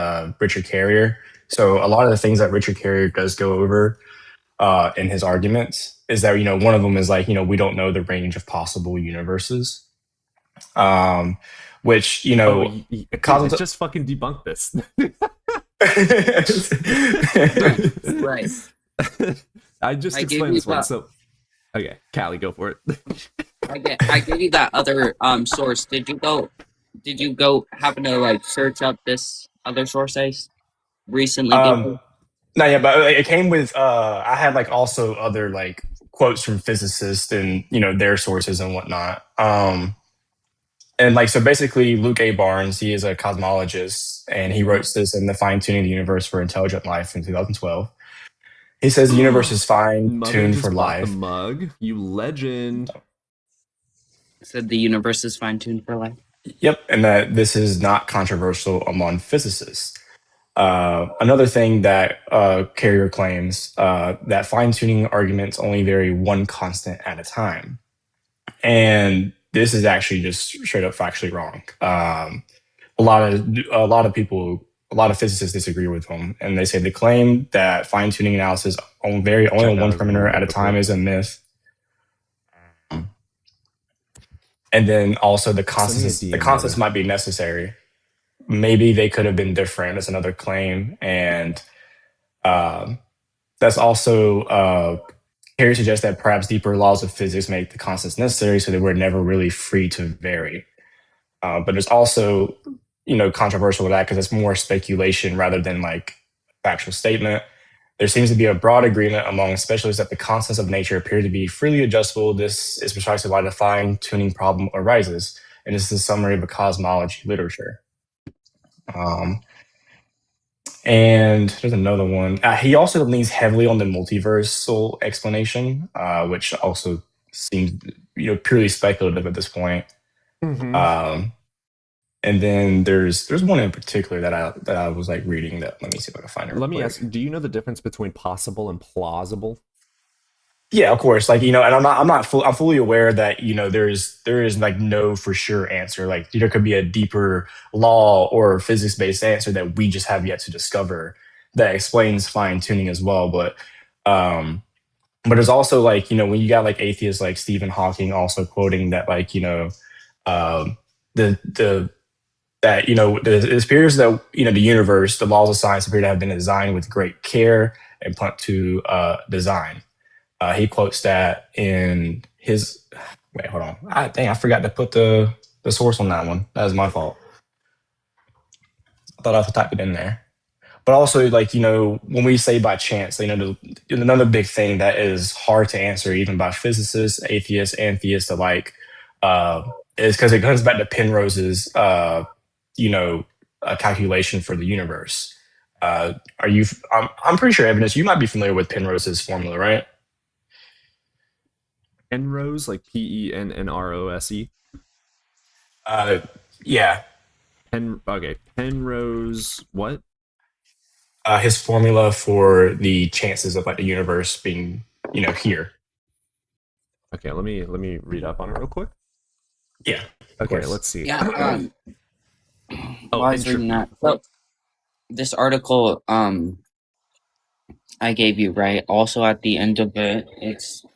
Richard Carrier. So a lot of the things that Richard Carrier does go over in his arguments is that, one of them is like, we don't know the range of possible universes, which, Cosmo just fucking debunk this. Right. I just explained this one. So, okay, Callie, go for it. I gave you that other source. Did you go happen to like search up this other source I recently gave you? No, yeah, but it came with I had like also other like quotes from physicists and their sources and whatnot. And like, so basically Luke A. Barnes, he is a cosmologist, and he wrote this in the Fine-Tuning the Universe for Intelligent Life in 2012. He says the universe is fine-tuned for life. The mug, you legend. Said the universe is fine-tuned for life. Yep, and that this is not controversial among physicists. Another thing that Carrier claims, that fine-tuning arguments only vary one constant at a time. And this is actually just straight up factually wrong. A lot of people, a lot of physicists disagree with them, and they say the claim that fine-tuning analysis vary only one parameter at a time is a myth. And then also the constants might be necessary. Maybe they could have been different. That's another claim, and that's also Carrier suggests that perhaps deeper laws of physics make the constants necessary, so they were never really free to vary. But there's also, controversial with that because it's more speculation rather than like factual statement. There seems to be a broad agreement among specialists that the constants of nature appear to be freely adjustable. This is precisely why the fine-tuning problem arises, and this is a summary of a cosmology literature. And there's another one. He also leans heavily on the multiversal explanation, which also seems, purely speculative at this point. Mm-hmm. And then there's one in particular that I was like reading that. Let me see if I can find it. Let me ask, do you know the difference between possible and plausible? Yeah, of course. Like, and I'm fully aware that, there is like no for sure answer. Like, there could be a deeper law or physics based answer that we just have yet to discover that explains fine tuning as well. But there's also like, when you got like atheists like Stephen Hawking also quoting that like, it appears that, the universe, the laws of science appear to have been designed with great care and put to design. He quotes that in his. Wait, hold on. I forgot to put the source on that one. That was my fault. I thought I typed it in there. But also, like, when we say by chance, another big thing that is hard to answer even by physicists, atheists, and theists alike, is because it comes back to Penrose's, calculation for the universe. I'm pretty sure, Evidence, you might be familiar with Penrose's formula, right? Penrose, like Pennrose. Yeah. Penrose, what? His formula for the chances of like the universe being, here. Okay, let me read up on it real quick. Yeah. Okay, let's see. Yeah. While I was reading that, so this article I gave you, right? Also at the end of it, it's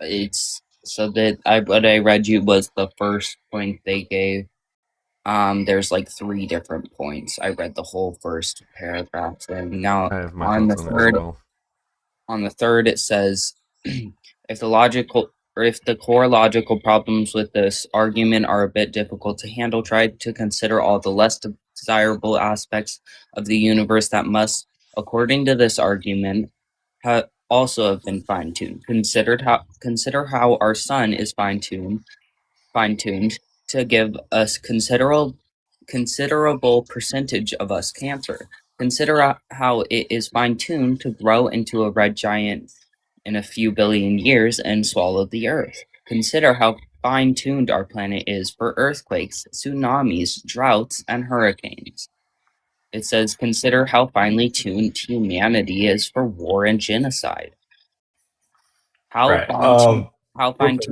so that what I read you was the first point they gave. There's like 3 different points. I read the whole first paragraph, and now I have my on the thoughts on it as third, well. on the third, it says if the core logical problems with this argument are a bit difficult to handle, try to consider all the less desirable aspects of the universe that must, according to this argument, also have been fine-tuned. Consider how our sun is fine-tuned to give us considerable percentage of us cancer. Consider how it is fine-tuned to grow into a red giant in a few billion years and swallow the earth. Consider how fine-tuned our planet is for earthquakes, tsunamis, droughts, and hurricanes. It says, consider how finely tuned humanity is for war and genocide. How Right. fine-tuned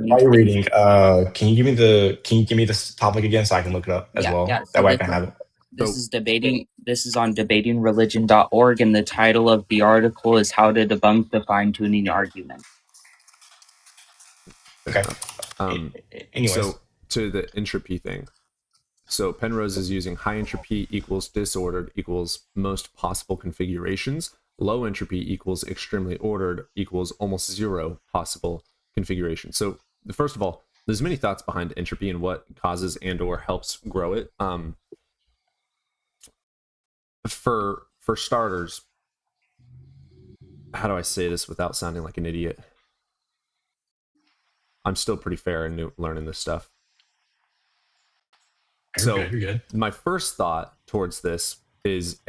While you're reading, can you give me this topic again so I can look it up as well? Yeah. That way I can have it. This is on debatingreligion.org, and the title of the article is How to Debunk the Fine-Tuning Argument. Okay. Anyways. So to the entropy thing. So Penrose is using high entropy equals disordered equals most possible configurations. Low entropy equals extremely ordered equals almost 0 possible configurations. So first of all, there's many thoughts behind entropy and what causes and or helps grow it. For starters, how do I say this without sounding like an idiot? I'm still pretty fair and learning this stuff. You're good. My first thought towards this is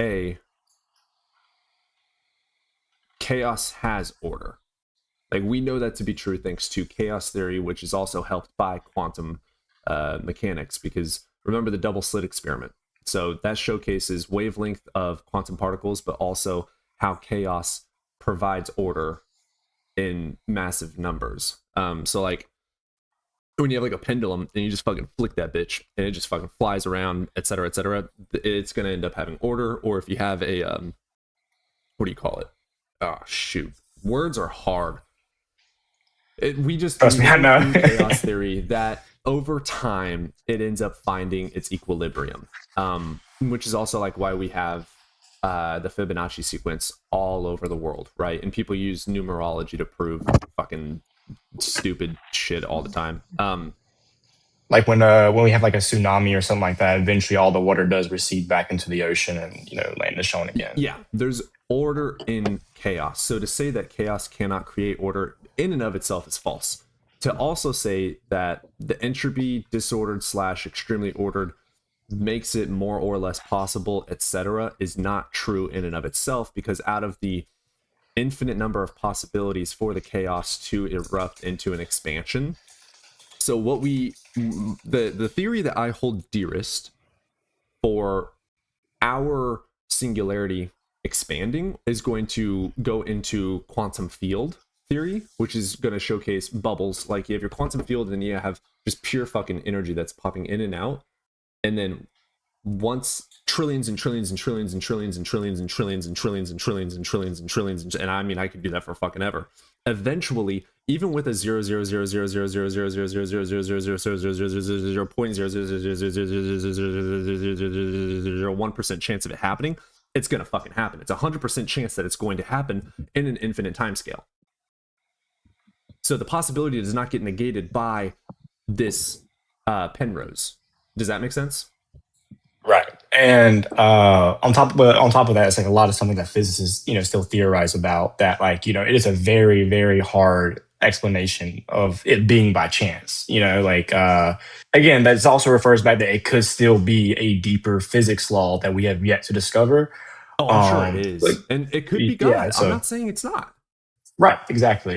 chaos has order. Like, we know that to be true thanks to chaos theory, which is also helped by quantum mechanics, because remember the double slit experiment. So that showcases wavelength of quantum particles, but also how chaos provides order in massive numbers. So like when you have like a pendulum and you just fucking flick that bitch and it just fucking flies around, etc., it's going to end up having order. Or if you have a what do you call it? Oh shoot, words are hard. We Trust me, I know. Chaos theory that over time it ends up finding its equilibrium, which is also like why we have the Fibonacci sequence all over the world, right? And people use numerology to prove fucking stupid shit all the time. Like when we have like a tsunami or something like that, eventually all the water does recede back into the ocean and land is shown again. Yeah, there's order in chaos. So to say that chaos cannot create order in and of itself is false. To also say that the entropy disordered / extremely ordered makes it more or less possible, etc., is not true in and of itself, because out of the infinite number of possibilities for the chaos to erupt into an expansion. So what the theory that I hold dearest for our singularity expanding is going to go into quantum field theory, which is going to showcase bubbles. Like you have your quantum field and you have just pure fucking energy that's popping in and out. And then once trillions and trillions and trillions and trillions and trillions and trillions and trillions and trillions and trillions and trillions and I mean I could do that for fucking ever. Eventually, even with a 0.000000000.00001% chance of it happening, it's gonna fucking happen. It's 100% chance that it's going to happen in an infinite time scale. So the possibility does not get negated by this Penrose. Does that make sense? Right. And on top of that, it's like a lot of something that physicists, still theorize about, that like, it is a very, very hard explanation of it being by chance. Again, that also refers back that it could still be a deeper physics law that we have yet to discover. Oh, I'm sure it is. And it could be God. Yeah, so, I'm not saying it's not. Right, exactly.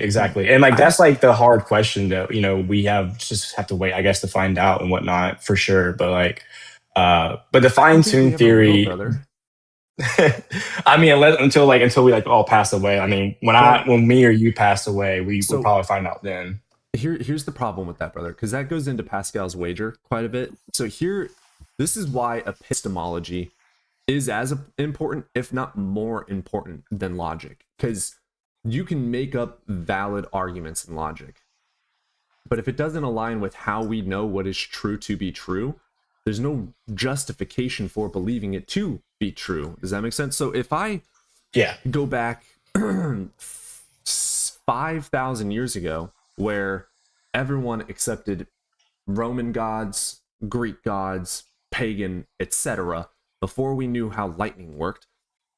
And like that's like the hard question that, we just have to wait, I guess, to find out and whatnot for sure. But like but the I don't think we fine-tune ever will, theory, brother. I mean, until we like all pass away. I mean, when me or you pass away, we will probably find out then. Here's the problem with that, brother, because that goes into Pascal's wager quite a bit. So this is why epistemology is as important, if not more important, than logic. Because you can make up valid arguments in logic, but if it doesn't align with how we know what is true to be true, there's no justification for believing it to be true. Does that make sense? So if I go back 5,000 years ago, where everyone accepted Roman gods, Greek gods, pagan, etc., before we knew how lightning worked,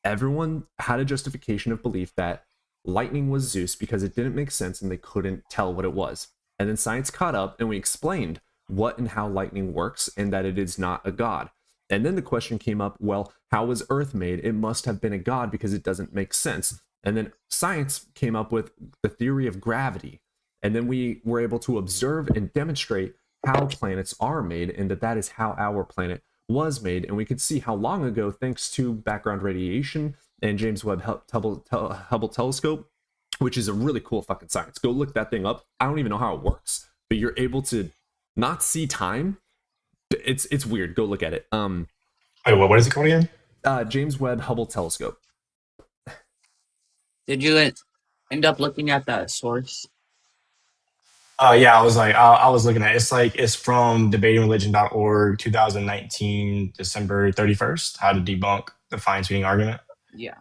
everyone had a justification of belief that lightning was Zeus because it didn't make sense and they couldn't tell what it was. And then science caught up and we explained what and how lightning works and that it is not a god. And then the question came up, well, how was Earth made? It must have been a god because it doesn't make sense. And then science came up with the theory of gravity. And then we were able to observe and demonstrate how planets are made and that is how our planet was made. And we could see how long ago, thanks to background radiation and James Webb Hubble telescope, which is a really cool fucking science. Go look that thing up. I don't even know how it works, but you're able to not see time. It's weird. Go look at it. Wait, what is it called again? James Webb Hubble telescope. Did you end up looking at that source? Yeah, I was looking at it. It's from debatingreligion.org, 2019, December 31st, how to debunk the fine-tuning argument. Yeah.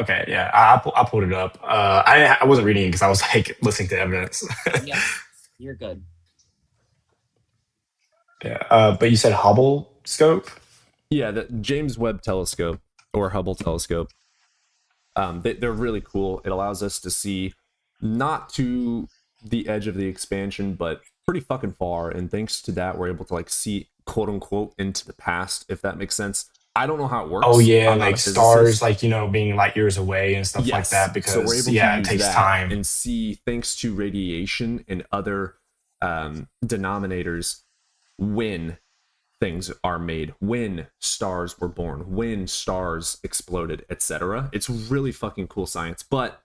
Okay, yeah, I pulled it up. I wasn't reading it because I was like listening to evidence. Yeah, you're good. Yeah, but you said Hubble scope? Yeah, the James Webb telescope or Hubble telescope. They're really cool. It allows us to see not to the edge of the expansion, but pretty fucking far. And thanks to that, we're able to like see quote unquote into the past, if that makes sense. I don't know how it works. Oh yeah, I'm not like a stars, physicist. like being light years away and stuff like that. Because so we're able to it use takes that time. and see, thanks to radiation and other denominators, when things are made, when stars were born, when stars exploded, etc. It's really fucking cool science. But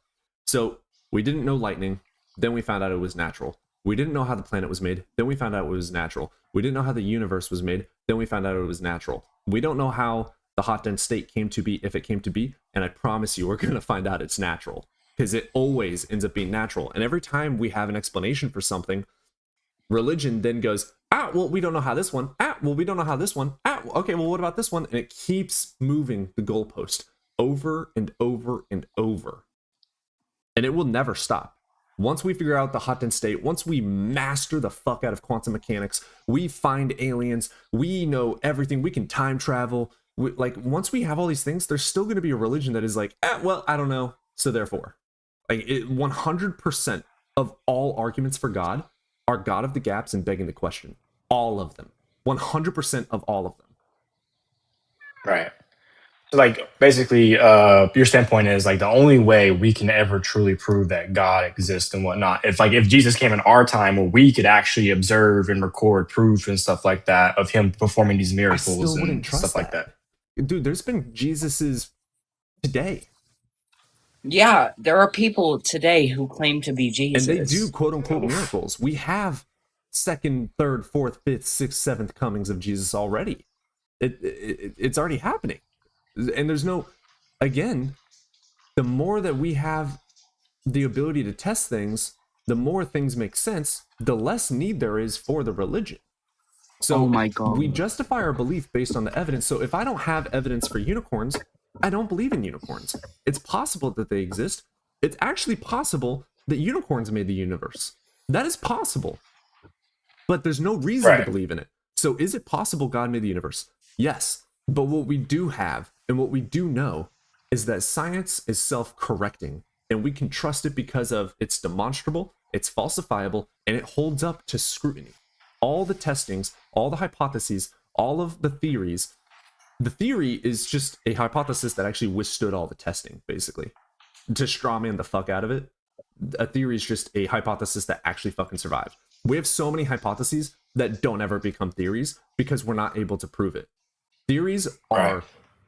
so we didn't know lightning, then we found out it was natural. We didn't know how the planet was made, then we found out it was natural. We didn't know how the universe was made, then we found out it was natural. We don't know how the hot dense state came to be, if it came to be, and I promise you we're going to find out it's natural, because it always ends up being natural. And every time we have an explanation for something, religion then goes, well, we don't know how this one, well, we don't know how this one, okay, well, what about this one? And it keeps moving the goalpost over and over and over. And it will never stop. Once we figure out the hot dense state, once we master the fuck out of quantum mechanics, we find aliens, we know everything, we can time travel. Once we have all these things, there's still going to be a religion that is like, well, I don't know, so therefore. 100% of all arguments for God are God of the gaps and begging the question. All of them. 100% of all of them. Right. So basically, your standpoint is the only way we can ever truly prove that God exists and whatnot, if Jesus came in our time where we could actually observe and record proof and stuff like that of him performing these miracles and stuff like that. Dude, there's been Jesuses today. Yeah, there are people today who claim to be Jesus. And they do quote unquote miracles. We have second, third, fourth, fifth, sixth, seventh comings of Jesus already. It's already happening. And there's no, again, the more that we have the ability to test things, the more things make sense, the less need there is for the religion. So oh my God. We justify our belief based on the evidence. So if I don't have evidence for unicorns, I don't believe in unicorns. It's possible that they exist. It's actually possible that unicorns made the universe. That is possible. But there's no reason to believe in it. So is it possible God made the universe? Yes. But what we do have and what we do know is that science is self-correcting, and we can trust it because of it's demonstrable, it's falsifiable, and it holds up to scrutiny. All the testings, all the hypotheses, all of the theories. The theory is just a hypothesis that actually withstood all the testing, basically. To strawman the fuck out of it. a theory is just a hypothesis that actually fucking survived. We have so many hypotheses that don't ever become theories because we're not able to prove it. Theories are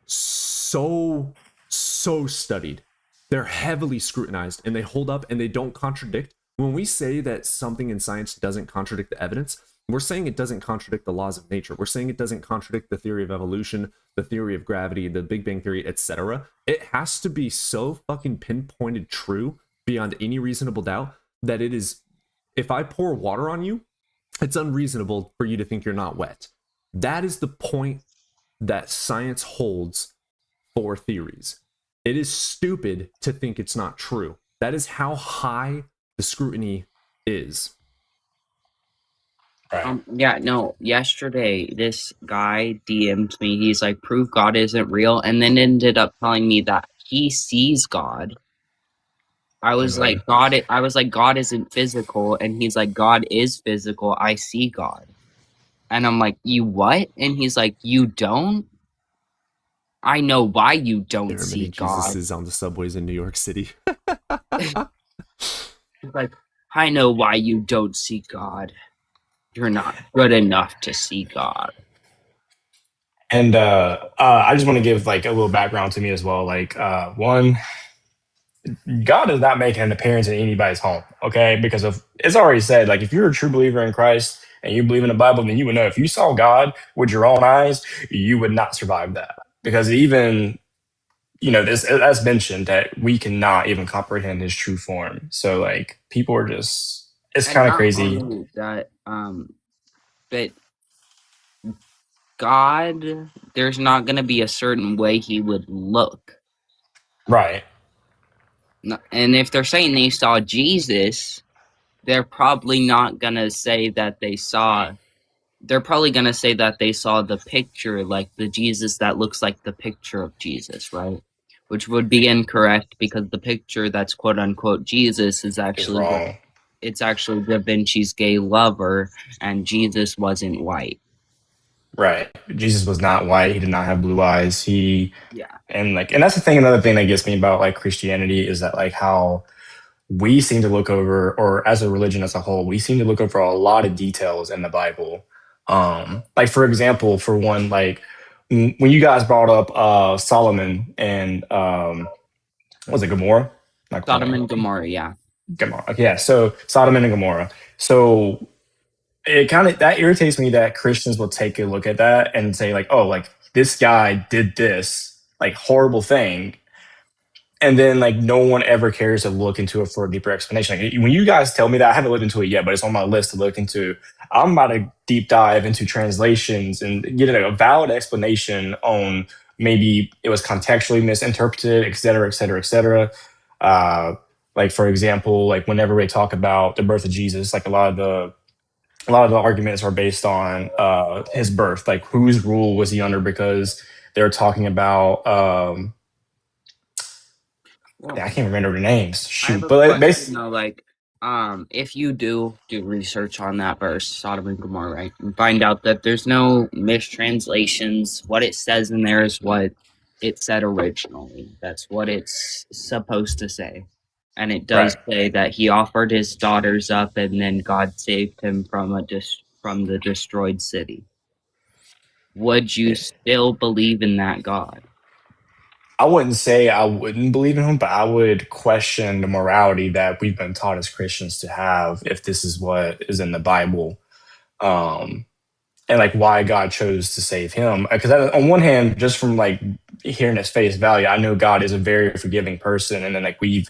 so studied. They're heavily scrutinized, and they hold up and they don't contradict. When we say that something in science doesn't contradict the evidence, we're saying it doesn't contradict the laws of nature. We're saying it doesn't contradict the theory of evolution, the theory of gravity, the Big Bang Theory, etc. It has to be so fucking pinpointed true beyond any reasonable doubt that it is, if I pour water on you, it's unreasonable for you to think you're not wet. That is the point that science holds for theories. It is stupid to think it's not true. That is how high the scrutiny is. Yeah, no, yesterday this guy DM'd me. He's like, prove God isn't real, and then ended up telling me that he sees God. I was like, God isn't physical, and he's like, God is physical. I see God. And I'm like, you what? And he's like, you don't? I know why you don't see God. Jesus is on the subways in New York City. He's like, I know why you don't see God. You're not good enough to see God. And I just want to give like a little background to me as well. Like one, God does not make an appearance in anybody's home, okay? Because of it's already said, like if you're a true believer in Christ and you believe in the Bible, then you would know if you saw God with your own eyes, you would not survive that. Because even this as mentioned that we cannot even comprehend his true form. So like people are just it's kind of crazy. That but God, there's not going to be a certain way he would look. Right. And if they're saying they saw Jesus, they're probably not going to say that they saw. They're probably going to say that they saw the picture, like the Jesus that looks like the picture of Jesus, right? Which would be incorrect because the picture that's quote unquote Jesus is actually wrong. It's actually Da Vinci's gay lover, and Jesus wasn't white. Right. Jesus was not white. He did not have blue eyes. Yeah. And that's the thing. Another thing that gets me about like Christianity is that like how we seem to look over, or as a religion as a whole, we seem to look over a lot of details in the Bible. Like for example, for one, like when you guys brought up Solomon and was it Gomorrah? Not Sodom and Gomorrah, yeah. Gomorrah. Okay, yeah. So Sodom and Gomorrah. So it kind of that irritates me that Christians will take a look at that and say like, oh, like this guy did this like horrible thing, and then like no one ever cares to look into it for a deeper explanation. Like, when you guys tell me that, I haven't looked into it yet, but it's on my list to look into. I'm about to deep dive into translations and get a valid explanation on maybe it was contextually misinterpreted, et cetera, et cetera, et cetera. Like for example, like whenever we talk about the birth of Jesus, like a lot of the arguments are based on his birth, like whose rule was he under, because they're talking about I can't remember the names. Shoot, but basically, if you do research on that verse, Sodom and Gomorrah, right, and find out that there's no mistranslations, what it says in there is what it said originally. That's what it's supposed to say. And it does say that he offered his daughters up, and then God saved him from the destroyed city. Would you still believe in that God? I wouldn't say I wouldn't believe in him, but I would question the morality that we've been taught as Christians to have if this is what is in the Bible. And like why God chose to save him. Because on one hand, just from like hearing his face value, I know God is a very forgiving person, and then like he's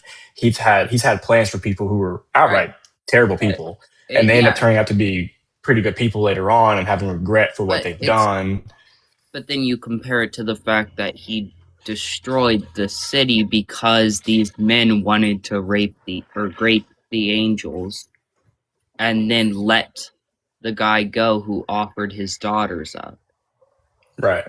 had plans for people who were outright terrible people, and they end up turning out to be pretty good people later on and having regret for what they've done. But then you compare it to the fact that he destroyed the city because these men wanted to rape the angels, and then let the guy go who offered his daughters up. Right.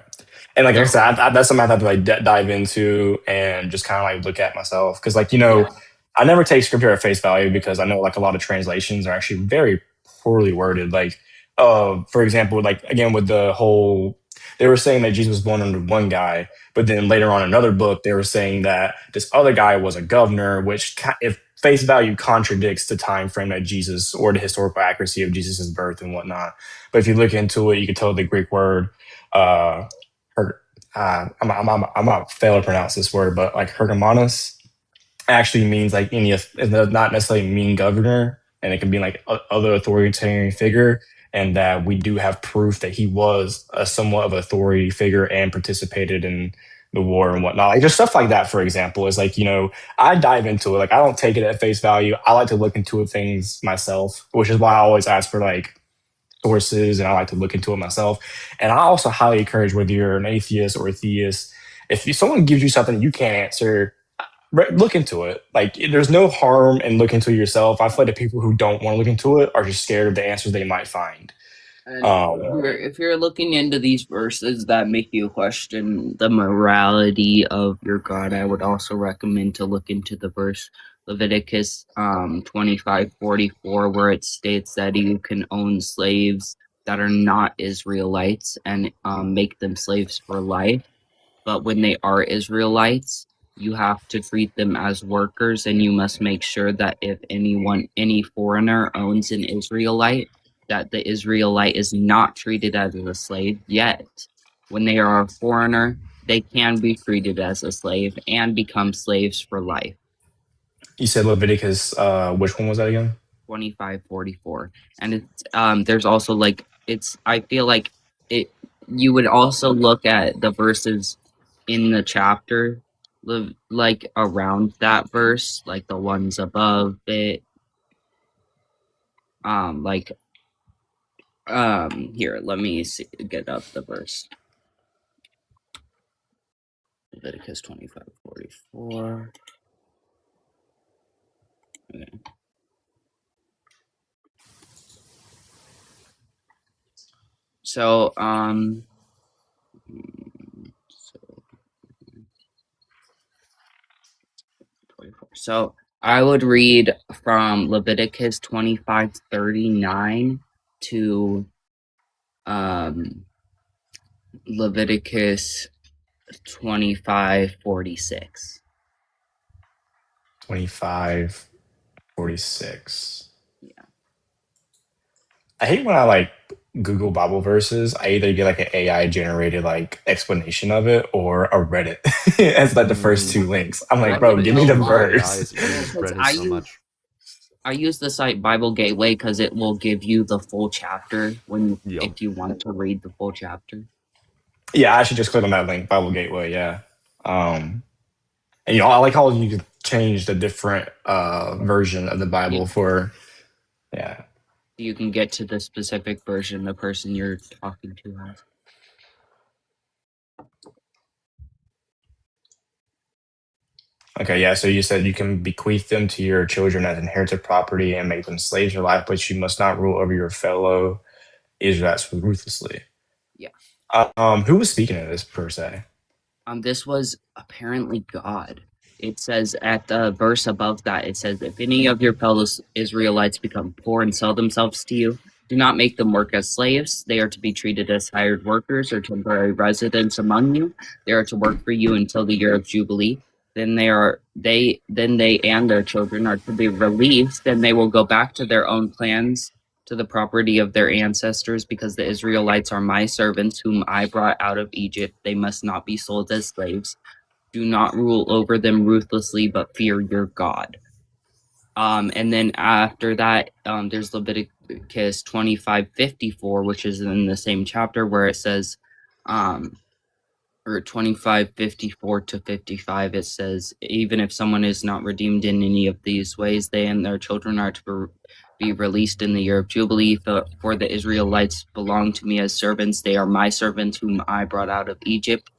And like I said, that's something I have to like dive into and just kind of like look at myself. Because like, I never take scripture at face value, because I know like a lot of translations are actually very poorly worded. Like, for example, like again, with the whole they were saying that Jesus was born under one guy, but then later on in another book, they were saying that this other guy was a governor, which if face value contradicts the time frame that Jesus or the historical accuracy of Jesus's birth and whatnot. But if you look into it, you can tell the Greek word, uh, I'm not fail to pronounce this word, but like Hergomonos actually means like any, it does not necessarily mean governor, and it can be like other authoritarian figure. And that we do have proof that he was a somewhat of an authority figure and participated in the war and whatnot. Like just stuff like that, for example, is like, I dive into it. Like I don't take it at face value. I like to look into things myself, which is why I always ask for like sources, and I like to look into it myself. And I also highly encourage, whether you're an atheist or a theist, if someone gives you something you can't answer, look into it. Like there's no harm in looking into it yourself. I feel like the people who don't want to look into it are just scared of the answers they might find. And if you're looking into these verses that make you question the morality of your God, I would also recommend to look into the verse Leviticus 25:44, where it states that you can own slaves that are not Israelites and make them slaves for life. But when they are Israelites, you have to treat them as workers, and you must make sure that if any foreigner owns an Israelite, that the Israelite is not treated as a slave. Yet, when they are a foreigner, they can be treated as a slave and become slaves for life. You said Leviticus, which one was that again? 25:44. And it's there's also like I feel like you would also look at the verses in the chapter like around that verse, like the ones above it. Here, let me get up the verse. Leviticus 25:44. Okay. So I would read from Leviticus 25:39 to Leviticus 25:46. 25:46. Yeah. I hate when I like Google Bible verses. I either get like an AI generated like explanation of it or a Reddit as like the first two links. I'm like, bro, give me the verse. I use the site Bible Gateway because it will give you the full chapter if you want to read the full chapter. Yeah, I should just click on that link, Bible Gateway. Yeah. And I like how you can change the different version of the Bible for. You can get to the specific version the person you're talking to has. Okay, yeah. So you said you can bequeath them to your children as inherited property and make them slaves for life, but you must not rule over your fellow Israelites ruthlessly. Yeah. Who was speaking of this per se? This was apparently God. It says at the verse above that, it says, if any of your fellow Israelites become poor and sell themselves to you, do not make them work as slaves. They are to be treated as hired workers or temporary residents among you. They are to work for you until the year of Jubilee. Then they and their children are to be released, and they will go back to their own clans, to the property of their ancestors, because the Israelites are my servants whom I brought out of Egypt. They must not be sold as slaves. Do not rule over them ruthlessly, but fear your God. And then after that, there's Leviticus 25:54, which is in the same chapter, where it says, or 25:54 to 55, it says, even if someone is not redeemed in any of these ways, they and their children are to be released in the year of Jubilee. For the Israelites belong to me as servants. They are my servants whom I brought out of Egypt.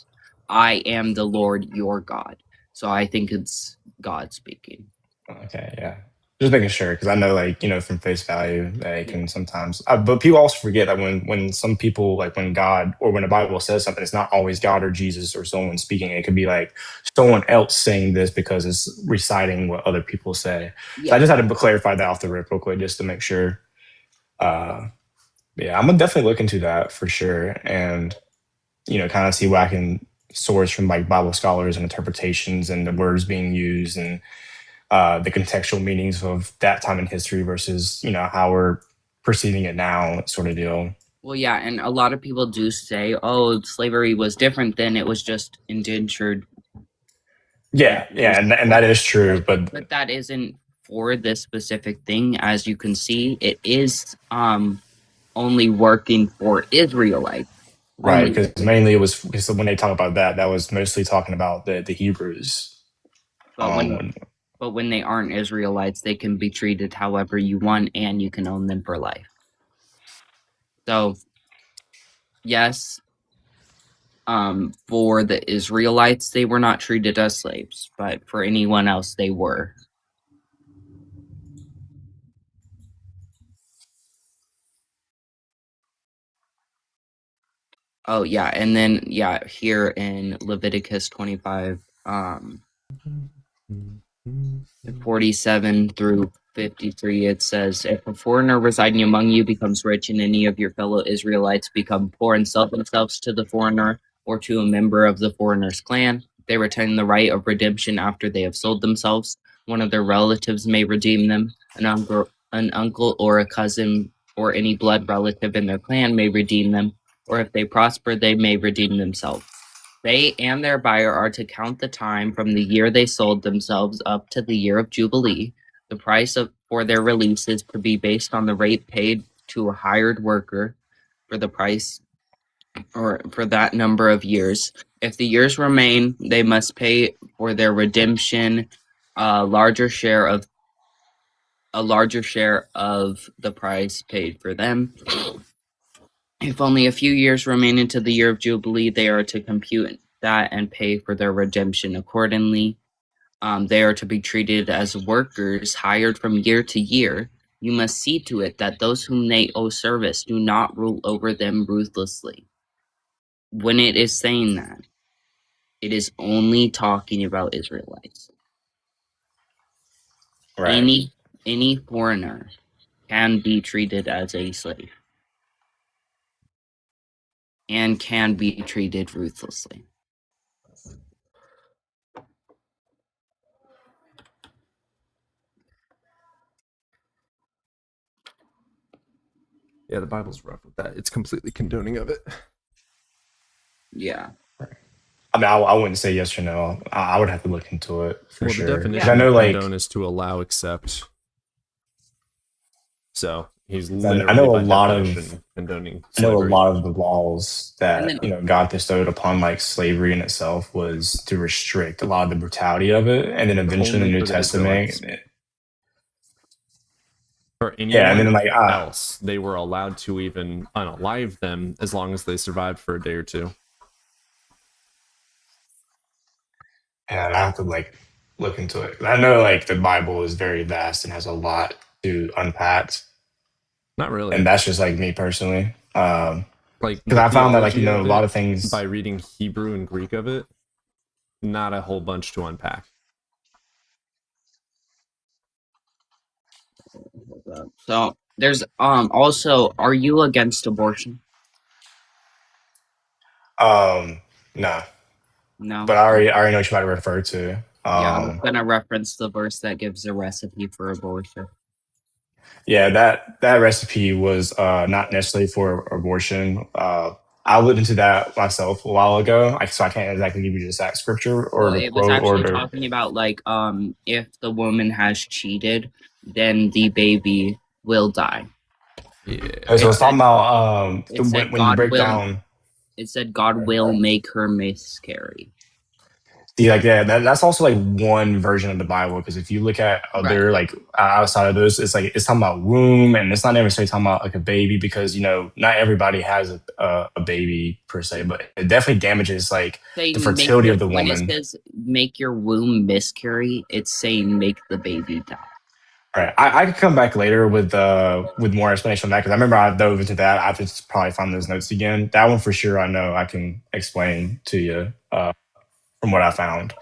I am the Lord your God. So I think it's God speaking. Okay, yeah. Just making sure, because I know, like, from face value, they can sometimes. But people also forget that when some people, like, when God or when the Bible says something, it's not always God or Jesus or someone speaking. It could be like someone else saying this because it's reciting what other people say. Yeah. So I just had to clarify that off the rip real quick just to make sure. Yeah, I'm gonna definitely look into that for sure. And kind of see what I can source from like Bible scholars and interpretations and the words being used and the contextual meanings of that time in history versus how we're perceiving it now, sort of deal. Well, yeah, and a lot of people do say, "Oh, slavery was different then; it was just indentured." Yeah, and that is true, but that isn't for this specific thing. As you can see, it is only working for Israelites. Right, because mainly it was because when they talk about that was mostly talking about the Hebrews. But when they aren't Israelites, they can be treated however you want, and you can own them for life. So, yes, for the Israelites, they were not treated as slaves, but for anyone else, they were. Oh, yeah, and then, here in Leviticus 25, 47 through 53, it says, "If a foreigner residing among you becomes rich and any of your fellow Israelites become poor and sell themselves to the foreigner or to a member of the foreigner's clan, they retain the right of redemption after they have sold themselves. One of their relatives may redeem them. An uncle or a cousin or any blood relative in their clan may redeem them, or if they prosper, they may redeem themselves. They and their buyer are to count the time from the year they sold themselves up to the year of Jubilee. The price for their release is to be based on the rate paid to a hired worker for the price or for that number of years. If the years remain, they must pay for their redemption a larger share of the price paid for them. If only a few years remain into the year of Jubilee, they are to compute that and pay for their redemption accordingly. They are to be treated as workers hired from year to year. You must see to it that those whom they owe service do not rule over them ruthlessly." When it is saying that, it is only talking about Israelites. Right. Any foreigner can be treated as a slave and can be treated ruthlessly. Yeah, the Bible's rough with that. It's completely condoning of it. Yeah. I mean, I wouldn't say yes or no. I would have to look into it for sure. The definition I know, of like, condone is to allow, accept. So he's I literally know by a lot definition of condoning I know a slavery. lot of the laws that And then- God bestowed upon like slavery in itself was to restrict a lot of the brutality of it, and then eventually in Only the New for the Testament, Israelites. For anyone yeah, and then like else, they were allowed to even unalive them as long as they survived for a day or two. and I have to like look into it. I know like the Bible is very vast and has a lot to unpack. Not really. And that's just like me personally. Like, because I found that like theology a of lot it, of things by reading Hebrew and Greek of it, not a whole bunch to unpack. So there's also, are you against abortion? No. No. But I already know what you might refer to. I'm gonna reference the verse that gives a recipe for abortion. Yeah, that recipe was not necessarily for abortion. I looked into that myself a while ago, so I can't exactly give you the exact scripture or the It was quote or actually the. talking about like if the woman has cheated, then the baby will die. Yeah. So it's talking about It said when you break will, down. It said God will make her miscarry. See, like that's also like one version of the Bible, because if you look at other like outside of those, it's like it's talking about womb, and it's not necessarily talking about like a baby, because not everybody has a baby per se, but it definitely damages like the fertility of the When woman. it says make your womb miscarry, it's saying make the baby die. Right. I could come back later with more explanation on that, because I remember I dove into that. I have to probably find those notes again. That one for sure I know I can explain to you from what I found.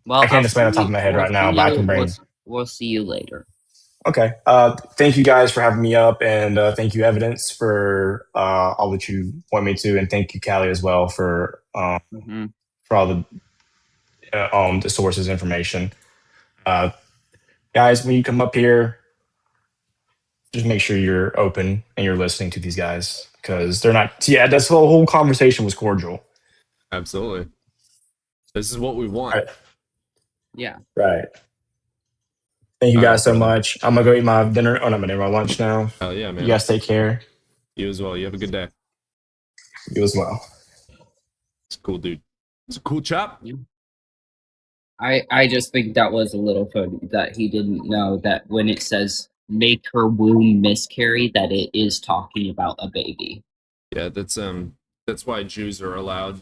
Well, I can't explain on top of my head right now, but I can bring. We'll see you later. Okay. Thank you guys for having me up, and thank you, Evidence, for all that you want me to, and thank you, Callie, as well for all the sources information. Guys, when you come up here, just make sure you're open and you're listening to these guys because they're not. Yeah, this whole conversation was cordial. Absolutely. This is what we want. Right. Yeah. Right. Thank you guys so much. I'm gonna go eat my dinner. Oh, not my dinner, my lunch now. Hell yeah, man. You guys take care. You as well. You have a good day. You as well. It's a cool dude. It's a cool chap. I just think that was a little funny that he didn't know that when it says make her womb miscarry, that it is talking about a baby. Yeah, that's why Jews are allowed.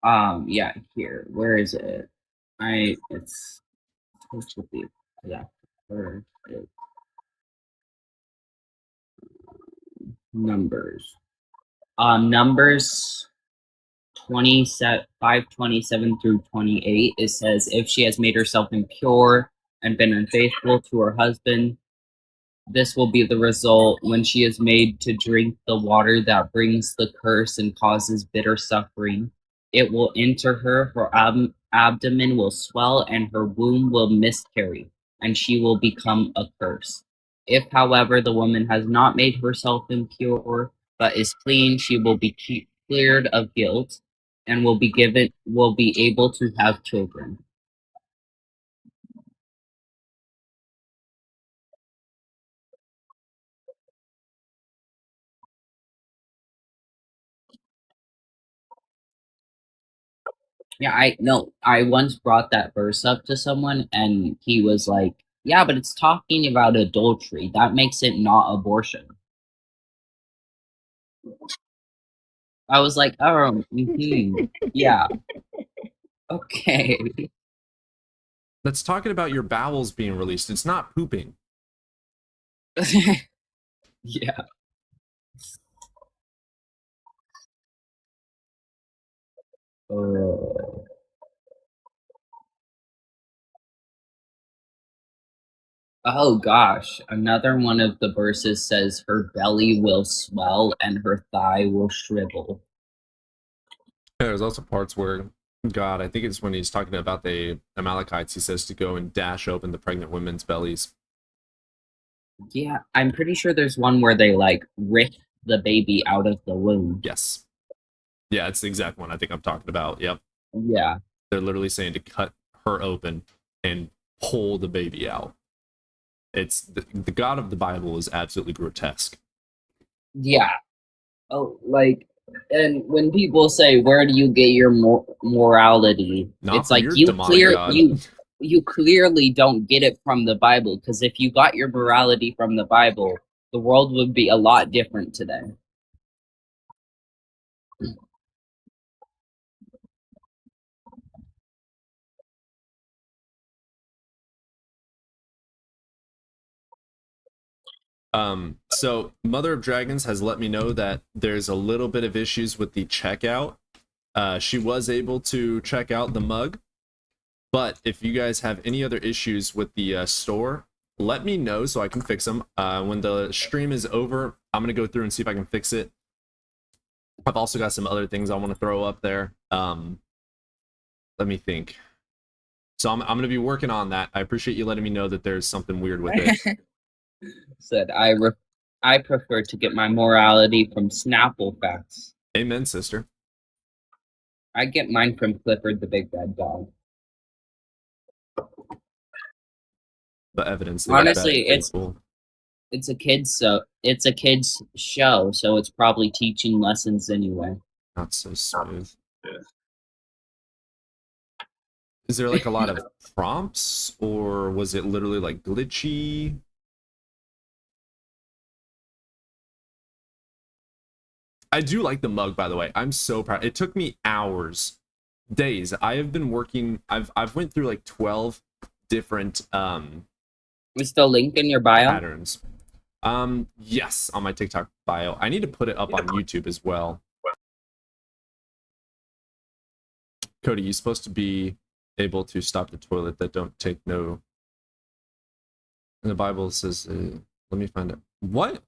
Yeah, here. Where is it? It's supposed to be, yeah. Where is Numbers. Numbers 5:27 through 28. It says, if she has made herself impure and been unfaithful to her husband, this will be the result when she is made to drink the water that brings the curse and causes bitter suffering. It will enter her, her abdomen will swell, and her womb will miscarry, and she will become a curse. If, however, the woman has not made herself impure, but is clean, she will be cleared of guilt, and will be able to have children. Yeah, I once brought that verse up to someone, and he was like, yeah, but it's talking about adultery. That makes it not abortion. I was like, oh, yeah. Okay. That's talking about your bowels being released. It's not pooping. Yeah. Oh gosh, another one of the verses says her belly will swell and her thigh will shrivel. Yeah, there's also parts where God, I think it's when he's talking about the Amalekites, he says to go and dash open the pregnant women's bellies. Yeah, I'm pretty sure there's one where they like rip the baby out of the womb. Yes. Yeah, it's the exact one I think I'm talking about. Yep. Yeah. They're literally saying to cut her open and pull the baby out. It's the God of the Bible is absolutely grotesque. Yeah. Oh, like, and when people say, "Where do you get your morality?" Not it's from like your demonic God. you clearly don't get it from the Bible, because if you got your morality from the Bible, the world would be a lot different today. So Mother of Dragons has let me know that there's a little bit of issues with the checkout. She was able to check out the mug, but if you guys have any other issues with the store, let me know so I can fix them. When the stream is over, I'm gonna go through and see if I can fix it. I've also got some other things I want to throw up there. Let me think. So I'm gonna be working on that. I appreciate you letting me know that there's something weird with it. Said I prefer to get my morality from Snapple Facts. Amen, sister. I get mine from Clifford the Big Red Dog. The evidence. Honestly, it's a kid's show, so it's probably teaching lessons anyway. Not so smooth. Is there like a lot of prompts, or was it literally like glitchy? I do like the mug, by the way. I'm so proud. It took me hours, days. I have been working. I've went through like 12 different Is the link in your bio? Patterns. Yes, on my TikTok bio. I need to put it up on YouTube as well. Cody, you supposed to be able to stop the toilet that don't take no. And the Bible says, let me find it. What?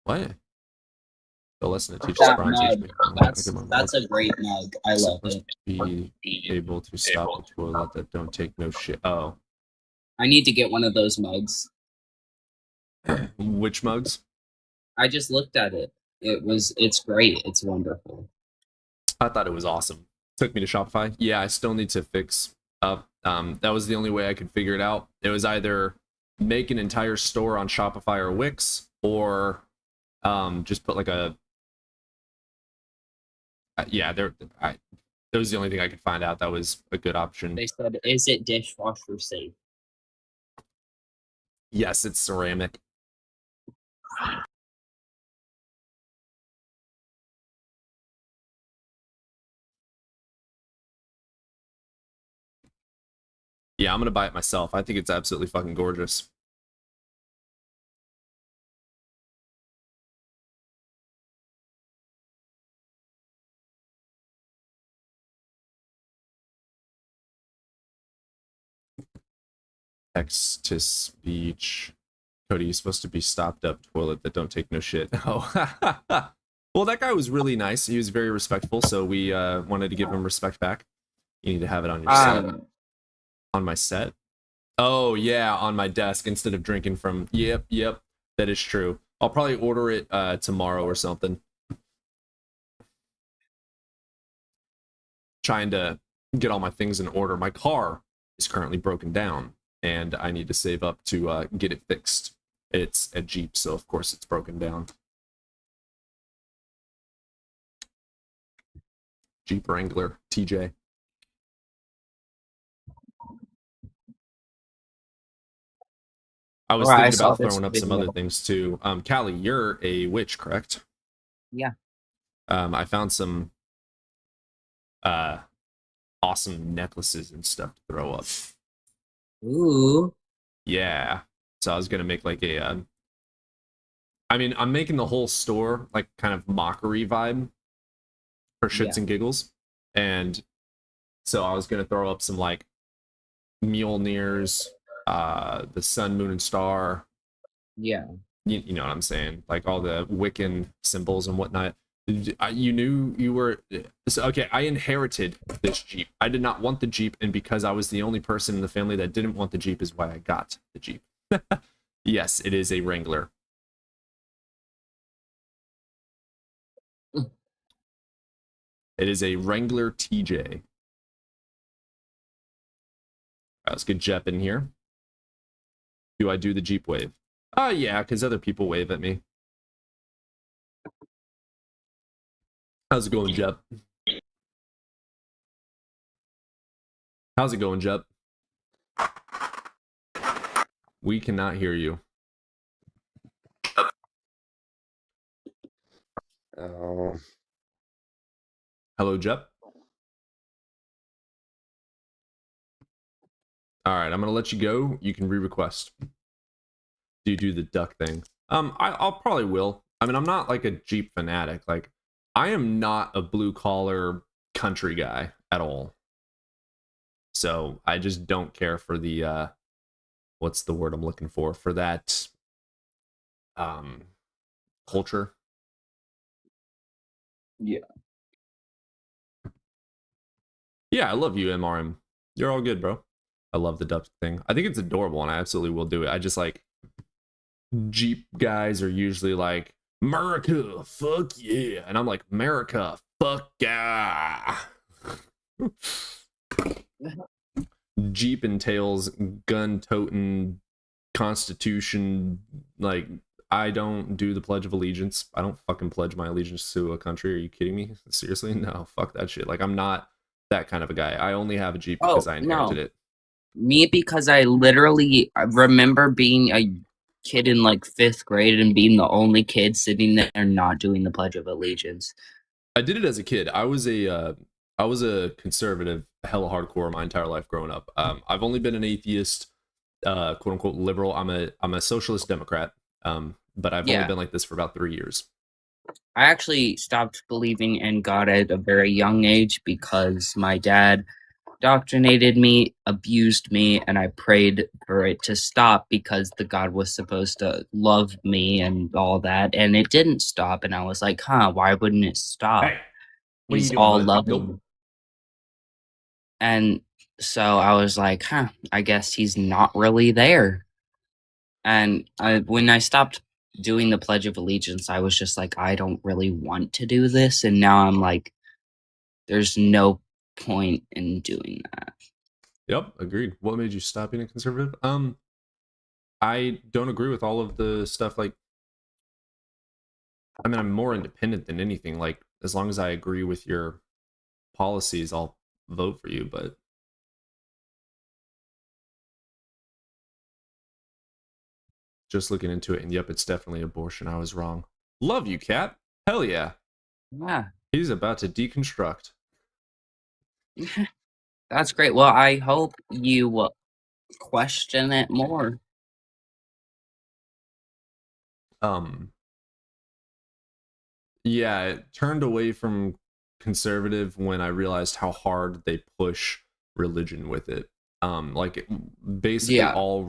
What? The lesson it teaches That Brian mug, teach me. that's a great mug. I love it. Be able to stop the toilet that don't take no shit. Oh, I need to get one of those mugs. which mugs? I just looked at it. It's great. It's wonderful. I thought it was awesome. Took me to Shopify. Yeah, I still need to fix up. That was the only way I could figure it out. It was either make an entire store on Shopify or Wix, or just put like a that was the only thing I could find out that was a good option. They said, "Is it dishwasher safe?" Yes, it's ceramic. Yeah, I'm gonna buy it myself. I think it's absolutely fucking gorgeous. Text to speech. Cody, you're supposed to be stopped up toilet that don't take no shit. Oh, well, that guy was really nice. He was very respectful, so we wanted to give him respect back. You need to have it on your set. On my set? Oh, yeah, on my desk instead of drinking from... Yep, that is true. I'll probably order it tomorrow or something. Trying to get all my things in order. My car is currently broken down, and I need to save up to get it fixed. It's a Jeep, so of course it's broken down. Jeep Wrangler, TJ. I was thinking about throwing up some other things too. Callie, you're a witch, correct? Yeah. I found some awesome necklaces and stuff to throw up. Ooh. Yeah. So I was gonna make like a I mean, I'm making the whole store like kind of mockery vibe for shits and giggles. And so I was gonna throw up some like Mjolnirs, the sun, moon, and star. Yeah. You know what I'm saying? Like all the Wiccan symbols and whatnot. You knew you were... So, okay, I inherited this Jeep. I did not want the Jeep, and because I was the only person in the family that didn't want the Jeep is why I got the Jeep. Yes, it is a Wrangler. It is a Wrangler TJ. All right, let's get Jep in here. Do I do the Jeep wave? Oh, yeah, because other people wave at me. How's it going, Jep? How's it going, Jep? We cannot hear you. Oh. Hello, Jep. All right, I'm gonna let you go. You can re-request. Do you do the duck thing? I'll probably will. I mean, I'm not like a Jeep fanatic. Like, I am not a blue collar country guy at all. So I just don't care for the what's the word I'm looking for that culture. Yeah. Yeah, I love you, MRM. You're all good, bro. I love the duck thing. I think it's adorable, and I absolutely will do it. I just like Jeep guys are usually like, America, fuck yeah. And I'm like, America, fuck yeah. Jeep entails gun-toting constitution. Like, I don't do the Pledge of Allegiance. I don't fucking pledge my allegiance to a country. Are you kidding me? Seriously? No, fuck that shit. Like, I'm not that kind of a guy. I only have a Jeep because I inherited it. Me, because I literally remember being a kid in like 5th grade and being the only kid sitting there not doing the Pledge of Allegiance. I did it as a kid. I was a conservative, hella hardcore my entire life growing up. I've only been an atheist, quote unquote liberal. I'm a socialist Democrat. But I've only been like this for about 3 years. I actually stopped believing in God at a very young age because my dad indoctrinated me, abused me, and I prayed for it to stop because the God was supposed to love me and all that, and it didn't stop. And I was like, why wouldn't it stop? Hey, what are you He's doing, all bud? loving. Nope. And so I was like, I guess he's not really there. And when I stopped doing the Pledge of Allegiance, I was just like, I don't really want to do this. And now I'm like, there's no point in doing that. Yep, agreed. What made you stop being a conservative? I don't agree with all of the stuff. Like, I mean, I'm more independent than anything. Like, as long as I agree with your policies, I'll vote for you. But just looking into it, and yep, it's definitely abortion. I was wrong. Love you, Cat. Hell yeah. Yeah. He's about to deconstruct. That's great. Well, I hope you question it more. Yeah, it turned away from conservative when I realized how hard they push religion with it. Basically Yeah. all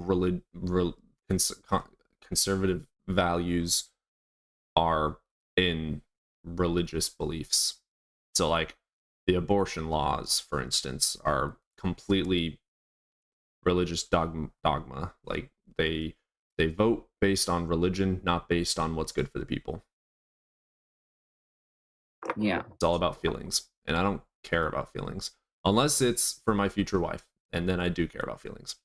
conservative values are in religious beliefs. So like the abortion laws, for instance, are completely religious dogma. Like they vote based on religion, not based on what's good for the people. Yeah. It's all about feelings, and I don't care about feelings unless it's for my future wife, and then I do care about feelings.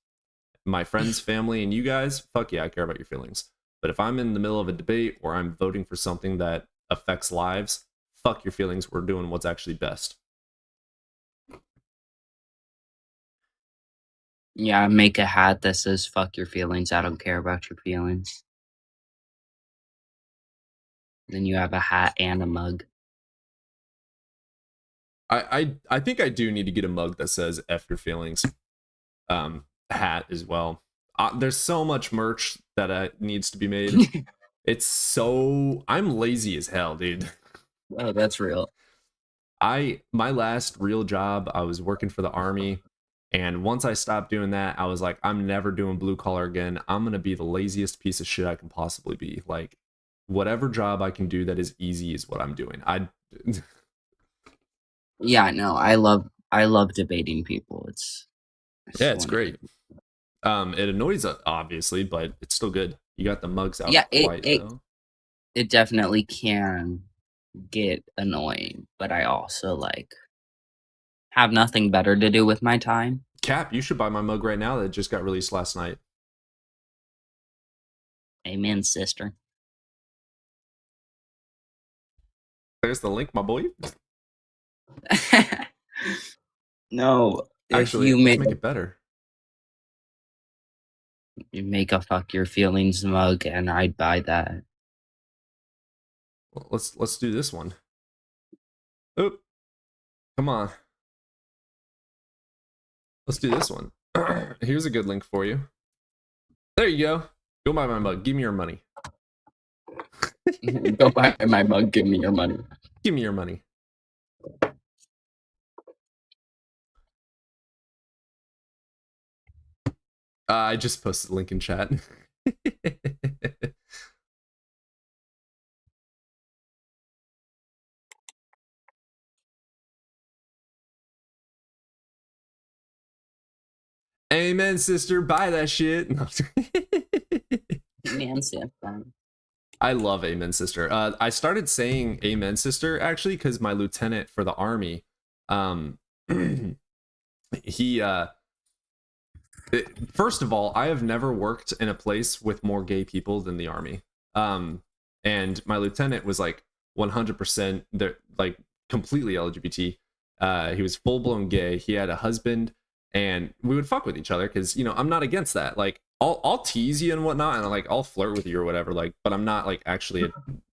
My friends, family, and you guys, fuck yeah, I care about your feelings. But if I'm in the middle of a debate or I'm voting for something that affects lives, fuck your feelings. We're doing what's actually best. Yeah, make a hat that says fuck your feelings, I don't care about your feelings. Then you have a hat and a mug. I think I do need to get a mug that says F your feelings. Hat as well. There's so much merch that needs to be made. I'm lazy as hell, dude. Oh, that's real. My last real job, I was working for the Army, and once I stopped doing that, I was like, I'm never doing blue collar again. I'm gonna be the laziest piece of shit I can possibly be. Like, whatever job I can do that is easy is what I'm doing. Yeah, no, I love debating people. It's great. It annoys us, obviously, but it's still good. You got the mugs out. Yeah, though. It definitely can get annoying, but I also like have nothing better to do with my time. Cap, you should buy my mug right now that just got released last night. Amen, sister. There's the link, my boy. No, actually, let's make it better. You make a fuck your feelings mug, and I'd buy that. Well, let's do this one. Oop, come on. Let's do this one. Here's a good link for you. There you go. Go buy my mug. Give me your money. Go buy my mug. Give me your money. Give me your money. I just posted the link in chat. Amen, sister. Buy that shit. Amen, sister. I love Amen, sister. I started saying Amen, sister, actually, because my lieutenant for the Army, first of all, I have never worked in a place with more gay people than the Army. And my lieutenant was like 100%, like completely LGBT. He was full blown gay. He had a husband, and we would fuck with each other because, you know, I'm not against that. Like, I'll tease you and whatnot, and like I'll flirt with you or whatever. Like, but I'm not like actually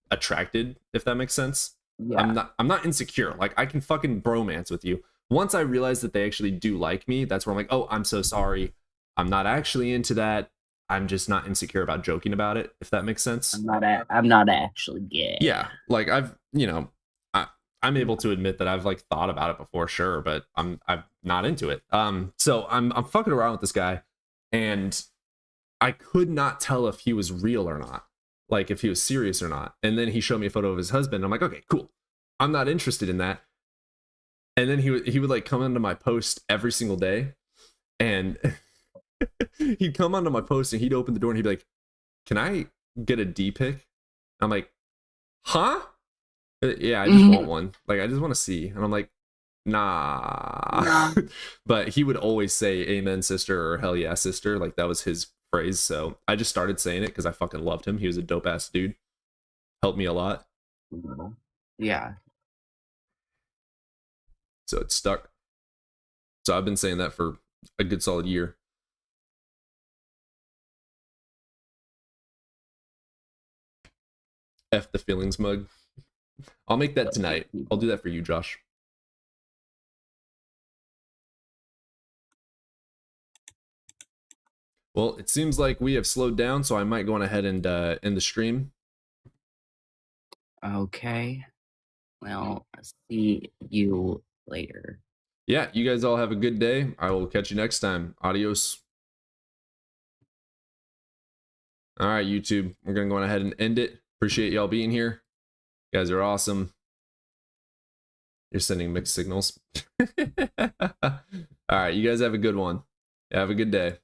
attracted, if that makes sense. Yeah. I'm not insecure. Like, I can fucking bromance with you. Once I realize that they actually do like me, that's where I'm like, oh, I'm so sorry. I'm not actually into that. I'm just not insecure about joking about it, if that makes sense. I'm not actually gay. Yeah, like I'm able to admit that I've like thought about it before, sure, but I've not into it. So I'm fucking around with this guy, and I could not tell if he was real or not, like if he was serious or not. And then he showed me a photo of his husband. I'm like, okay, cool. I'm not interested in that. And then he would like come into my post every single day, and he'd come onto my post and he'd open the door and he'd be like, "Can I get a D pic?" I'm like, "Huh? Yeah, I just want one. Like, I just want to see." And I'm like, nah. But he would always say "Amen, sister," or "Hell yeah, sister." Like, that was his phrase. So I just started saying it because I fucking loved him. He was a dope ass dude. Helped me a lot. Yeah. So it stuck. So I've been saying that for a good solid year. F the feelings mug. I'll make that tonight. I'll do that for you, Josh. Well, it seems like we have slowed down, so I might go on ahead and end the stream. Okay. Well, see you later. Yeah, you guys all have a good day. I will catch you next time. Adios. All right, YouTube. We're going to go on ahead and end it. Appreciate y'all being here. You guys are awesome. You're sending mixed signals. All right, you guys have a good one. Have a good day.